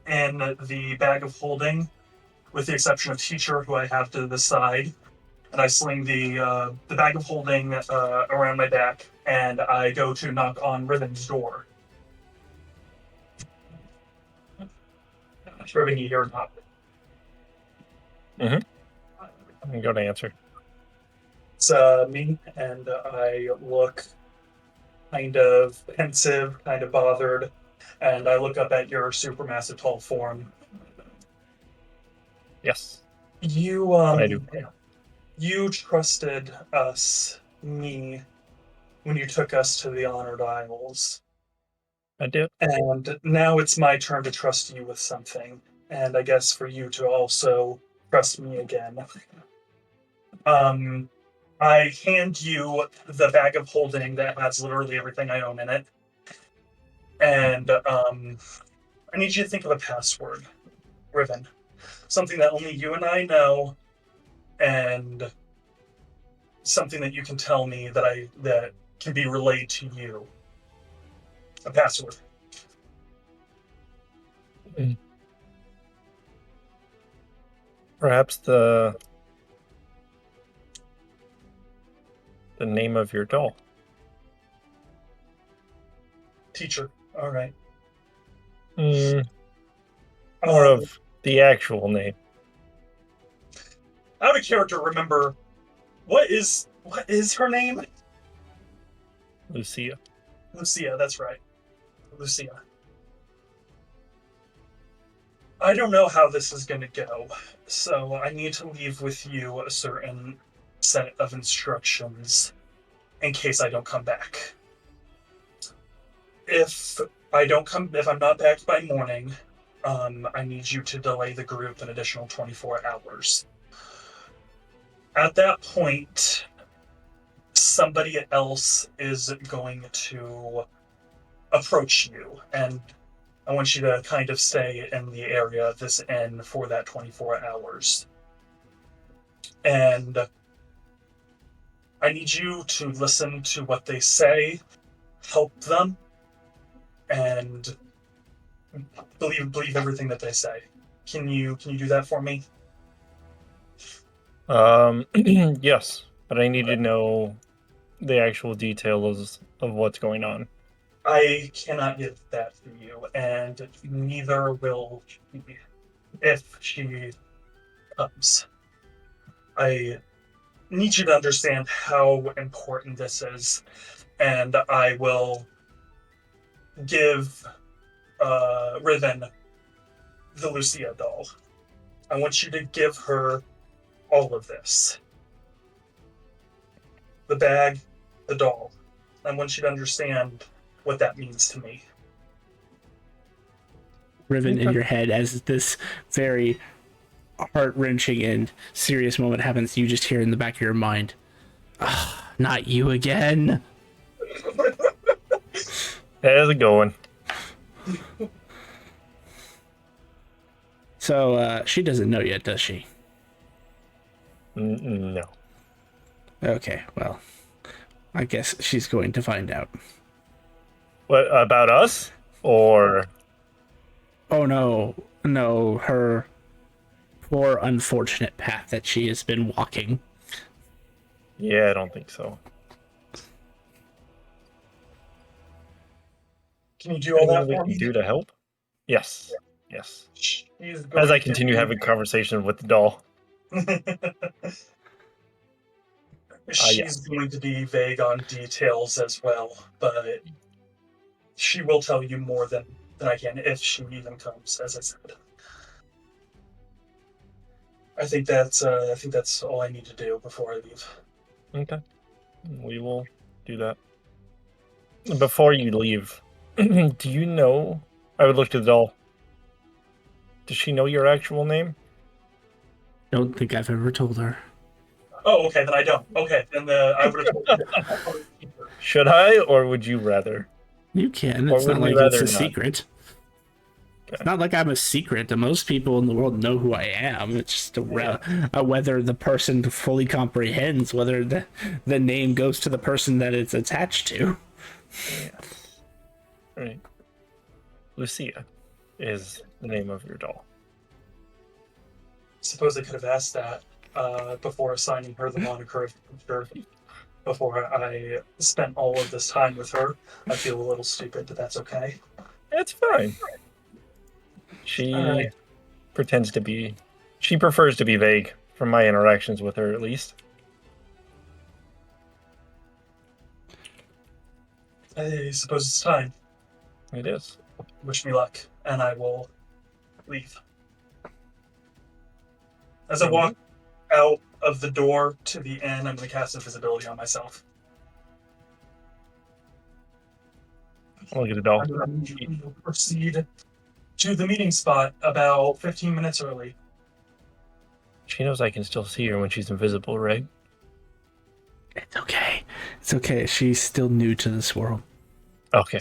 in the bag of holding, with the exception of teacher, who I have to the side. And I sling the bag of holding around my back, and I go to knock on Riven's door. Riven, you hear knock. I'm going to answer. It's me, and I look kind of pensive, kind of bothered, and I look up at your supermassive tall form. Yes. You I do. You trusted us, me, when you took us to the Honored Isles. I did. And now it's my turn to trust you with something. And I guess for you to also trust me again. I hand you the bag of holding that has literally everything I own in it. And I need you to think of a password, Riven. Something that only you and I know, and something that you can tell me that can be relayed to you. A password. Perhaps the name of your doll. Teacher. All right. More of the actual name. Out of character, remember, what is her name? Lucia. Lucia, that's right. Lucia. I don't know how this is going to go, so I need to leave with you a certain set of instructions in case I don't come back. If I'm not back by morning, I need you to delay the group an additional 24 hours. At that point, somebody else is going to approach you, and I want you to kind of stay in the area of this inn for that 24 hours. And I need you to listen to what they say, help them, and believe everything that they say. Can you do that for me? Yes, but I need to know the actual details of what's going on. I cannot give that to you, and neither will she if she comes. I need you to understand how important this is, and I will give Riven the Lucia doll. I want you to give her all of this. The bag, the doll. I want you to understand what that means to me. Riven in your head as this very heart-wrenching and serious moment happens. You just hear in the back of your mind, not you again. How's it going? So she doesn't know yet, does she? No. Okay, well, I guess she's going to find out. What about us? Or Oh no, her poor unfortunate path that she has been walking. yeah, I don't think so. Can you do all that Anything we for can me? do to help? Yes. Yes. She's As I going to continue be- having conversation with the doll. She's going to be vague on details as well, but she will tell you more than I can if she even comes, as I said. I think that's all I need to do before I leave. Okay. We will do that. Before you leave, do you know? I would look to the doll. Does she know your actual name? Don't think I've ever told her. Oh, okay, then I don't. Okay, then I would have told you. Should I, or would you rather? You can. Or It's would not we like it's rather a not? secret. Okay. It's not like I'm a secret. Most people in the world know who I am. It's just whether the person fully comprehends whether the name goes to the person that it's attached to. Yes. Right. Lucia is the name of your doll. Suppose I could have asked that before assigning her the moniker of teacher. Before I spent all of this time with her, I feel a little stupid, but that's okay. It's fine. She Alright. pretends to be. She prefers to be vague from my interactions with her, at least. I suppose it's time. It is. Wish me luck, and I will leave. As I walk out of the door to the inn, I'm going to cast invisibility on myself. I'll look at the doll. I'm going to proceed to the meeting spot about 15 minutes early. She knows I can still see her when she's invisible, right? It's okay. It's okay. She's still new to this world. Okay.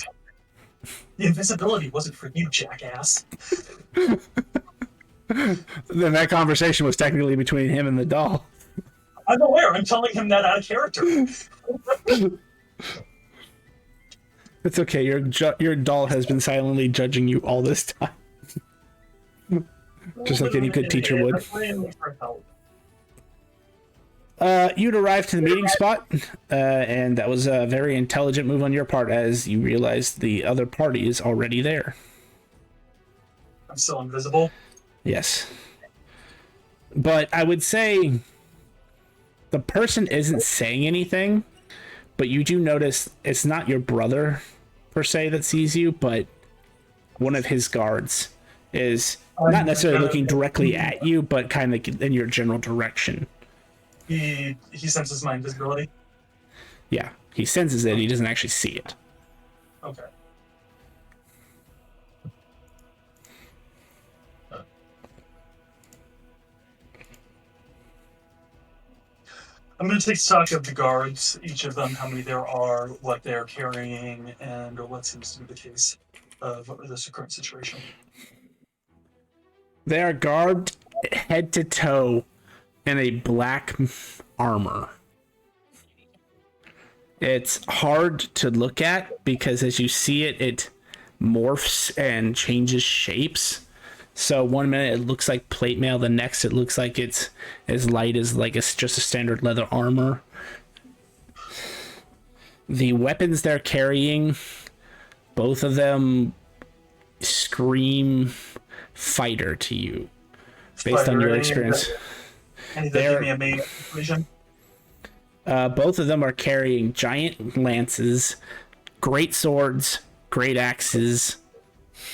The invisibility wasn't for you, jackass. Then that conversation was technically between him and the doll. I'm aware. I'm telling him that out of character. It's okay. Your doll has been silently judging you all this time. Just like any good teacher would. You'd arrived to the meeting spot, and that was a very intelligent move on your part as you realized the other party is already there. I'm still invisible. Yes. But I would say the person isn't saying anything, but you do notice it's not your brother, per se, that sees you, but one of his guards is not necessarily looking directly at you, but kind of in your general direction. He senses my invisibility. Yeah, he senses it, he doesn't actually see it. Okay. I'm going to take stock of the guards, each of them, how many there are, what they're carrying, and what seems to be the case. of this current situation? They are garbed head to toe in a black armor. It's hard to look at because as you see it, it morphs and changes shapes. So one minute it looks like plate mail, the next it looks like it's as light as like it's just a standard leather armor. The weapons they're carrying, both of them scream fighter to you, based on your experience. Any that give me a main vision? Both of them are carrying giant lances, great swords, great axes,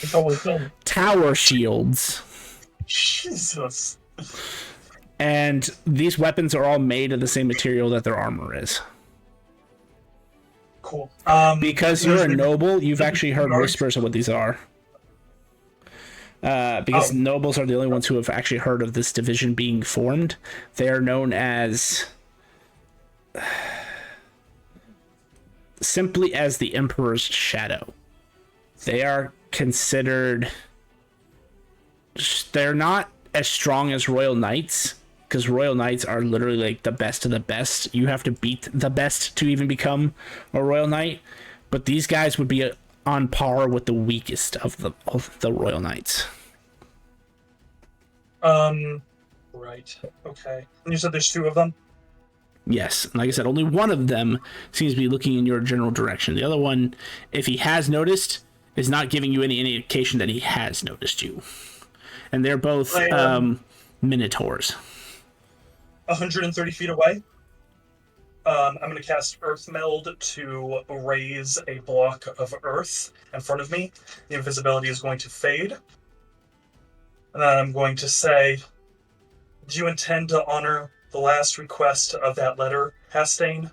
It's always been. tower shields. Jesus. And these weapons are all made of the same material that their armor is. Cool. Because you're a noble, you've actually heard whispers of what these are. Because nobles are the only ones who have actually heard of this division being formed. They are known as simply as the Emperor's Shadow. They are considered... They're not as strong as Royal Knights, because Royal Knights are literally like the best of the best. You have to beat the best to even become a Royal Knight. But these guys would be on par with the weakest of the Royal Knights. Right. Okay. And you said there's two of them? Yes, and like I said, only one of them seems to be looking in your general direction. The other one, if he has noticed, is not giving you any indication that he has noticed you. And they're both minotaurs. 130 feet away. I'm going to cast Earth Meld to raise a block of earth in front of me. The invisibility is going to fade. And then I'm going to say, do you intend to honor the last request of that letter, Hastane?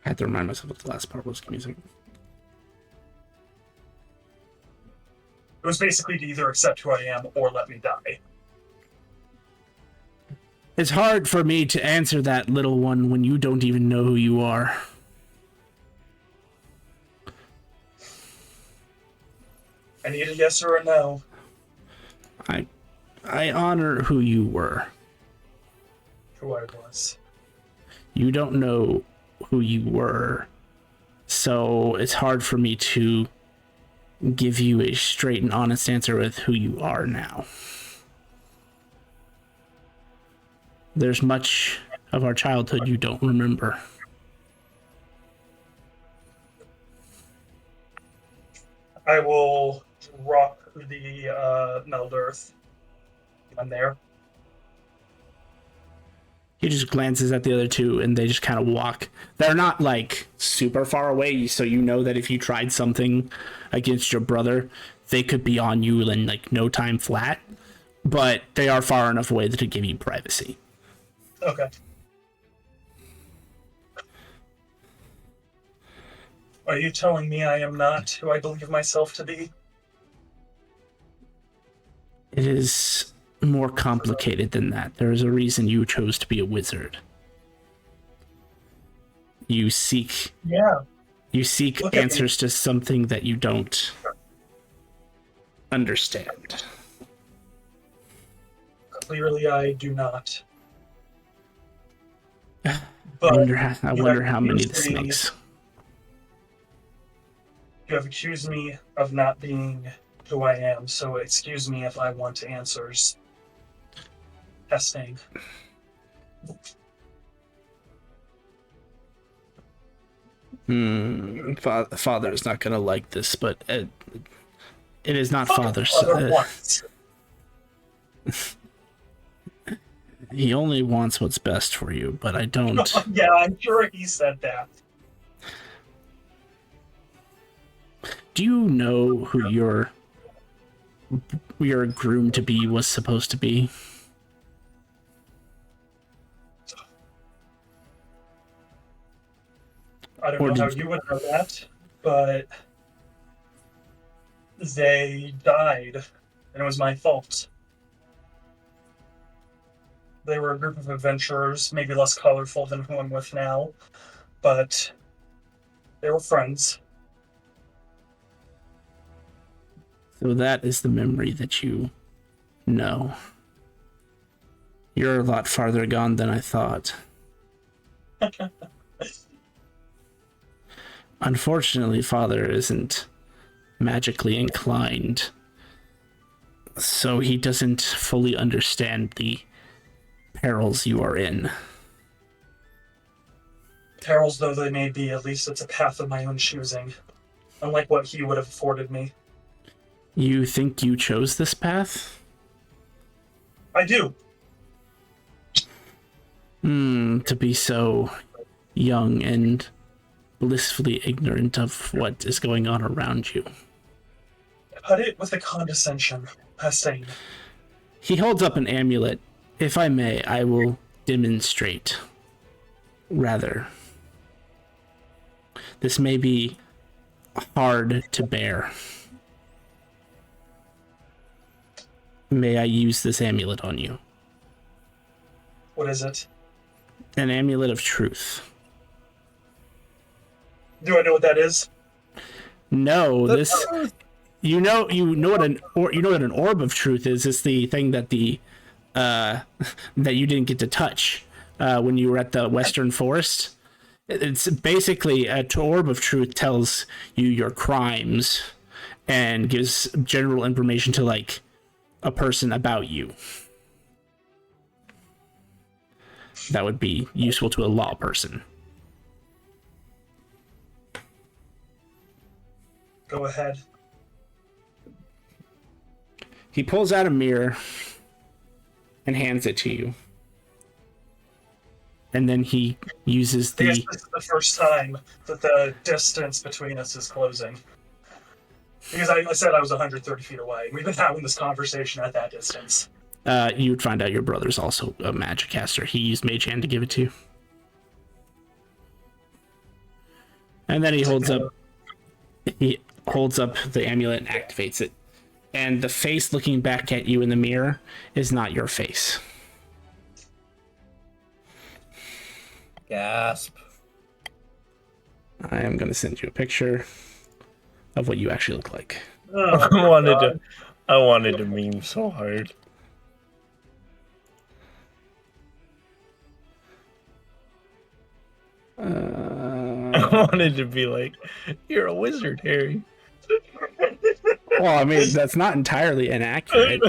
I had to remind myself what the last part was. Give me a second. It was basically to either accept who I am or let me die. It's hard for me to answer that, little one, when you don't even know who you are. I need a yes or a no. I honor who you were. Who I was. You don't know who you were, so it's hard for me to give you a straight and honest answer with who you are now. There's much of our childhood you don't remember. I will rock the meld earth. I'm there. He just glances at the other two and they just kind of walk. They're not like super far away, so you know that if you tried something against your brother, they could be on you in like no time flat. But they are far enough away to give you privacy. Okay. Are you telling me I am not who I believe myself to be? It is more complicated than that. There is a reason you chose to be a wizard. You seek answers to something that you don't understand. Clearly, I do not. I wonder how many the accused me- snakes. You have accused me of not being who I am, so excuse me if I want answers. Testing. Father is not going to like this, but it is not father's. Father wants. He only wants what's best for you, but I don't. Yeah, I'm sure he said that. Do you know who your groom to be was supposed to be? I don't know how you would know that, but they died, and it was my fault. They were a group of adventurers, maybe less colorful than who I'm with now, but they were friends. So that is the memory that you know. You're a lot farther gone than I thought. Unfortunately, Father isn't magically inclined, so he doesn't fully understand the perils you are in. Perils though they may be, at least it's a path of my own choosing, unlike what he would have afforded me. You think you chose this path? I do. To be so young and blissfully ignorant of what is going on around you. Put it with a condescension, Pastain. He holds up an amulet. If I may, I will demonstrate. Rather. This may be hard to bear. May I use this amulet on you? What is it? An amulet of truth. Do I know what that is? No, this you know what an orb of truth is. It's the thing that that you didn't get to touch when you were at the Western Forest. It's basically an orb of truth tells you your crimes and gives general information to like a person about you. That would be useful to a law person. Go ahead. He pulls out a mirror and hands it to you. And then he uses I guess this is the first time that the distance between us is closing. Because I said I was 130 feet away. We've been having this conversation at that distance. You would find out your brother's also a magic caster. He used Mage Hand to give it to you. And then he holds up the amulet and activates it. And the face looking back at you in the mirror is not your face. Gasp. I am going to send you a picture of what you actually look like. Oh, I wanted to meme so hard. I wanted to be like, you're a wizard, Harry. Well, I mean, that's not entirely inaccurate.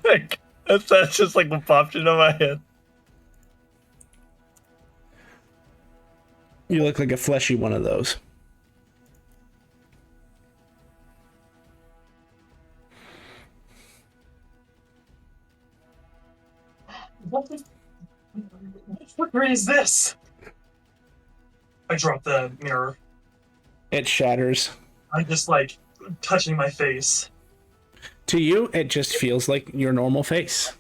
Like, that's just like what popped into my head. You look like a fleshy one of those. What fuckery is this? I drop the mirror. It shatters. I'm just like touching my face. To you, it just feels like your normal face.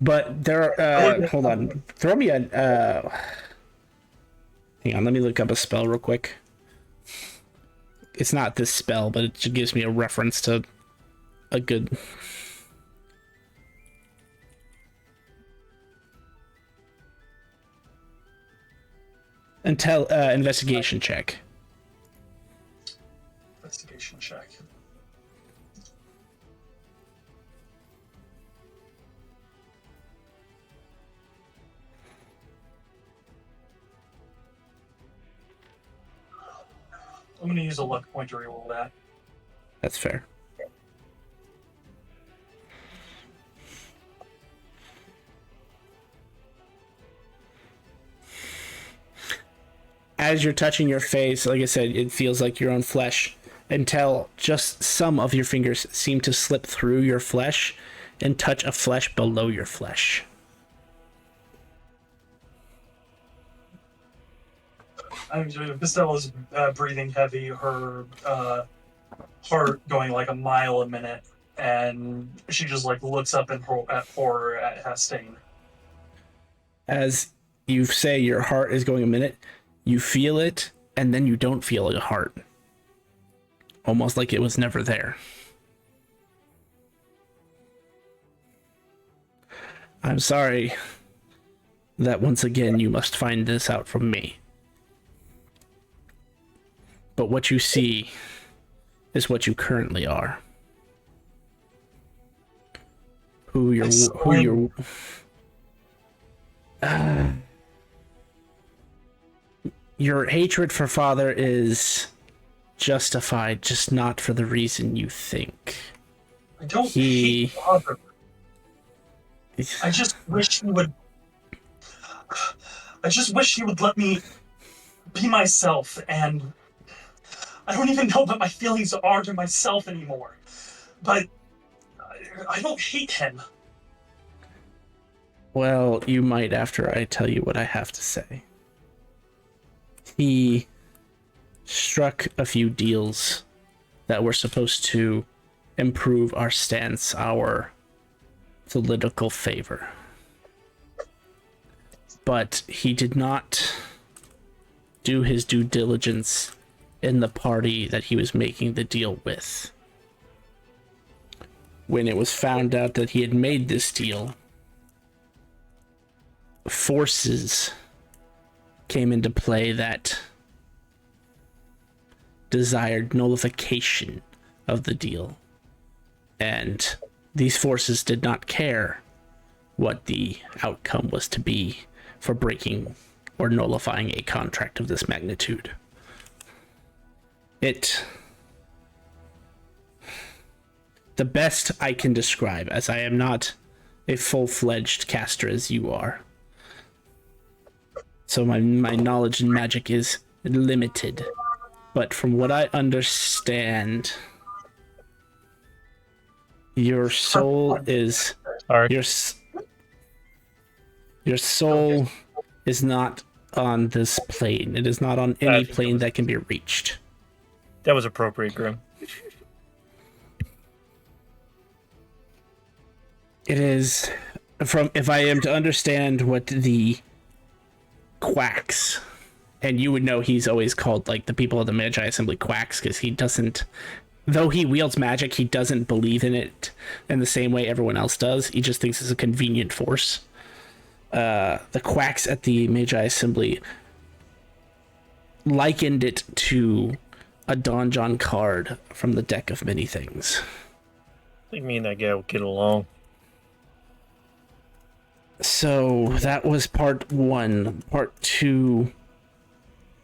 But there are, hold on. Throw me a, hang on, let me look up a spell real quick. It's not this spell, but it just gives me a reference to a good... Investigation check. Investigation check. I'm going to use a luck point to reroll that. That's fair. As you're touching your face, like I said, it feels like your own flesh until just some of your fingers seem to slip through your flesh and touch a flesh below your flesh. Bistella's breathing heavy, her heart going like a mile a minute, and she just like looks up in horror at Pastain. As you say your heart is going a minute, you feel it, and then you don't feel a heart. Almost like it was never there. I'm sorry that once again you must find this out from me. But what you see is what you currently are. Your hatred for father is justified, just not for the reason you think. I don't hate father. I just wish he would let me be myself, and I don't even know what my feelings are to myself anymore. But I don't hate him. Well, you might after I tell you what I have to say. He struck a few deals that were supposed to improve our stance, our political favor. But he did not do his due diligence in the party that he was making the deal with. When it was found out that he had made this deal, forces came into play that desired nullification of the deal. And these forces did not care what the outcome was to be for breaking or nullifying a contract of this magnitude. The best I can describe, as I am not a full-fledged caster as you are, so my knowledge in magic is limited, but from what I understand, your soul is your soul is not on this plane. It is not on any plane that can be reached. That was appropriate, Grim. It is from, if I am to understand what the quacks, and you would know he's always called, like, the people of the Magi Assembly quacks, because he doesn't, though he wields magic, he doesn't believe in it in the same way everyone else does. He just thinks it's a convenient force. The quacks at the Magi Assembly likened it to a Donjon card from the deck of many things. I think me and that guy will get along. So that was part one. Part two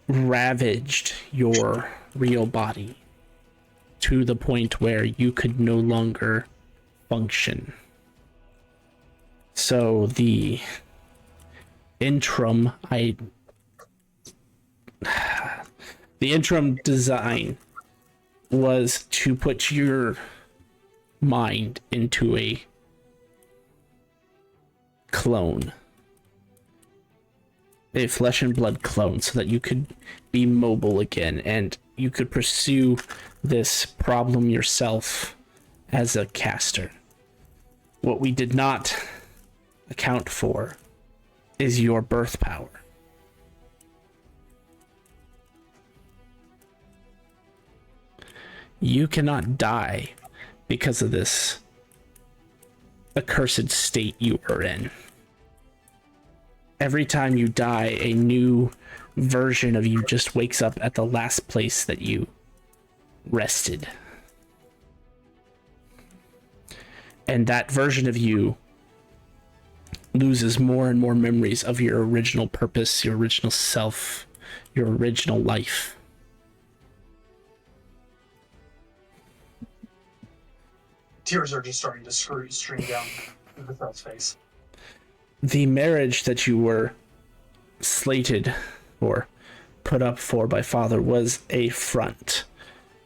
ravaged your real body to the point where you could no longer function. So the interim design was to put your mind into a clone, a flesh and blood clone, so that you could be mobile again and you could pursue this problem yourself as a caster. What we did not account for is your birth power. You cannot die because of this accursed state you are in. Every time you die, a new version of you just wakes up at the last place that you rested. And that version of you loses more and more memories of your original purpose, your original self, your original life. Tears are just starting to stream down the fell's face. The marriage that you were slated or put up for by father was a front.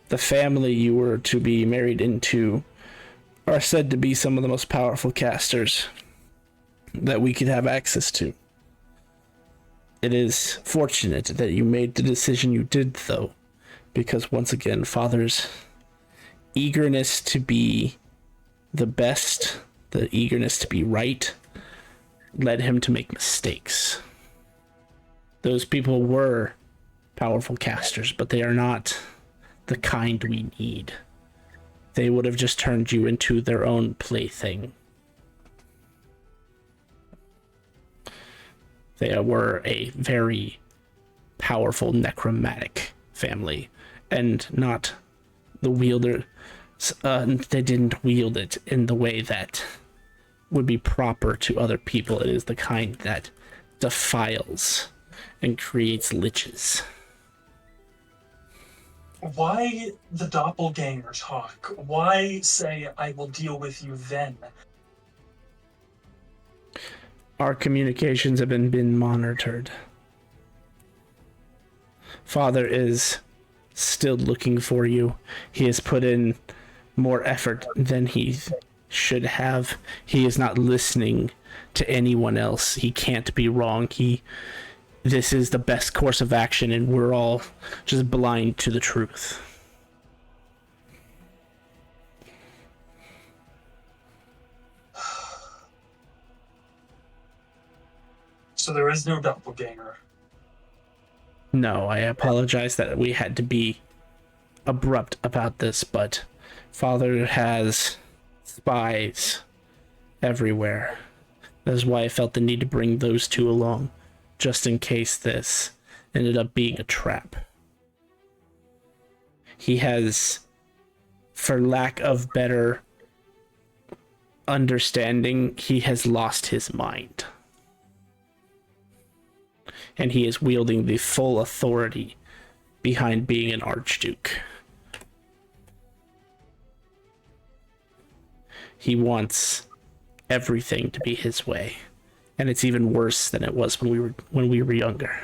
The family you were to be married into are said to be some of the most powerful casters that we could have access to. It is fortunate that you made the decision you did, though, because once again, father's eagerness to be the best, the eagerness to be right, led him to make mistakes. Those people were powerful casters, but they are not the kind we need. They would have just turned you into their own plaything. They were a very powerful necromantic family, and not the wielder. They didn't wield it in the way that would be proper to other people. It is the kind that defiles and creates liches. Why the doppelganger talk? Why say, I will deal with you then? Our communications have been monitored. Father is still looking for you. He has put in more effort than he should have. He is not listening to anyone else. He can't be wrong. This is the best course of action, and we're all just blind to the truth. So there is no doppelganger. No, I apologize that we had to be abrupt about this, but Father has spies everywhere. That's why I felt the need to bring those two along, just in case this ended up being a trap. He has, for lack of better understanding, he has lost his mind. And he is wielding the full authority behind being an archduke. He wants everything to be his way, and it's even worse than it was when we were younger.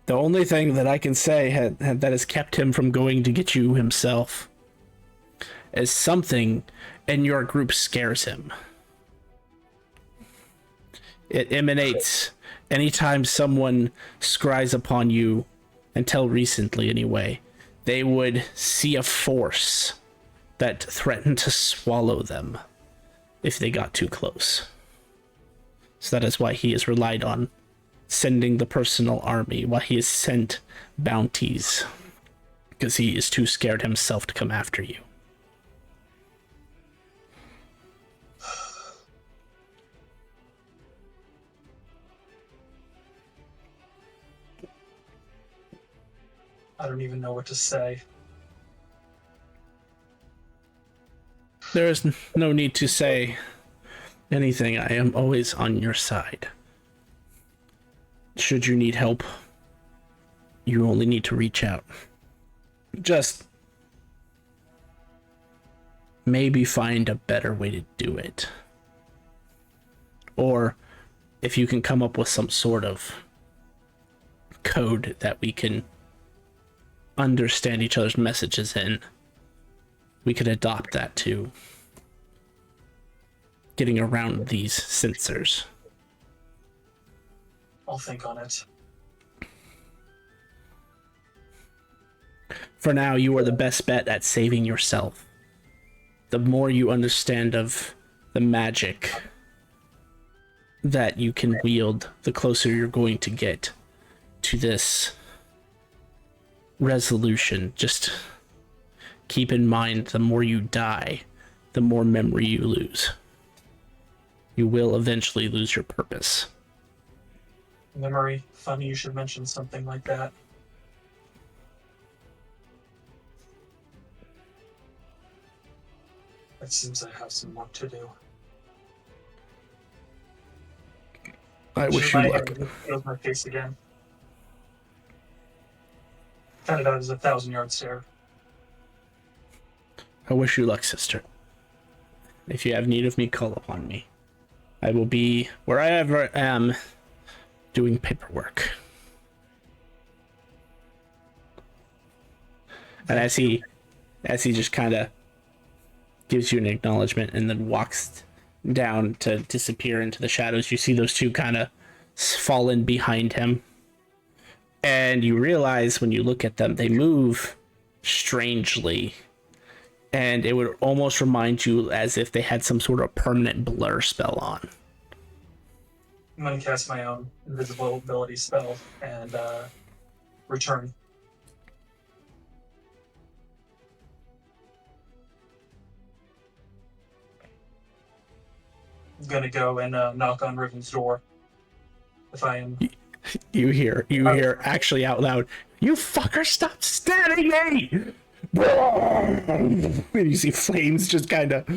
The only thing that I can say that has kept him from going to get you himself is something in your group scares him. It emanates anytime someone scries upon you, until recently anyway. They would see a force that threatened to swallow them if they got too close. So that is why he has relied on sending the personal army, why he has sent bounties, because he is too scared himself to come after you. I don't even know what to say. There is no need to say anything. I am always on your side. Should you need help, you only need to reach out. Just maybe find a better way to do it. Or if you can come up with some sort of code that we can understand each other's messages in, we could adopt that to getting around these sensors. I'll think on it. For now, you are the best bet at saving yourself. The more you understand of the magic that you can wield, the closer you're going to get to this resolution. Just keep in mind, the more you die, the more memory you lose. You will eventually lose your purpose. Memory. Funny you should mention something like that. It seems I have some work to do. I wish you luck. Feels my face again. Found it out as a 1,000-yard stare. I wish you luck, sister. If you have need of me, call upon me. I will be wherever I am doing paperwork. And as he just kind of gives you an acknowledgement and then walks down to disappear into the shadows, you see those two kind of fall in behind him. And you realize when you look at them, they move strangely. And it would almost remind you as if they had some sort of permanent blur spell on. I'm going to cast my own invisibility spell and return. gonna go and knock on Riven's door. If I am. You hear actually out loud, "You fucker, stop stabbing me!" And you see flames just kind of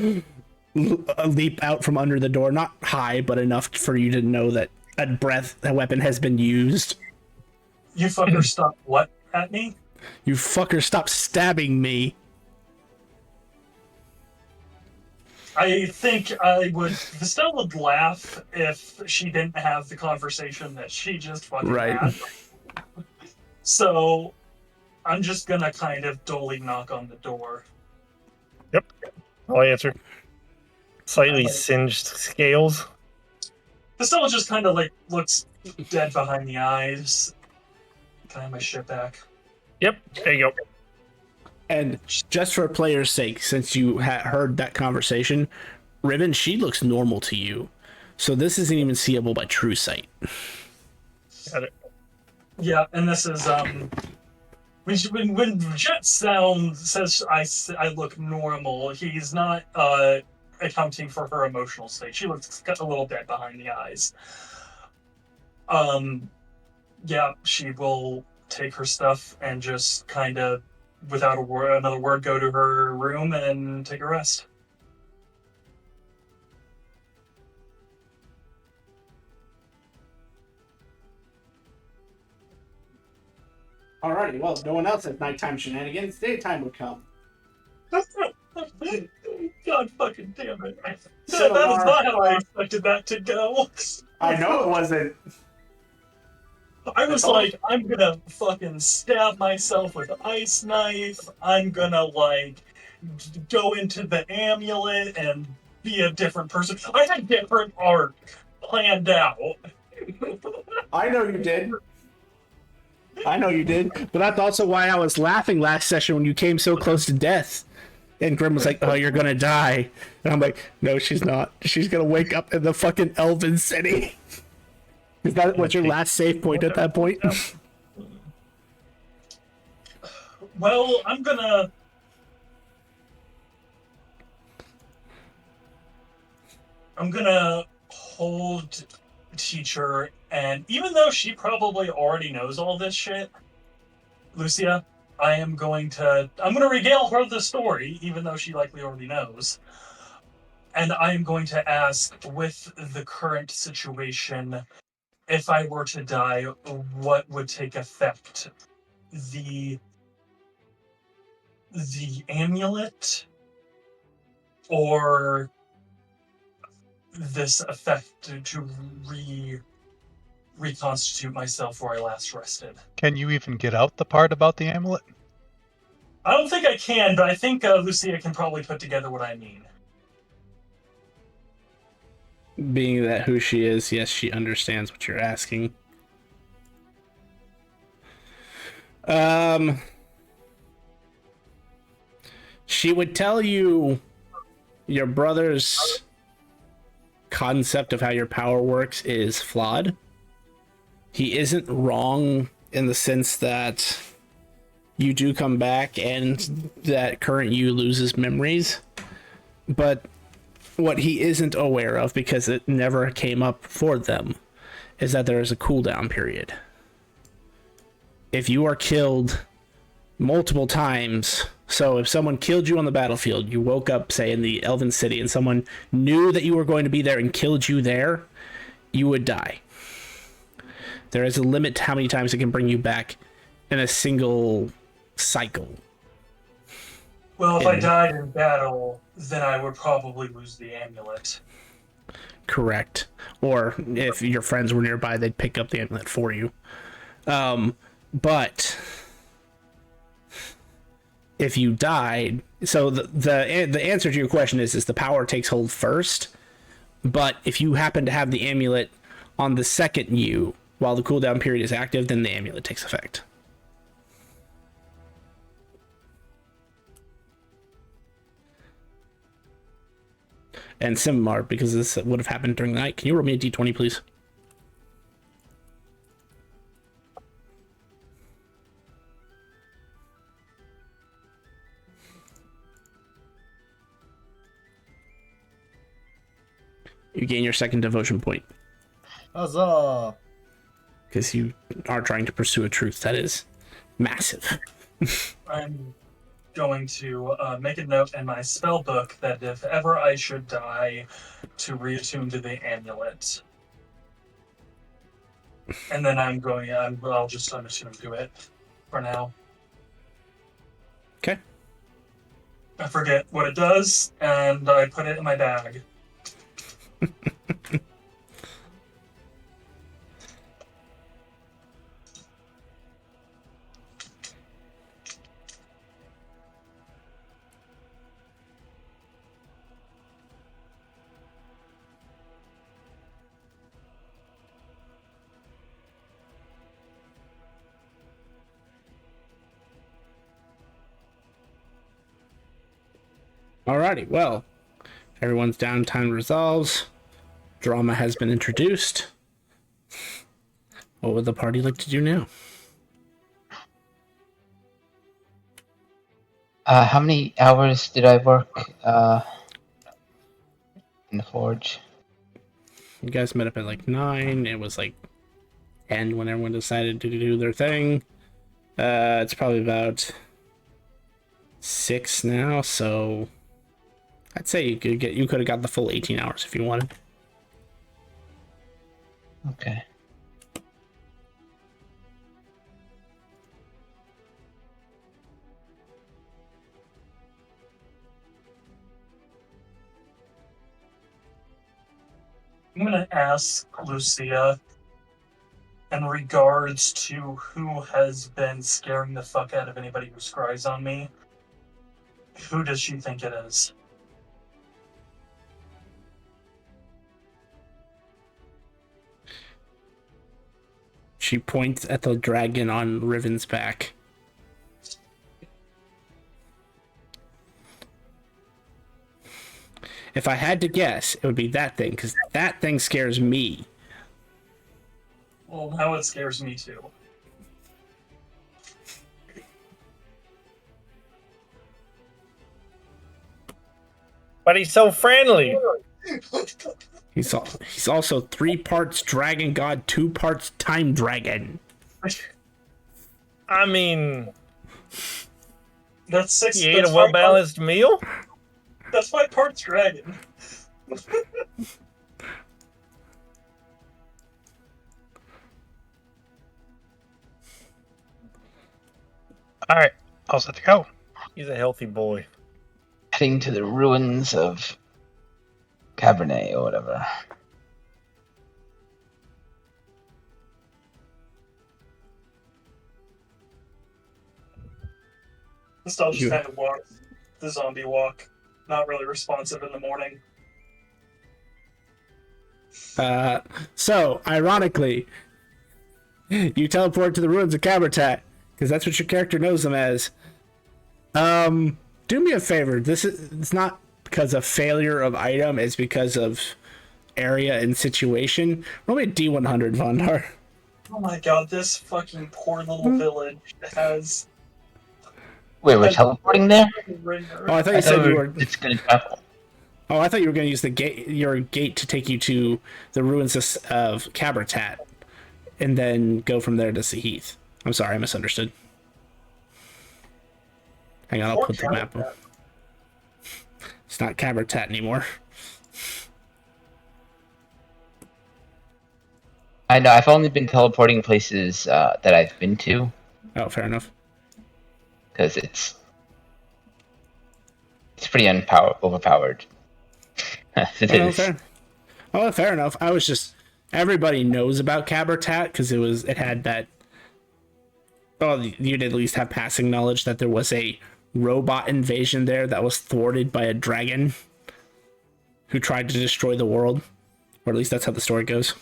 leap out from under the door, not high, but enough for you to know that a weapon has been used. You fucker stop what at me? You fucker, stop stabbing me. I think Vestelle would laugh if she didn't have the conversation that she just fucking had. So, I'm just gonna kind of dully knock on the door. Yep. I'll answer. Slightly singed scales. Vestelle just kind of like looks dead behind the eyes. Can I have my shit back? Yep. There you go. And just for player's sake, since you heard that conversation, Riven, she looks normal to you. So this isn't even seeable by true sight. Got it. Yeah, and this is when Jet Sound says I look normal, he's not accounting for her emotional state. She looks a little dead behind the eyes. Yeah, she will take her stuff and just kind of, without another word, go to her room and take a rest. Alrighty, well, if no one else has nighttime shenanigans, daytime would come. God fucking damn it. That is Similar. not how I expected that to go. I know it wasn't. I was like, I'm gonna fucking stab myself with an ice knife. I'm gonna, like, go into the amulet and be a different person. I had different art planned out. I know you did. But that's also why I was laughing last session when you came so close to death. And Grim was like, "Oh, you're gonna die." And I'm like, "No, she's not. She's gonna wake up in the fucking Elven City." Is that what your last save point at that point? Well, I'm gonna hold teacher, and even though she probably already knows all this shit, Lucia, I'm gonna regale her the story, even though she likely already knows. And I am going to ask, with the current situation, if I were to die, what would take effect? The amulet, or this effect to reconstitute myself where I last rested? Can you even get out the part about the amulet? I don't think I can, but I think Lucia can probably put together what I mean. Being that who she is, yes, she understands what you're asking. She would tell you your brother's concept of how your power works is flawed. He isn't wrong in the sense that you do come back and that current you loses memories, but what he isn't aware of, because it never came up for them, is that there is a cooldown period. If you are killed multiple times, so if someone killed you on the battlefield, you woke up, say, in the Elven City, and someone knew that you were going to be there and killed you there, you would die. There is a limit to how many times it can bring you back in a single cycle. Well, if I died in battle, then I would probably lose the amulet. Correct. Or if your friends were nearby, they'd pick up the amulet for you. But if you died, so the answer to your question is the power takes hold first. But if you happen to have the amulet on the second you, while the cooldown period is active, then the amulet takes effect. And Simar, because this would have happened during the night, can you roll me a d20, please? You gain your second devotion point Huzzah! because you are trying to pursue a truth that is massive. I'm going to make a note in my spell book that if ever I should die, to reattune to the amulet. And then I'll just unattune to it for now. Okay. I forget what it does, and I put it in my bag. Alrighty, well, everyone's downtime resolves. Drama has been introduced. What would the party like to do now? How many hours did I work in the forge? You guys met up at like 9. It was like 10 when everyone decided to do their thing. It's probably about 6 now, so I'd say you could have got the full 18 hours if you wanted. Okay. I'm going to ask Lucia in regards to who has been scaring the fuck out of anybody who scries on me. Who does she think it is? She points at the dragon on Riven's back. If I had to guess, it would be that thing, because that thing scares me. Well, now it scares me too. But he's so friendly. He's also 3 parts dragon god, 2 parts time dragon. I mean, That's 6. he ate a well-balanced meal? That's 5 parts dragon. All right, all set to go. He's a healthy boy. Heading to the ruins of Cabernet or whatever. Still just kind of walk the zombie walk. Not really responsive in the morning. So, ironically, you teleport to the ruins of Cabernet, because that's what your character knows them as. Do me a favor. It's not because of failure of item, it's because of area and situation. Roll me a D100, Vondar. Oh my god, this fucking poor little village has... Wait, we're teleporting there? Oh, I thought you said you were... It's gonna travel. Oh, I thought you were going to use your gate to take you to the ruins of Cabernet, and then go from there to Heath. I'm sorry, I misunderstood. Hang on, I'll put the map up. It's not Cabernet anymore. I know, I've only been teleporting places that I've been to, Oh, fair enough. because it's pretty overpowered. It Oh, is. fair. Oh, fair enough. I was just... Everybody knows about Cabernet, because it had that... Well, you'd at least have passing knowledge that there was a robot invasion there that was thwarted by a dragon who tried to destroy the world. Or at least that's how the story goes.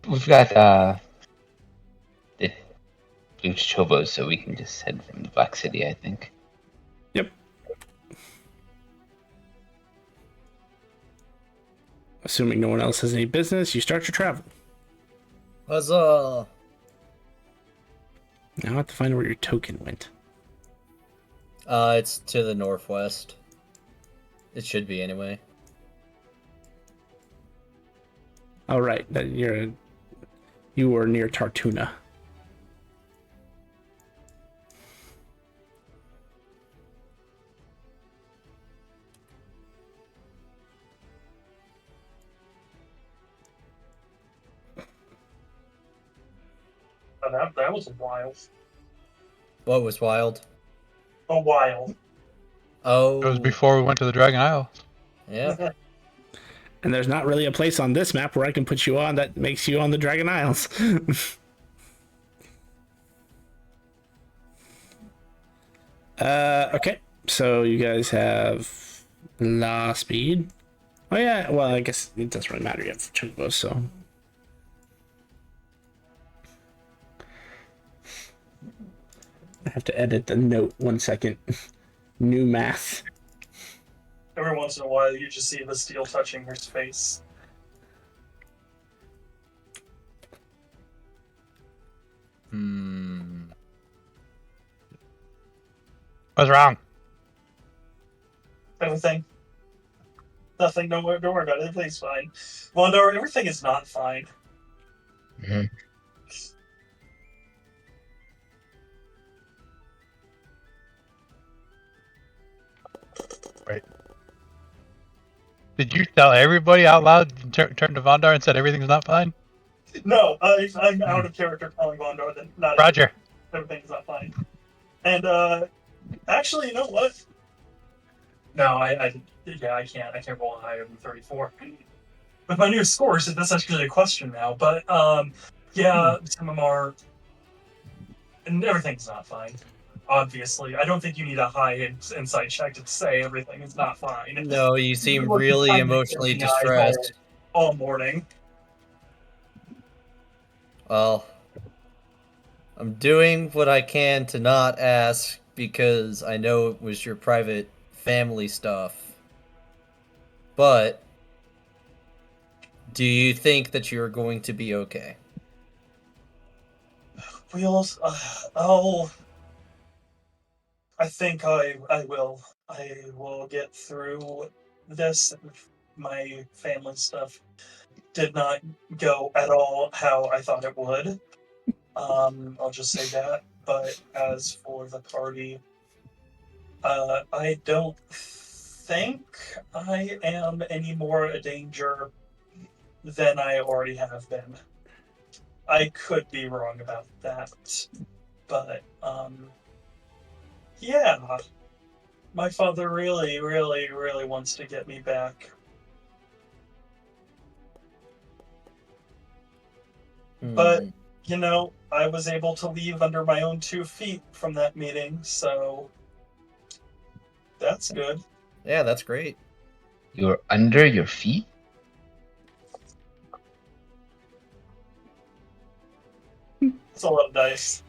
We've got the blue chobos, so we can just head from the Black City, I think. Yep. Assuming no one else has any business, you start your travel. Huzzah! Now I have to find where your token went. It's to the northwest. It should be anyway. Oh, right. You were near Tartuna. Oh, that was wild. What was wild? A while. Oh. It was before we went to the Dragon Isle. Yeah. And there's not really a place on this map where I can put you on that makes you on the Dragon Isles. Okay. So you guys have law speed. Oh yeah, well I guess it doesn't really matter. You have chocobos, so. I have to edit the note 1 second. New math. Every once in a while, you just see the steel touching her face. What's wrong? Everything. Nothing. Don't worry about it. Everything's fine. Vondar, everything is not fine. Mhm. Wait. Did you tell everybody out loud and turn to Vondar and said everything's not fine? No, I'm out of character calling Vondar that not Roger. everything's not fine. And actually, you know what? No, I can't roll higher than 34. With my new scores, that's actually a question now. But yeah, some of them are, and everything's not fine. Obviously, I don't think you need a high insight check to say everything is not fine. No, you seem People really kind of emotionally getting eyes distressed. all morning. Well, I'm doing what I can to not ask because I know it was your private family stuff. But do you think that you're going to be okay? Wheels. Oh, I think I will. I will get through this. My family stuff did not go at all how I thought it would. I'll just say that. But as for the party, I don't think I am any more a danger than I already have been. I could be wrong about that, but yeah, my father really, really, really wants to get me back. But you know, I was able to leave under my own 2 feet from that meeting, so that's good. Yeah, that's great. You're under your feet? It's a lot of dice.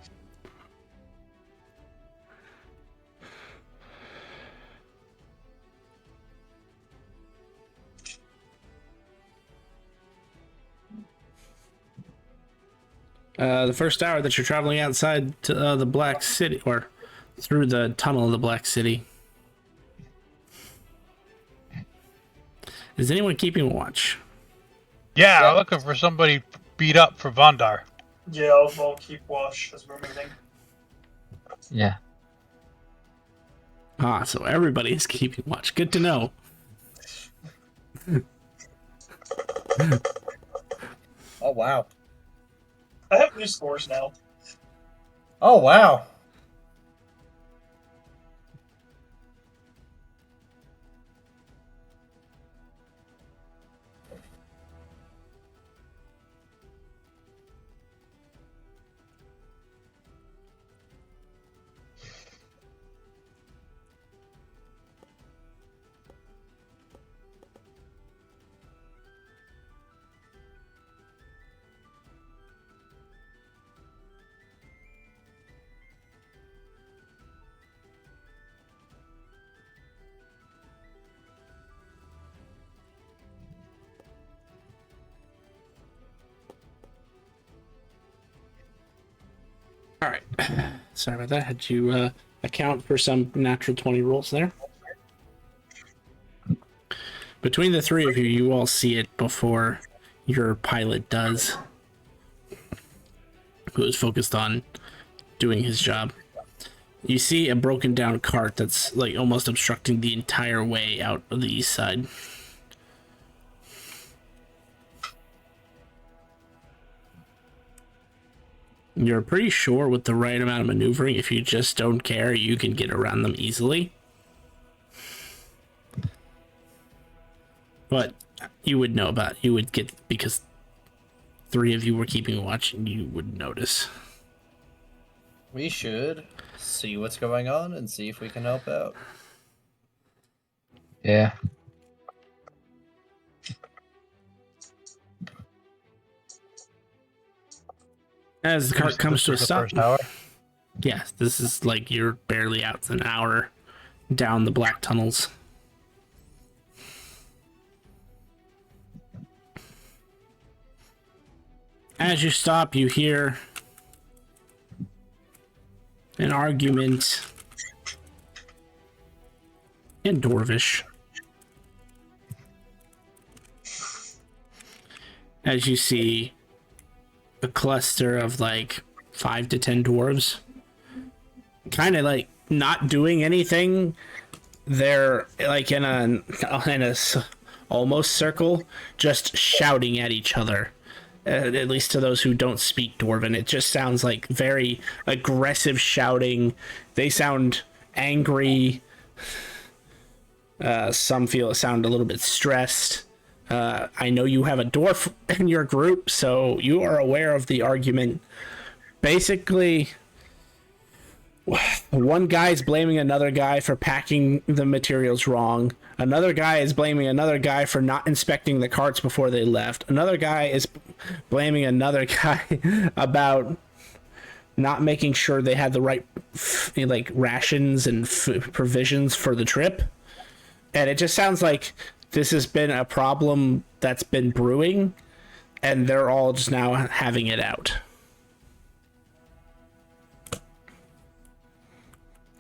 The first hour that you're traveling outside to the Black City, or through the tunnel of the Black City. Is anyone keeping watch? Yeah, Yeah. I'm looking for somebody beat up for Vondar. Yeah, I'll keep watch as we're moving. Yeah. Ah, so everybody is keeping watch. Good to know. Oh, wow. I have new scores now. Oh, wow. All right. Sorry about that. Had to account for some natural 20 rolls there. Between the three of you, you all see it before your pilot does, who is focused on doing his job. You see a broken down cart that's like almost obstructing the entire way out of the east side. You're pretty sure with the right amount of maneuvering, if you just don't care, you can get around them easily. But you would know you would get, because three of you were keeping watch, and you would notice. We should see what's going on and see if we can help out. Yeah. As the cart comes to a the stop. first hour. Yes, this is like you're barely out. It's an hour down the black tunnels. As you stop, you hear an argument in Dwarvish. As you see a cluster of like 5 to 10 dwarves kind of like not doing anything. They're like in a almost circle, just shouting at each other. At least to those who don't speak Dwarven, it just sounds like very aggressive shouting. They sound angry. Some sound a little bit stressed. I know you have a dwarf in your group, so you are aware of the argument. Basically, one guy is blaming another guy for packing the materials wrong. Another guy is blaming another guy for not inspecting the carts before they left. Another guy is blaming another guy about not making sure they had the right like rations and provisions for the trip. And it just sounds like this has been a problem that's been brewing, and they're all just now having it out.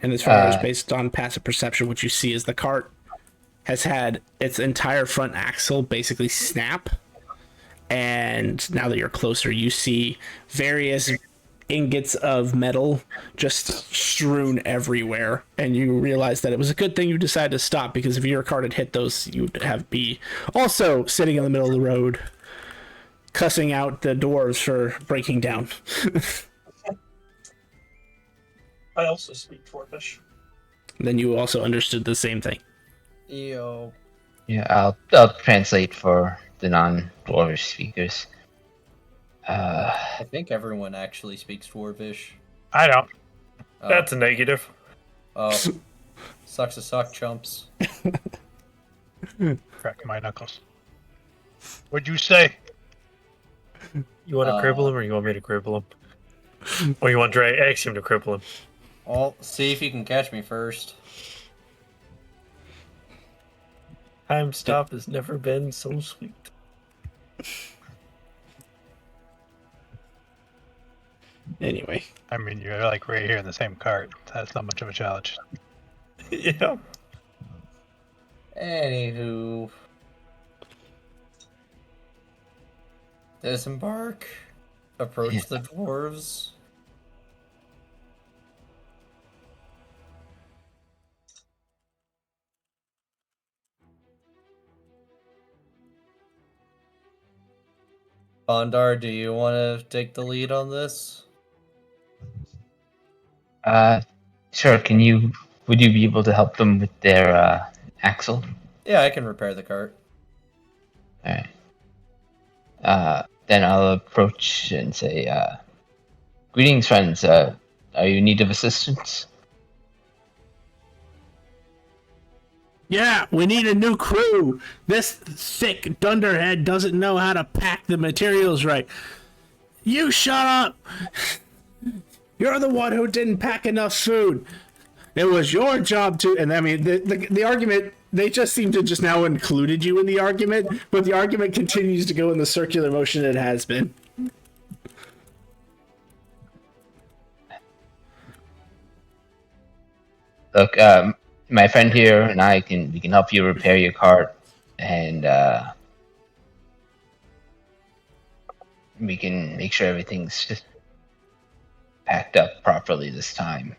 And as far as based on passive perception, what you see is the cart has had its entire front axle basically snap. And now that you're closer, you see various ingots of metal just strewn everywhere. And you realize that it was a good thing you decided to stop, because if your cart had hit those, you'd have be also sitting in the middle of the road, cussing out the dwarves for breaking down. I also speak Dwarvish. Then you also understood the same thing. Yo. Yeah, I'll translate for the non-Dwarvish speakers. I think everyone actually speaks Dwarvish. I don't. Oh. That's a negative. Oh. Sucks to suck, chumps. Crack my knuckles. What'd you say? You want to cripple him, or you want me to cripple him? Or you want Axiom to cripple him? Well, see if you can catch me first. Time stop has never been so sweet. Anyway. I mean, you're like right here in the same cart. That's not much of a challenge. Yeah. Anywho. Disembark. Approach the dwarves. Bondar, do you want to take the lead on this? Sure. Would you be able to help them with their axle? Yeah, I can repair the cart. Alright. Then I'll approach and say, greetings, friends. Are you in need of assistance? Yeah, we need a new crew. This thick dunderhead doesn't know how to pack the materials right. You shut up! You're the one who didn't pack enough food. It was your job to... And I mean, the argument... They just seem to just now included you in the argument, but the argument continues to go in the circular motion it has been. Look, my friend here and I we can help you repair your cart, and we can make sure everything's just packed up properly this time.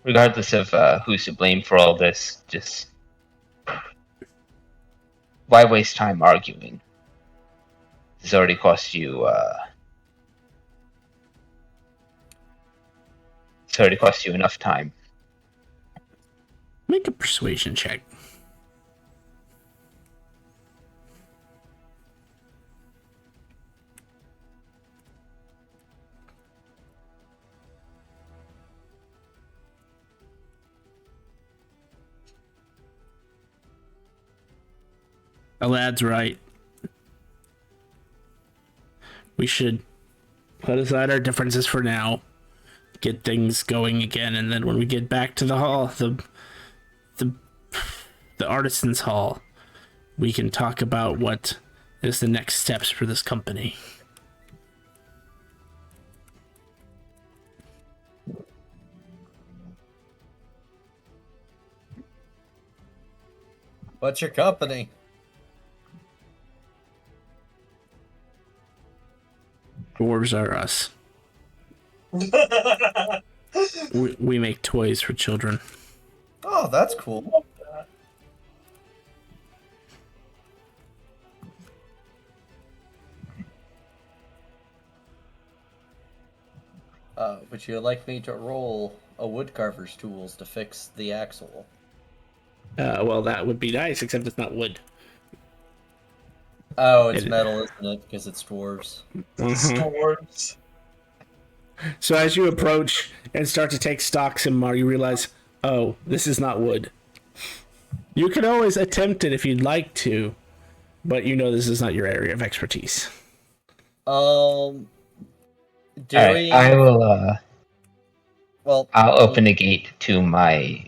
Regardless of who's to blame for all this, just why waste time arguing? This already cost you. It's already cost you enough time. Make a persuasion check. The lad's right. We should put aside our differences for now, get things going again, and then when we get back to the hall, the artisans' hall, we can talk about what is the next steps for this company. What's your company? Dwarves are us. We make toys for children. Oh, that's cool. Would you like me to roll a woodcarver's tools to fix the axle? Well, that would be nice, except it's not wood. Oh, it's metal, isn't it? Because it's dwarves. Dwarves. So as you approach and start to take stock some more, you realize, oh, this is not wood. You can always attempt it if you'd like to, but you know this is not your area of expertise. Alright, I will. Well, I'll open the gate to my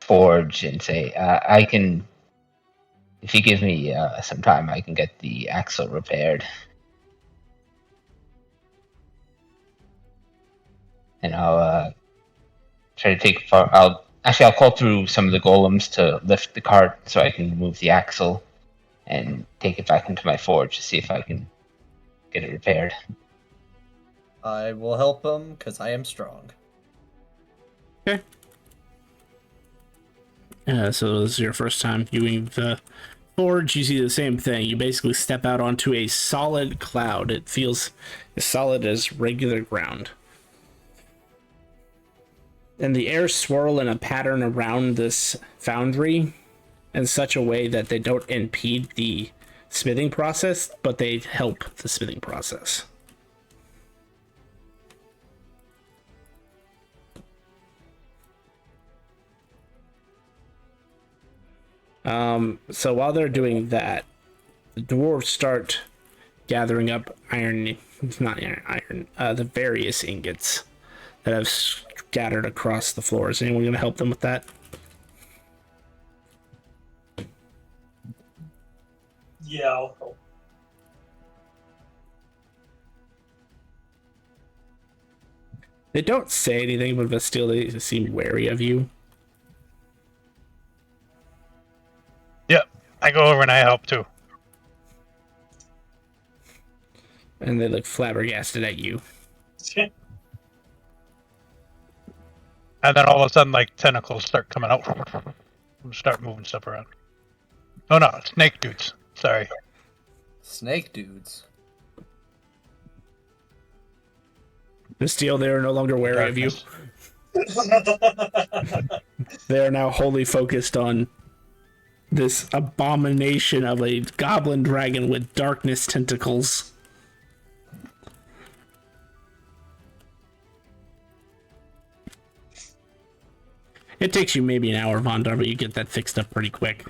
forge and say, I can. If you give me some time, I can get the axle repaired. And I'll try to take. I'll call through some of the golems to lift the cart so I can move the axle and take it back into my forge to see if I can get it repaired. I will help him because I am strong. Okay. So this is your first time viewing the forge. You see the same thing. You basically step out onto a solid cloud. It feels as solid as regular ground. And the air swirl in a pattern around this foundry in such a way that they don't impede the smithing process, but they help the smithing process. So while they're doing that, the dwarves start gathering up the various ingots that have scattered across the floor. Is anyone going to help them with that? Yeah, I'll help. They don't say anything, but still they seem wary of you. Yep, I go over and I help too. And they look flabbergasted at you. And then all of a sudden, like, tentacles start coming out and start moving stuff around. Oh no, snake dudes. Sorry. Snake dudes. The steel, they are no longer wary of you. Darkness. They are now wholly focused on this abomination of a goblin dragon with darkness tentacles. It takes you maybe an hour, Vondar, but you get that fixed up pretty quick.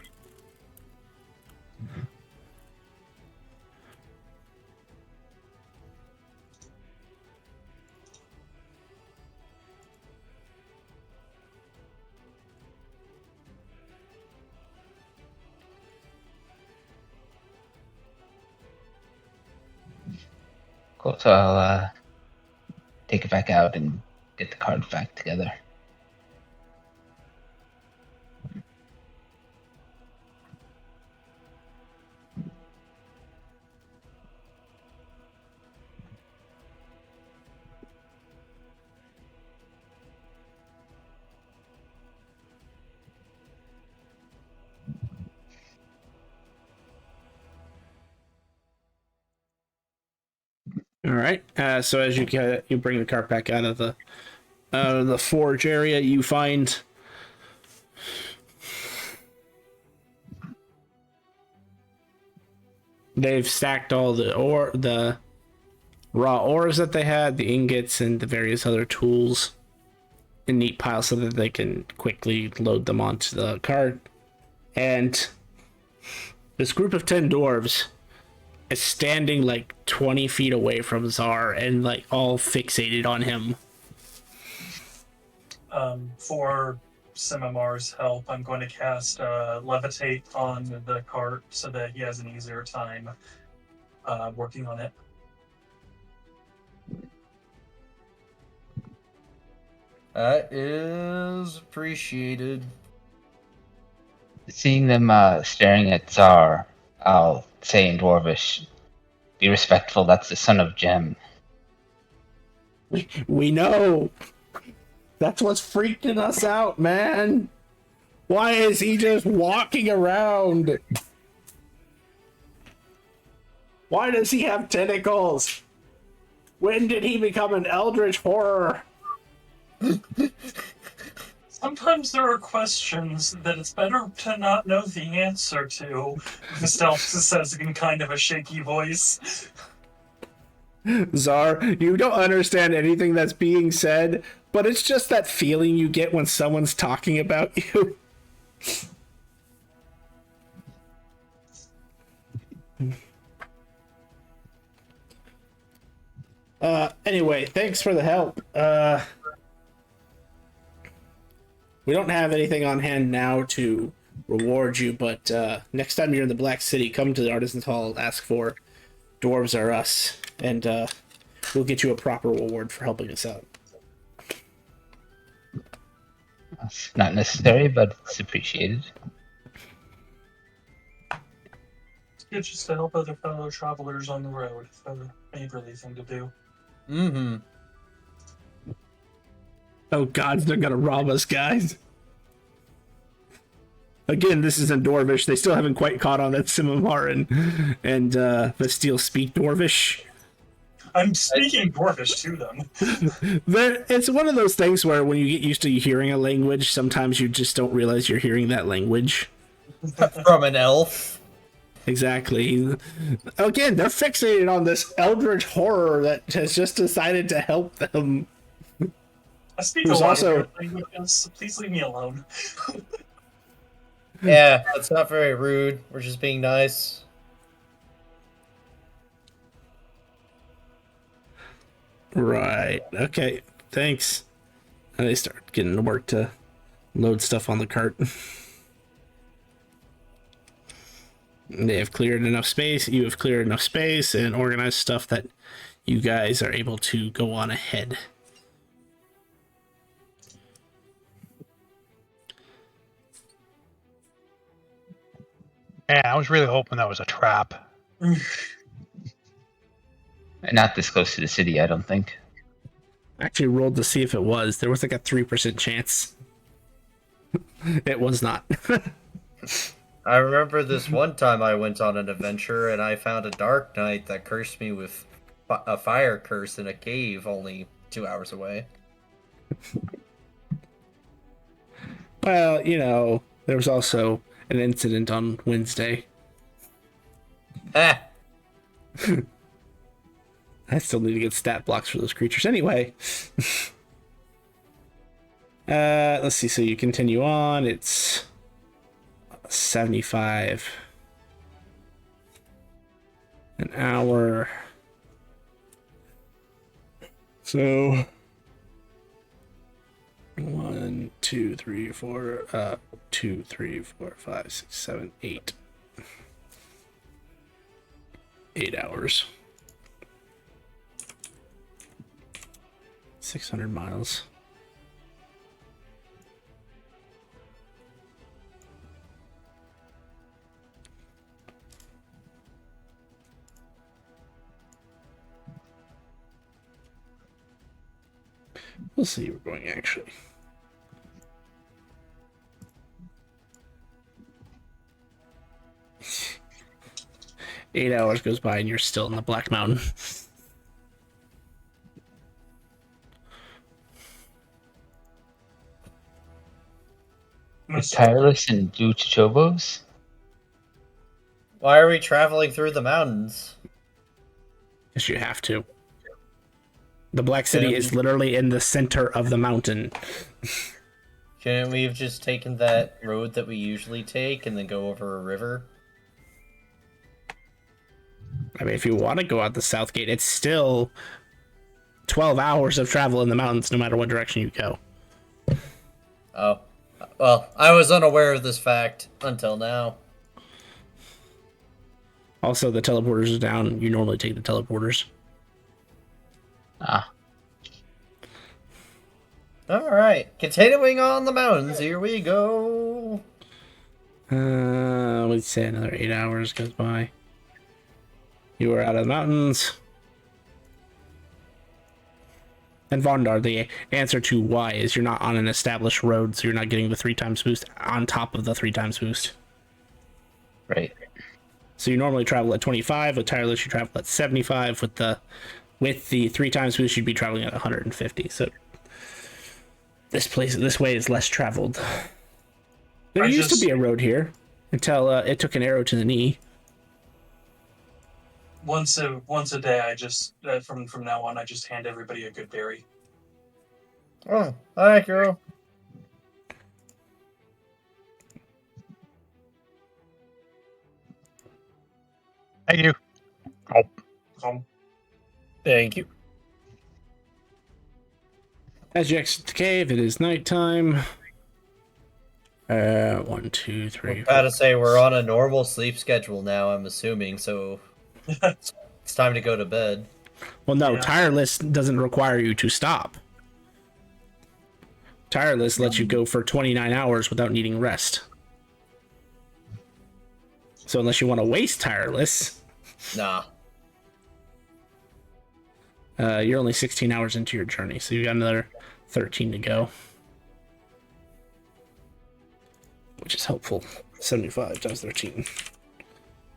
Cool. So I'll take it back out and get the cards back together. All right. So as you bring the cart back out of the forge area, you find they've stacked all the raw ores that they had, the ingots, and the various other tools in neat piles so that they can quickly load them onto the cart. And this group of 10 dwarves is standing like 20 feet away from Czar and like all fixated on him. For Simimar's help, I'm going to cast Levitate on the cart so that he has an easier time working on it. That is appreciated. Seeing them staring at Tsar, I'll say in Dwarvish, "Be respectful. That's the son of Jem." We know. That's what's freaking us out, man. Why is he just walking around? Why does he have tentacles? When did he become an eldritch horror? Sometimes there are questions that it's better to not know the answer to, Vistelf says in kind of a shaky voice. Czar, you don't understand anything that's being said, but it's just that feeling you get when someone's talking about you. Anyway, thanks for the help. We don't have anything on hand now to reward you, but next time you're in the Black City, come to the Artisan's Hall, ask for Dwarves Are Us, and we'll get you a proper reward for helping us out. It's not necessary, but it's appreciated. It's good just to help other fellow travelers on the road. It's a neighborly thing to do. Mm-hmm. Oh god, they're gonna rob us, guys. Again, this is in Dwarvish. They still haven't quite caught on that Simimar and Vasteel speak Dwarvish. I'm speaking Dwarvish to them. It's one of those things where when you get used to hearing a language, sometimes you just don't realize you're hearing that language. From an elf. Exactly. Again, they're fixated on this eldritch horror that has just decided to help them. I speak Who's a lot also- of good languages, so please leave me alone. Yeah, that's not very rude. We're just being nice. Right. Okay. Thanks. And they start getting to work to load stuff on the cart. They have cleared enough space. You have cleared enough space and organized stuff that you guys are able to go on ahead. Man, I was really hoping that was a trap. And not this close to the city, I don't think. I actually rolled to see if it was. There was like a 3% chance. It was not. I remember this one time I went on an adventure and I found a dark knight that cursed me with a fire curse in a cave only 2 hours away. Well, you know, there was also an incident on Wednesday. Ah! I still need to get stat blocks for those creatures anyway. Let's see. So you continue on. It's 75 an hour. So 1, 2, 3, 4, 2, 3, 4, 5, 6, 7, 8. 8 hours. 600 miles. We'll see where we're going, actually. Eight hours goes by and you're still in the Black Mountain. With tireless and blue chobos? Why are we traveling through the mountains? Because you have to. The Black City is literally in the center of the mountain. Couldn't we have just taken that road that we usually take and then go over a river? I mean, if you want to go out the south gate, it's still 12 hours of travel in the mountains no matter what direction you go. Oh. Well, I was unaware of this fact until now. Also, the teleporters are down. You normally take the teleporters. Ah. Alright, continuing on the mountains, here we go. We'd say another 8 hours goes by. You are out of the mountains. And Vondar, the answer to why is you're not on an established road, so you're not getting the 3 times boost on top of the 3 times boost. Right. So you normally travel at 25. With tireless, you travel at 75. With the 3 times boost, you'd be traveling at 150. So this way is less traveled. There used to be a road here until it took an arrow to the knee. Once a day, I just from now on, I just hand everybody a good berry. Oh, hi, girl. Thank you. Thank you. As you exit the cave, it is nighttime. 1, 2, 3. Gotta say, we're on a normal sleep schedule now, I'm assuming, so it's time to go to bed. Well, no, Yeah. tireless doesn't require you to stop. Tireless lets you go for 29 hours without needing rest. So unless you want to waste tireless, Nah. you're only 16 hours into your journey, so you got another 13 to go. Which is helpful. 75 times 13.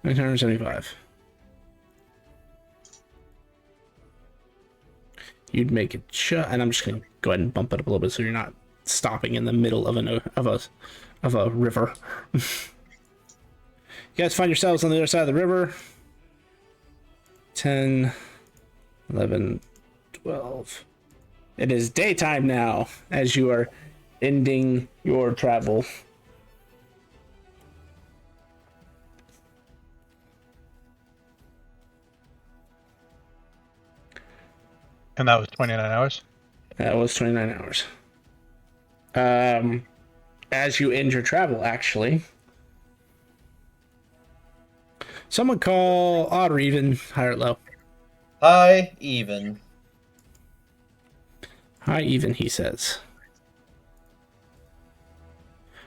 975. You'd make it and I'm just gonna go ahead and bump it up a little bit so you're not stopping in the middle of a river. You guys find yourselves on the other side of the river. 10, 11, 12. It is daytime now as you are ending your travel. And that was 29 hours. That was 29 hours. As you end your travel, actually, someone call odd or even, high or low. Hi, even. High even, he says.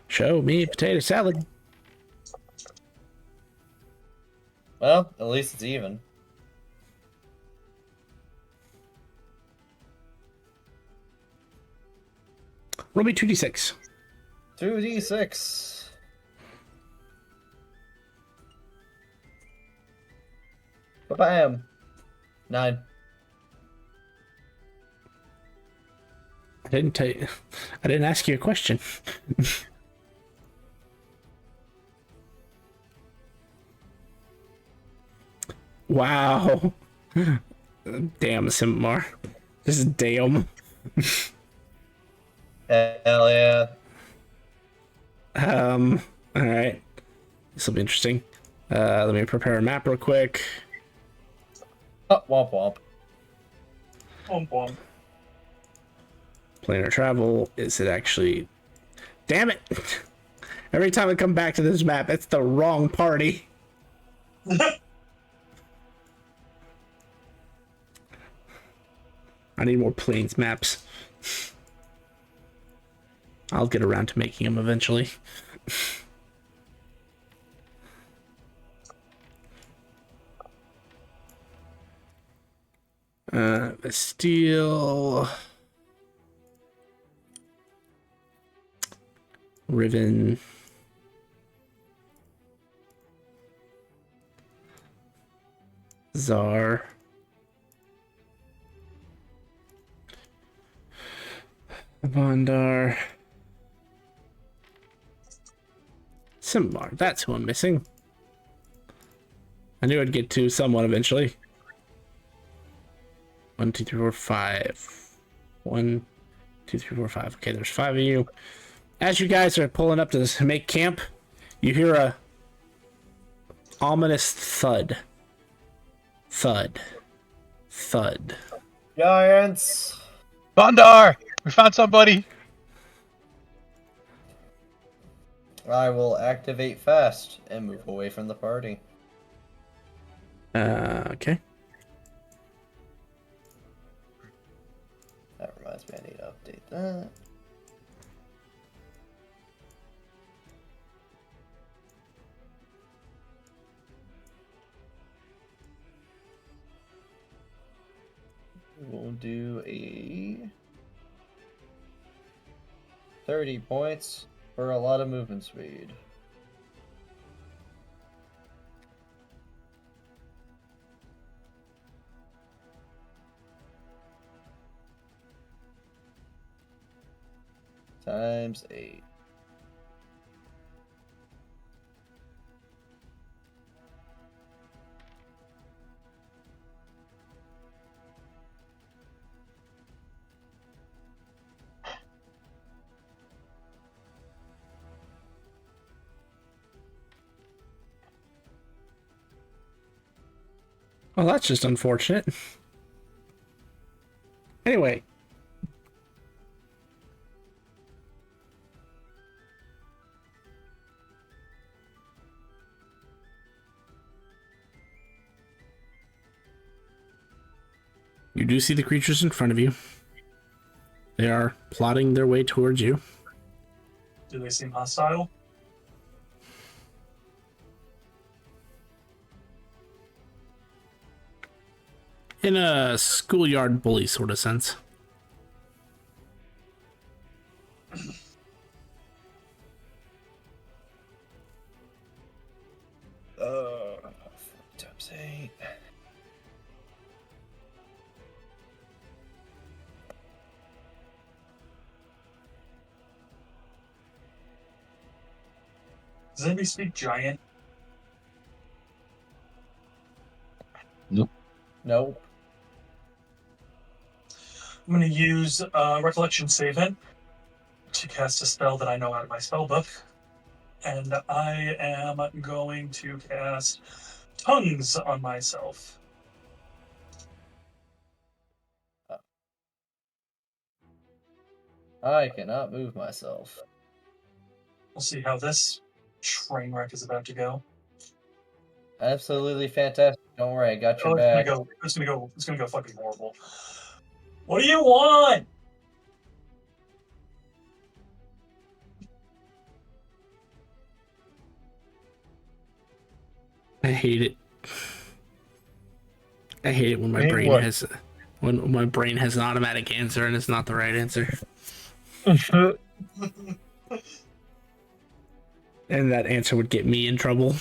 Show me potato salad. Well, at least it's even. Roll me 2d6. 2d6. Bam. 9. I didn't tell you. I didn't ask you a question. Wow. Damn, Simbar. This is damn. Hell yeah. Alright. This will be interesting. Let me prepare a map real quick. Oh, womp womp. Womp womp. Planar travel. Is it actually... Damn it! Every time I come back to this map, it's the wrong party. I need more planes maps. I'll get around to making them eventually. Steel. Riven. Czar. Vondar. Simbar. That's who I'm missing. I knew I'd get to someone eventually. 1, 2, 3, 4, 5. 1, 2, 3, 4, 5. Okay, there's 5 of you. As you guys are pulling up to make camp, you hear a ominous thud. Thud. Thud. Giants! Bondar! We found somebody! I will activate fast and move away from the party. Okay. That reminds me, I need to update that. We'll do a 30 points for a lot of movement speed. Times 8. Well, that's just unfortunate. Anyway. You do see the creatures in front of you. They are plodding their way towards you. Do they seem hostile? In a schoolyard bully sort of sense. Times 8. Does anybody speak giant? Nope. Nope. I'm going to use Recollection Savant to cast a spell that I know out of my spell book. And I am going to cast Tongues on myself. I cannot move myself. We'll see how this train wreck is about to go. Absolutely fantastic. Don't worry, I got your Oh, back. it's gonna go fucking horrible. What do you want? I hate it. I hate it when my Hate brain what? has when my brain has an automatic answer and it's not the right answer. And that answer would get me in trouble.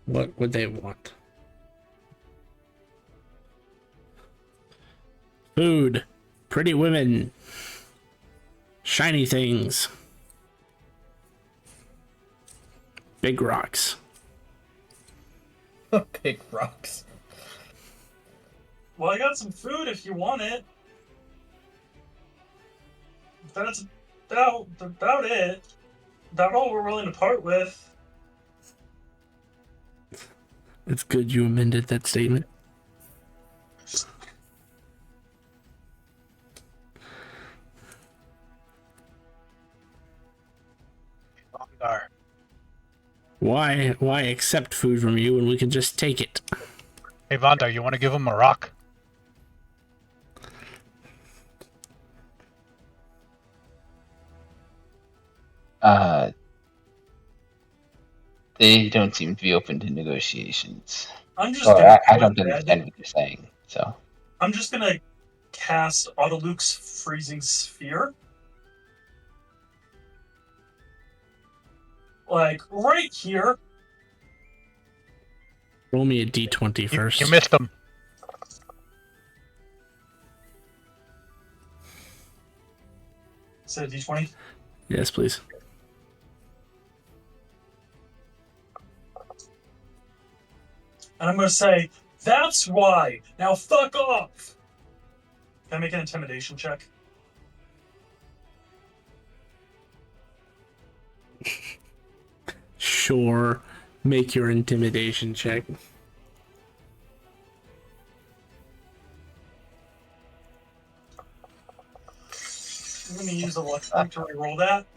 What would they want? Food, pretty women, shiny things, big rocks. Big rocks. Well, I got some food if you want it. That's about it. About all we're willing to part with. It's good you amended that statement. Why accept food from you when we can just take it? Hey, Vonda, you want to give him a rock? They don't seem to be open to negotiations. I'm just Or gonna I go don't ahead. understand what you're saying. So I'm just gonna cast Autoluke's Freezing Sphere. Like, right here. Roll me a d20 You first. missed him. Is it a d20? Yes, please. And I'm gonna say, that's why! Now fuck off! Can I make an intimidation check? Sure. Make your intimidation check. I'm gonna use a luck point to reroll that.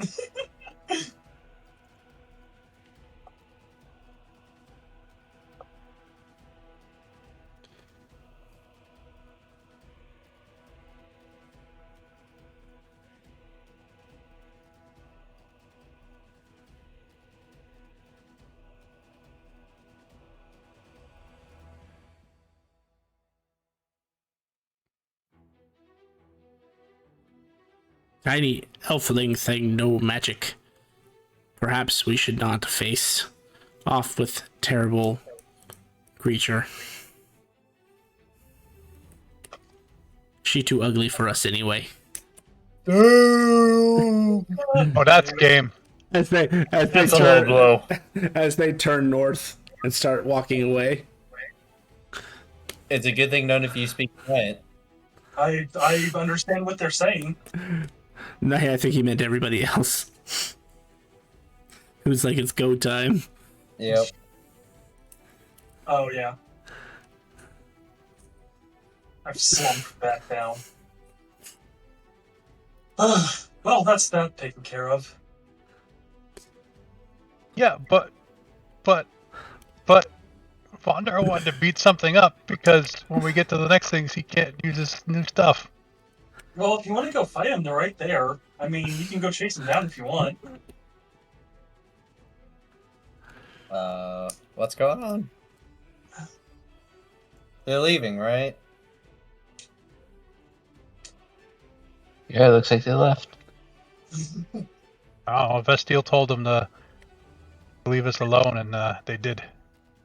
Tiny elfling thing, no magic. Perhaps we should not face off with terrible creature. She too ugly for us anyway. Oh, that's game. As they That's a low blow. as they turn north and start walking away. It's a good thing none of you speak quiet. I understand what they're saying. No, I think he meant everybody else. Who's like, it's go time. Yep. Oh, yeah. I've slumped back down. Well, that's that taken care of. Yeah, but Vonda wanted to beat something up because when we get to the next things, he can't use his new stuff. Well, if you want to go fight them, they're right there. I mean, you can go chase them down if you want. What's going on? They're leaving, right? yeah, it looks like they left. Oh, Vestiel told them to leave us alone, and they did.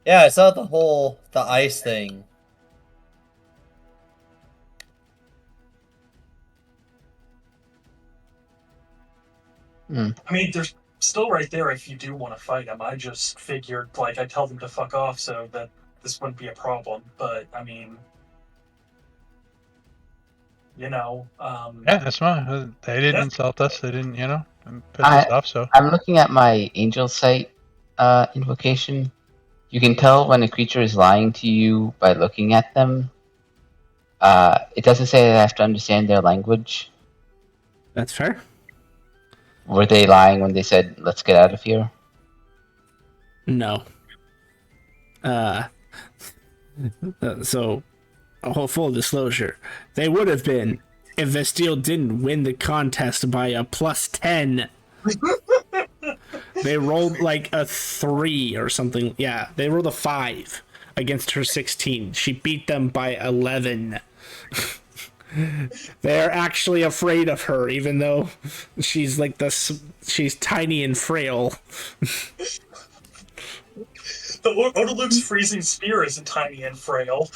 Yeah, I saw the ice thing. I mean, they're still right there if you do want to fight them. I just figured, like, I'd tell them to fuck off so that this wouldn't be a problem. But, I mean, you know, Yeah, that's fine. They didn't Yeah. insult us. They didn't, piss us off. So I'm looking at my angel sight invocation. You can tell when a creature is lying to you by looking at them. It doesn't say that I have to understand their language. That's fair. Were they lying when they said, let's get out of here? No. So, a whole full disclosure, they would have been if Vestiel didn't win the contest by a +10. They rolled like a 3 or something. Yeah, they rolled a 5 against her 16. She beat them by 11. They're actually afraid of her, even though she's like she's tiny and frail. the Odaluke's Freezing Spear isn't tiny and frail.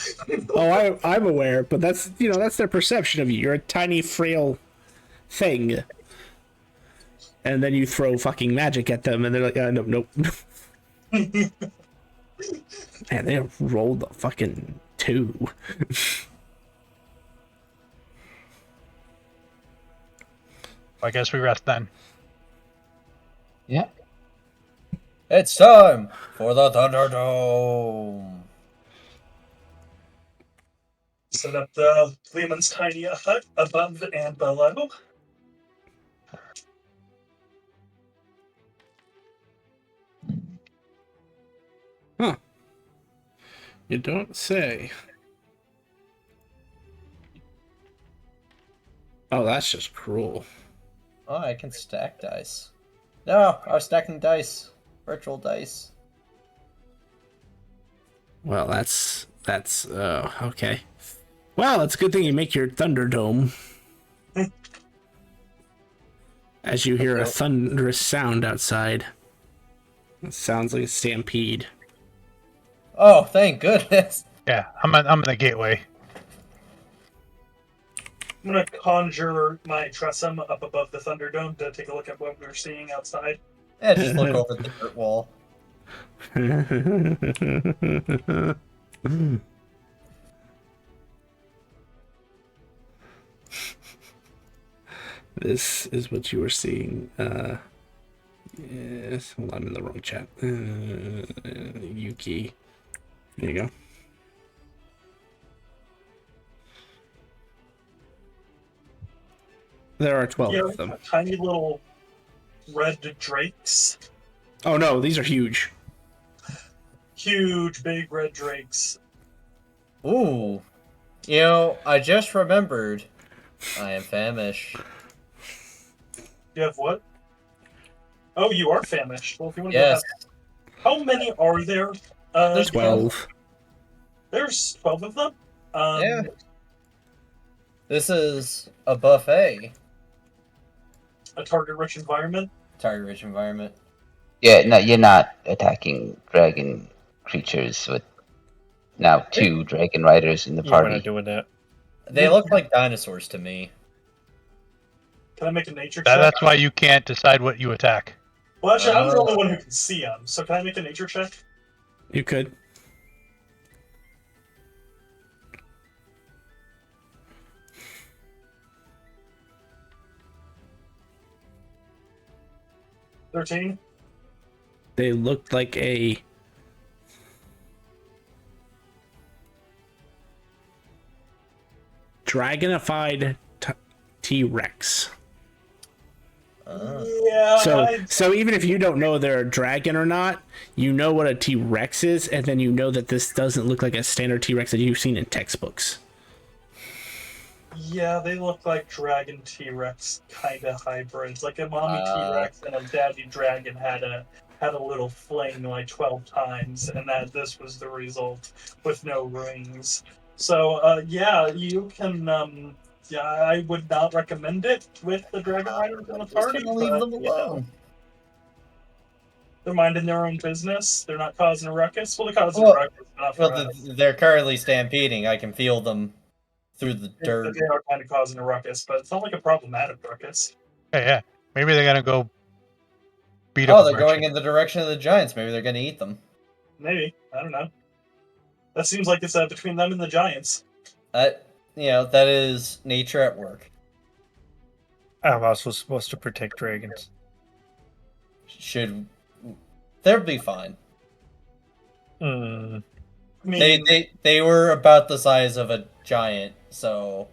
Oh, I'm aware, but that's their perception of you. You're a tiny, frail thing. And then you throw fucking magic at them, and they're like, nope. Man, they rolled a fucking 2. I guess we rest then. Yeah. It's time for the Thunderdome. Set up the Lehman's tiny hut above and below. Huh. You don't say. Oh, that's just cruel. Oh, I can stack dice. No, I was stacking dice. Virtual dice. Well, that's okay. Well, it's a good thing you make your Thunderdome. As you hear a thunderous sound outside. It sounds like a stampede. Oh, thank goodness. Yeah, I'm in the gateway. I'm gonna conjure my Tressum up above the Thunderdome to take a look at what we're seeing outside. Yeah, just look over the dirt wall. This is what you are seeing. Yes, hold on, I'm in the wrong chat. Yuki. There you go. There are 12 of them. Tiny little red drakes. Oh no, these are huge. Huge, big red drakes. Ooh. You know, I just remembered. I am famished. You have what? Oh, you are famished. Well, if you want to Yes. how many are there? There's 12. There's 12 of them. Yeah. This is a buffet. A target-rich environment. Target-rich environment. Yeah, no, you're not attacking dragon creatures with now 2 dragon riders in the Yeah, we're party. not doing that. They look like dinosaurs to me. Can I make a nature check? That's why you can't decide what you attack. Well, actually, I'm the only one who can see them. So can I make a nature check? You could. $13. They looked like a dragonified T-Rex. Yeah. So even if you don't know they're a dragon or not, you know what a T-Rex is, and then you know that this doesn't look like a standard T-Rex that you've seen in textbooks. Yeah, they look like dragon T-Rex kind of hybrids. Like a mommy T-Rex and a daddy dragon had a little fling like 12 times, and this was the result with no rings. So yeah, you can. Yeah, I would not recommend it with the dragon riders in the party. Just gonna leave them alone. They're minding their own business. They're not causing a ruckus. Well, they're causing a ruckus. Not for Well, us. they're currently stampeding. I can feel them through the dirt. They are kind of causing a ruckus, but it's not like a problematic ruckus. Yeah. Maybe they're gonna go beat up. Oh, they're going in the direction of the giants. Maybe they're gonna eat them. Maybe. I don't know. That seems like it's between them and the giants. That is nature at work. I'm also supposed to protect dragons. They'll be fine. Hmm. I mean, They were about the size of a giant, so.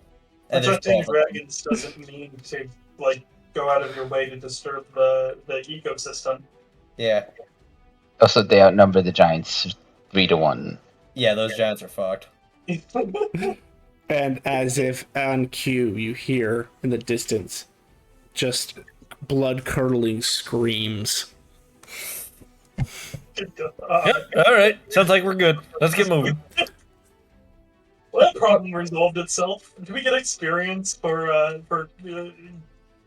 And there's protecting 12 of them. dragons doesn't mean to go out of your way to disturb the ecosystem. Yeah. Also, they outnumber the giants 3-1. Yeah, those giants are fucked. And as if on cue, you hear in the distance just blood-curdling screams. Yep. All right. Sounds like we're good. Let's get moving. Well, that problem resolved itself. Do we get experience for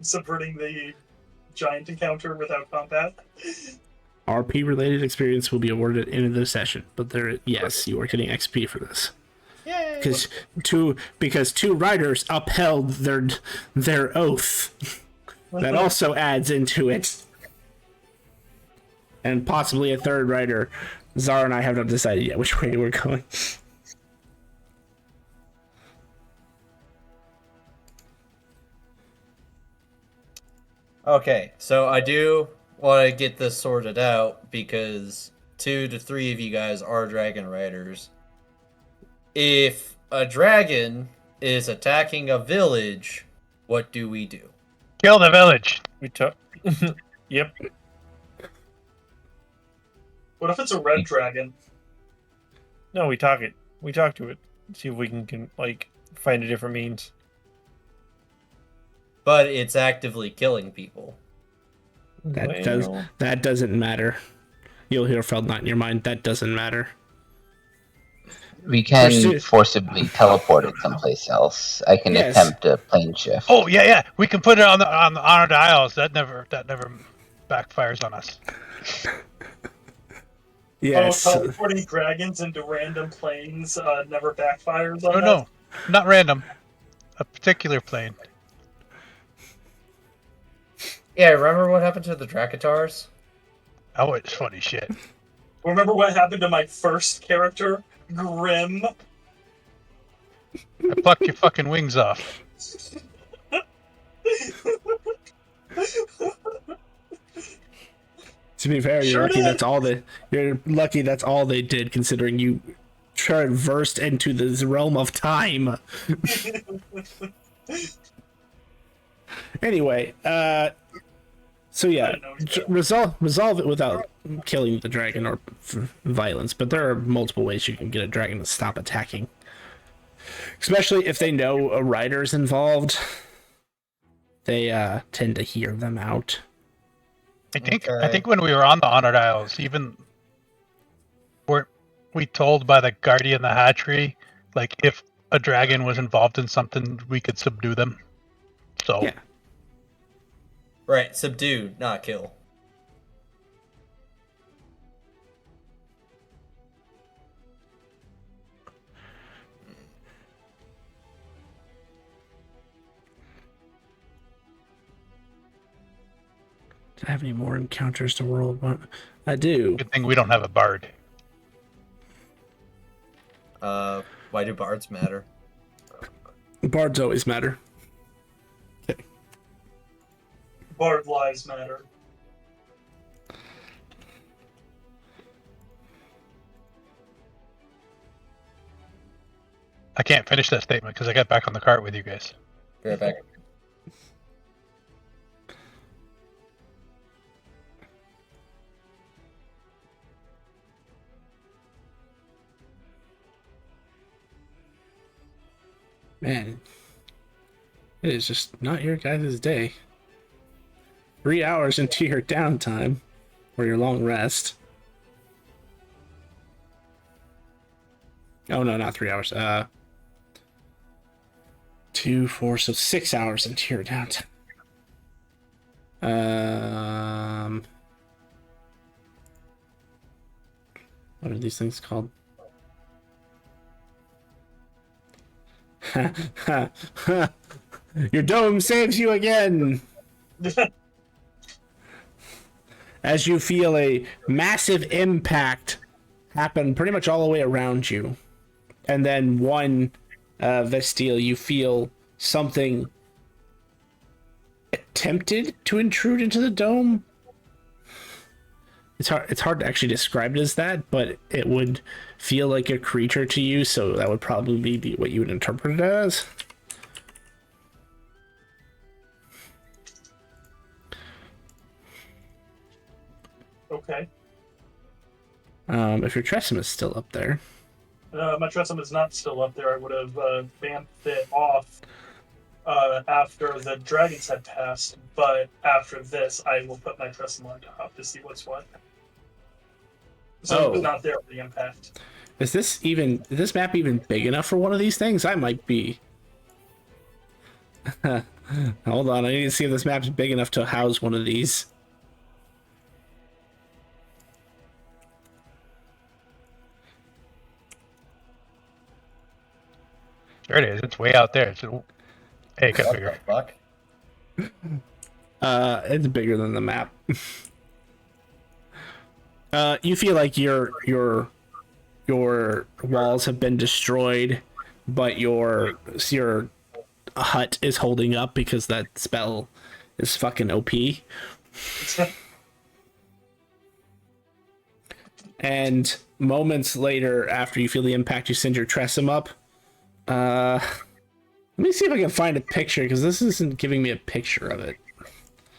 subverting the giant encounter without combat? RP-related experience will be awarded at the end of the session, but yes, you are getting XP for this. Yay! Because two riders upheld their oath. That also adds into it. And possibly a third rider. Zara and I have not decided yet which way we're going. Okay, so I do want to get this sorted out because 2 to 3 of you guys are dragon riders. If a dragon is attacking a village, what do we do? Kill the village. We took. Yep. What if it's a red dragon? No, we talk it. We talk to it. See if we can like find a different means. But it's actively killing people. That doesn't matter. You'll hear Feldknot in your mind. That doesn't matter. We can Pursue- forcibly teleport it someplace else. I can Yes. attempt a plane shift. Oh yeah. We can put it on the honored isles. That never backfires on us. Yes. Oh, teleporting dragons into random planes never backfires on No, not random. A particular plane. Yeah, remember what happened to the Drakatars? Oh, it's funny shit. Remember what happened to my first character, Grim? I plucked your fucking wings off. To be fair, Sure you're lucky did. that's all they did, considering you traversed into this realm of time. Anyway, so yeah, I don't know either. resolve it without killing the dragon or violence. But there are multiple ways you can get a dragon to stop attacking, especially if they know a rider's involved. They tend to hear them out. I think Okay. when we were on the honored isles, even weren't we told by the guardian of the hatchery, like if a dragon was involved in something, we could subdue them. So Yeah. Right, subdue, not kill. Do I have any more encounters to roll? But I do. good thing we don't have a bard. Why do bards matter? Bards always matter. Bard lives matter. I can't finish that statement because I got back on the cart with you guys. Be right back. Man, it is just not your guys' day. 3 hours into your downtime, or your long rest. Oh no, not 3 hours. 2, 4, so 6 hours into your downtime. What are these things called? Your dome saves you again! As you feel a massive impact happen pretty much all the way around you. And then one, Vestile, you feel something attempted to intrude into the dome. It's hard to actually describe it as that, but it would feel like a creature to you, so that would probably be what you would interpret it as. Okay. If your Tressum is still up there. My Tressum is not still up there. I would have vamped it off after the dragons had passed, but after this, I will put my Tressum on top to see what's what. So it was not there for the impact. Is this map even big enough for one of these things? I might be. Hold on, I need to see if this map's big enough to house one of these. There it is. It's way out there. Hey, it got What bigger. the fuck? It's bigger than the map. You feel like your walls have been destroyed, but your hut is holding up because that spell is fucking OP. And moments later, after you feel the impact, you send your Tressum up. Let me see if I can find a picture, because this isn't giving me a picture of it.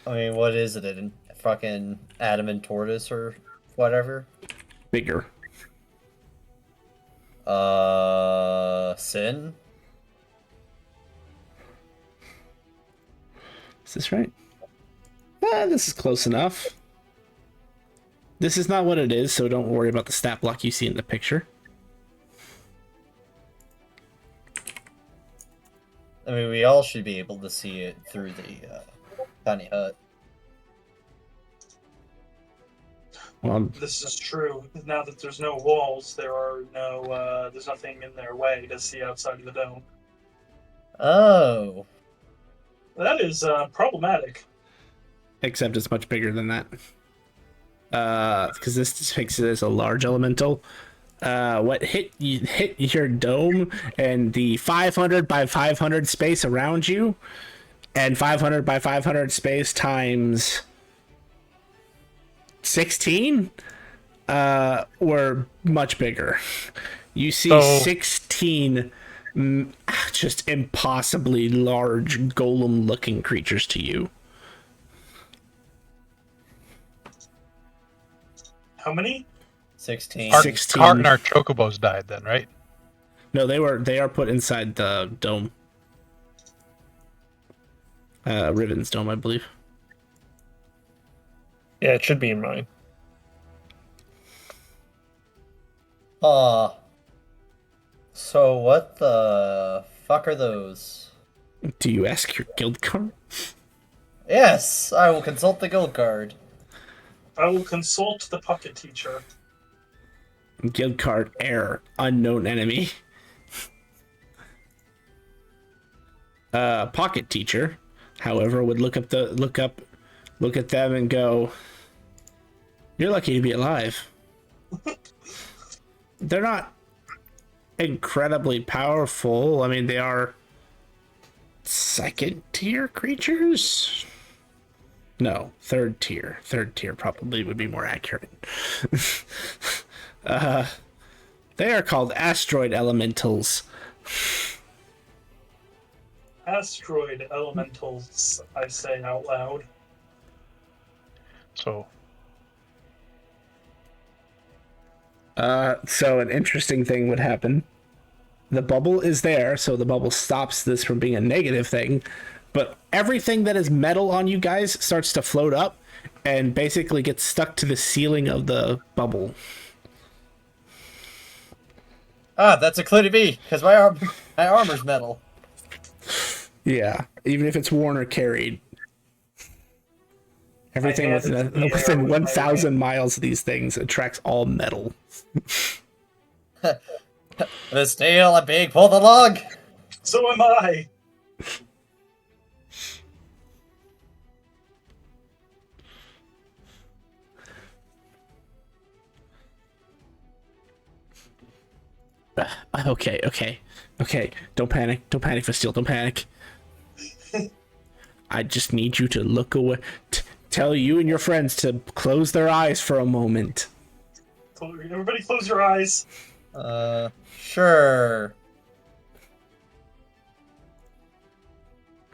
I mean, what is it? A fucking adamant tortoise or whatever? bigger? Sin? Is this right? This is close enough. This is not what it is, so don't worry about the stat block you see in the picture. I mean, we all should be able to see it through the tiny hut. Well, This is true. Now that there's no walls, there's nothing in their way to see outside of the dome. Oh. That is problematic. except it's much bigger than that. Because this depicts it as a large elemental. What hit your dome and the 500 by 500 space around you, and 500 by 500 space times 16 were much bigger. You see 16 just impossibly large golem-looking creatures to you. How many? 16. Cart and our chocobos died then, right? No, they are put inside the dome. Riven's dome, I believe. Yeah, it should be in mine. So what the fuck are those? Do you ask your guild card? Yes, I will consult the guild card. I will consult the pocket teacher. Guild card error, unknown enemy. Pocket teacher, however, would look at them and go, "You're lucky to be alive." They're not incredibly powerful. I mean, they are second tier creatures. No, third tier. Third tier probably would be more accurate. They are called asteroid elementals. Asteroid elementals, I say out loud. So So an interesting thing would happen. The bubble is there, so the bubble stops this from being a negative thing. But everything that is metal on you guys starts to float up and basically gets stuck to the ceiling of the bubble. Ah, that's included me, because my armor's metal. Yeah, even if it's worn or carried. Everything My hand is in the air within with 1,000 miles of these things attracts all metal. The steel and being pulled along. So am I! Okay. Don't panic, Fasteel, don't panic. I just need you to look away. Tell you and your friends to close their eyes for a moment. Everybody close your eyes. Sure.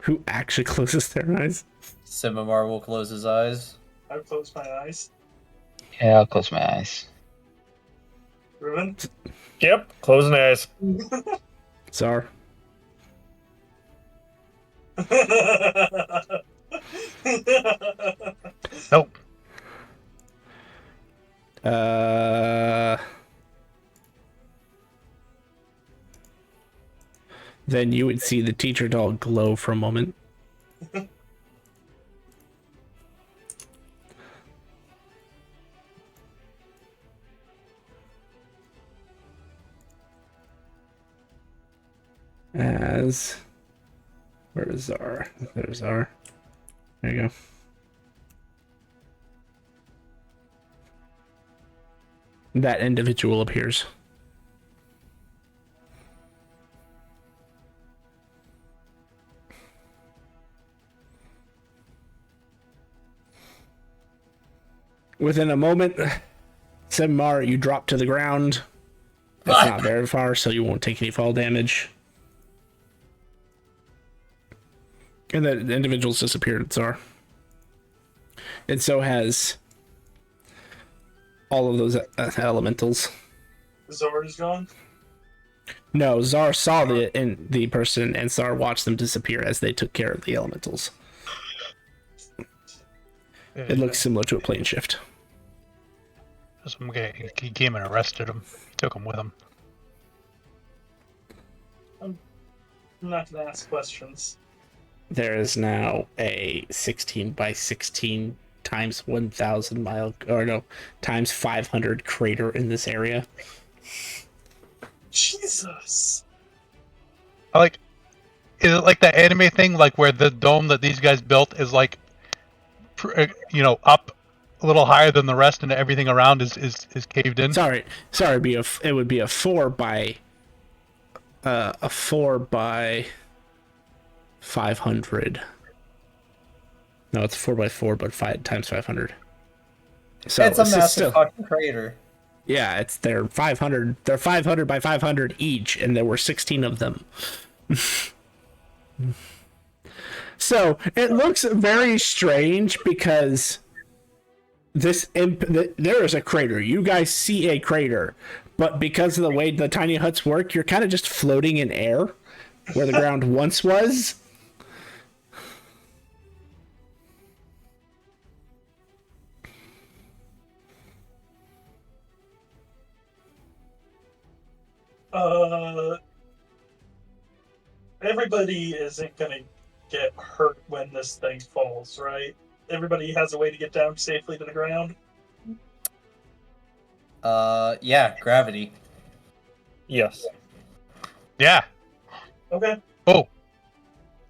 Who actually closes their eyes? Simamar will close his eyes. I've closed my eyes. Yeah, I'll close my eyes. Ruben? Yep, closing eyes. Czar. nope. Then you would see the teacher doll glow for a moment. Where is Czar? There's Czar. There you go. That individual appears. Within a moment, Simar, you drop to the ground. It's not very far, so you won't take any fall damage. And the individual's disappeared, Tsar. And so has all of those elementals. Zor is gone. No, Zar saw the person, and Zar watched them disappear as they took care of the elementals. It looks similar to a plane shift. Some guy, he came and arrested him. He took him with him. I'm not gonna ask questions. There is now a 16 by 16 times 1,000 mile, or no, times 500 crater in this area. Jesus. Is it like that anime thing, like where the dome that these guys built is like, up a little higher than the rest, and everything around is caved in? Sorry, it would be a 4 by 500. No, it's 4 by 4, but 5 times 500. So It's a this is massive fucking crater. Yeah, they're 500. They're 500 by 500 each, and there were 16 of them. So it looks very strange because there is a crater. You guys see a crater, but because of the way the tiny huts work, you're kind of just floating in air where the ground once was. Everybody isn't gonna get hurt when this thing falls, right? Everybody has a way to get down safely to the ground. Yeah, gravity. Yes. Yeah. Okay. Oh.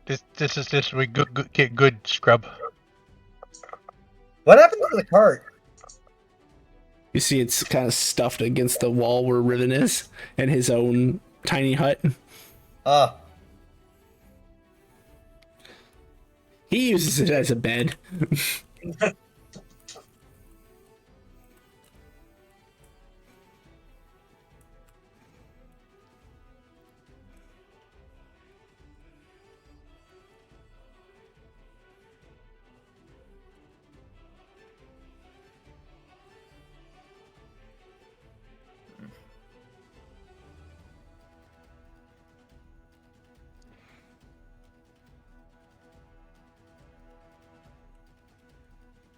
This we get good scrub. What happened to the cart? You see, it's kind of stuffed against the wall where Riven is, and his own tiny hut. He uses it as a bed.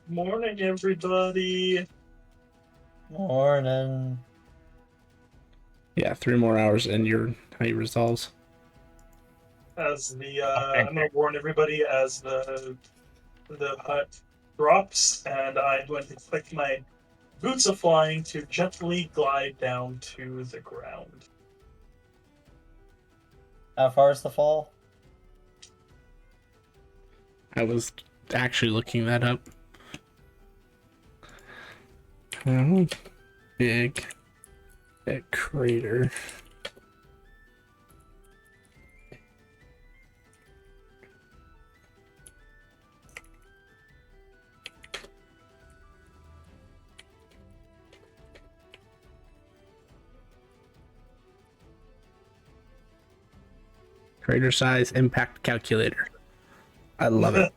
Morning, everybody. Morning. Yeah, 3 more hours and your honey resolves. As I'm gonna warn everybody as the hut drops, and I'm going to click my boots of flying to gently glide down to the ground. How far is the fall? I was actually looking that up. How big that crater? Crater size impact calculator. I love it.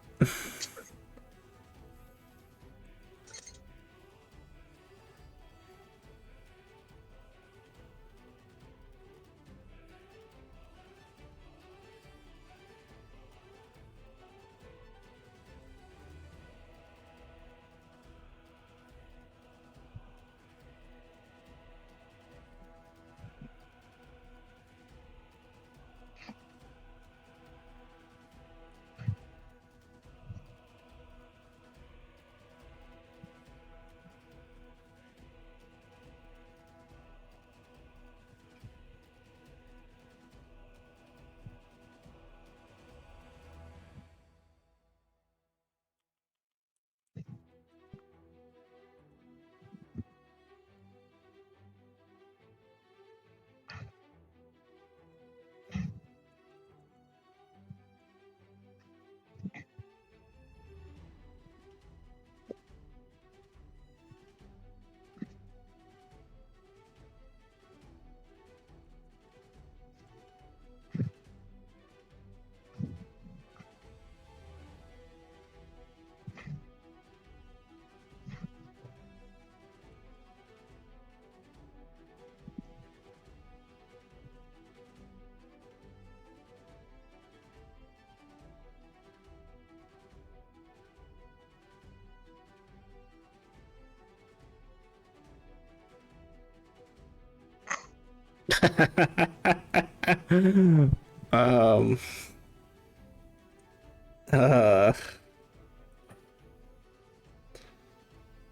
um.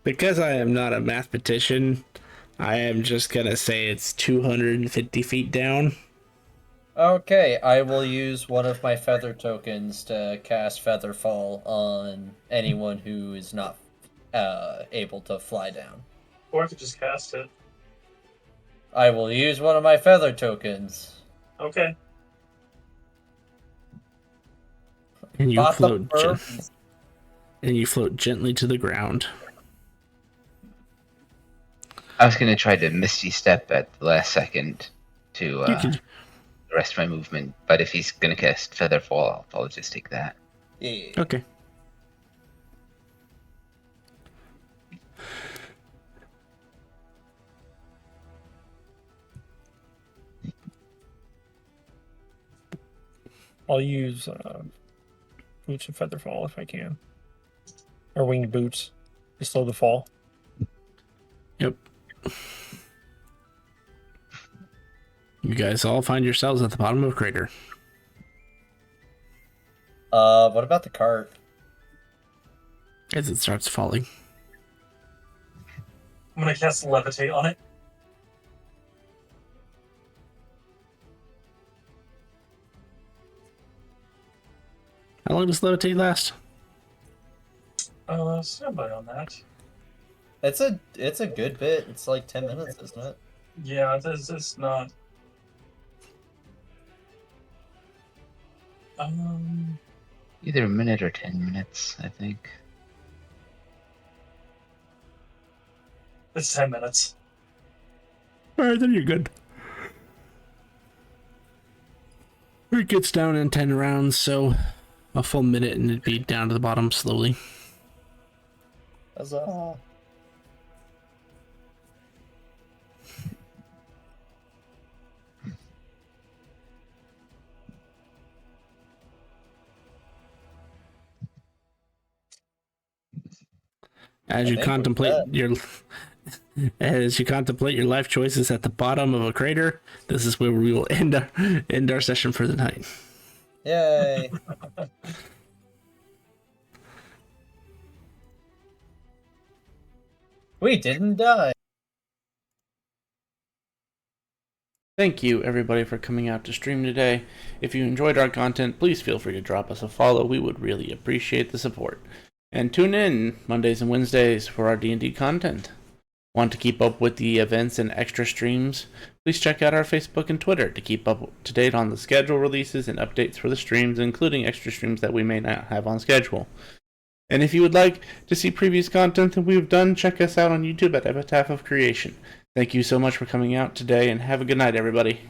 Because I am not a mathematician, I am just gonna say it's 250 feet down. Okay, I will use one of my feather tokens to cast Featherfall on anyone who is not able to fly down. Or I could just cast it. I will use one of my feather tokens. Okay. And you Bought the float and you float gently to the ground. I was gonna try to misty step at the last second to You could rest my movement, but if he's gonna cast Featherfall, I'll probably just take that. Yeah. okay. I'll use boots of Featherfall if I can, or winged boots to slow the fall. Yep. You guys all find yourselves at the bottom of a crater. What about the cart? As it starts falling. I'm gonna cast Levitate on it. How long does levitate last? Stand by on that. It's a good bit. It's like 10 minutes, isn't it? Yeah, it's not. Either a minute or 10 minutes, I think. It's 10 minutes. Alright, then you're good. It gets down in 10 rounds, so a full minute and it'd be down to the bottom slowly. Huzzah. As you contemplate your life choices at the bottom of a crater, this is where we will end our session for the night. Yay. We didn't die. Thank you, everybody, for coming out to stream today. If you enjoyed our content, please feel free to drop us a follow. We would really appreciate the support. And tune in Mondays and Wednesdays for our D&D content. Want to keep up with the events and extra streams? Please check out our Facebook and Twitter to keep up to date on the schedule releases and updates for the streams, including extra streams that we may not have on schedule. And if you would like to see previous content that we've done, check us out on YouTube at Epitaph of Creation. Thank you so much for coming out today, and have a good night, everybody.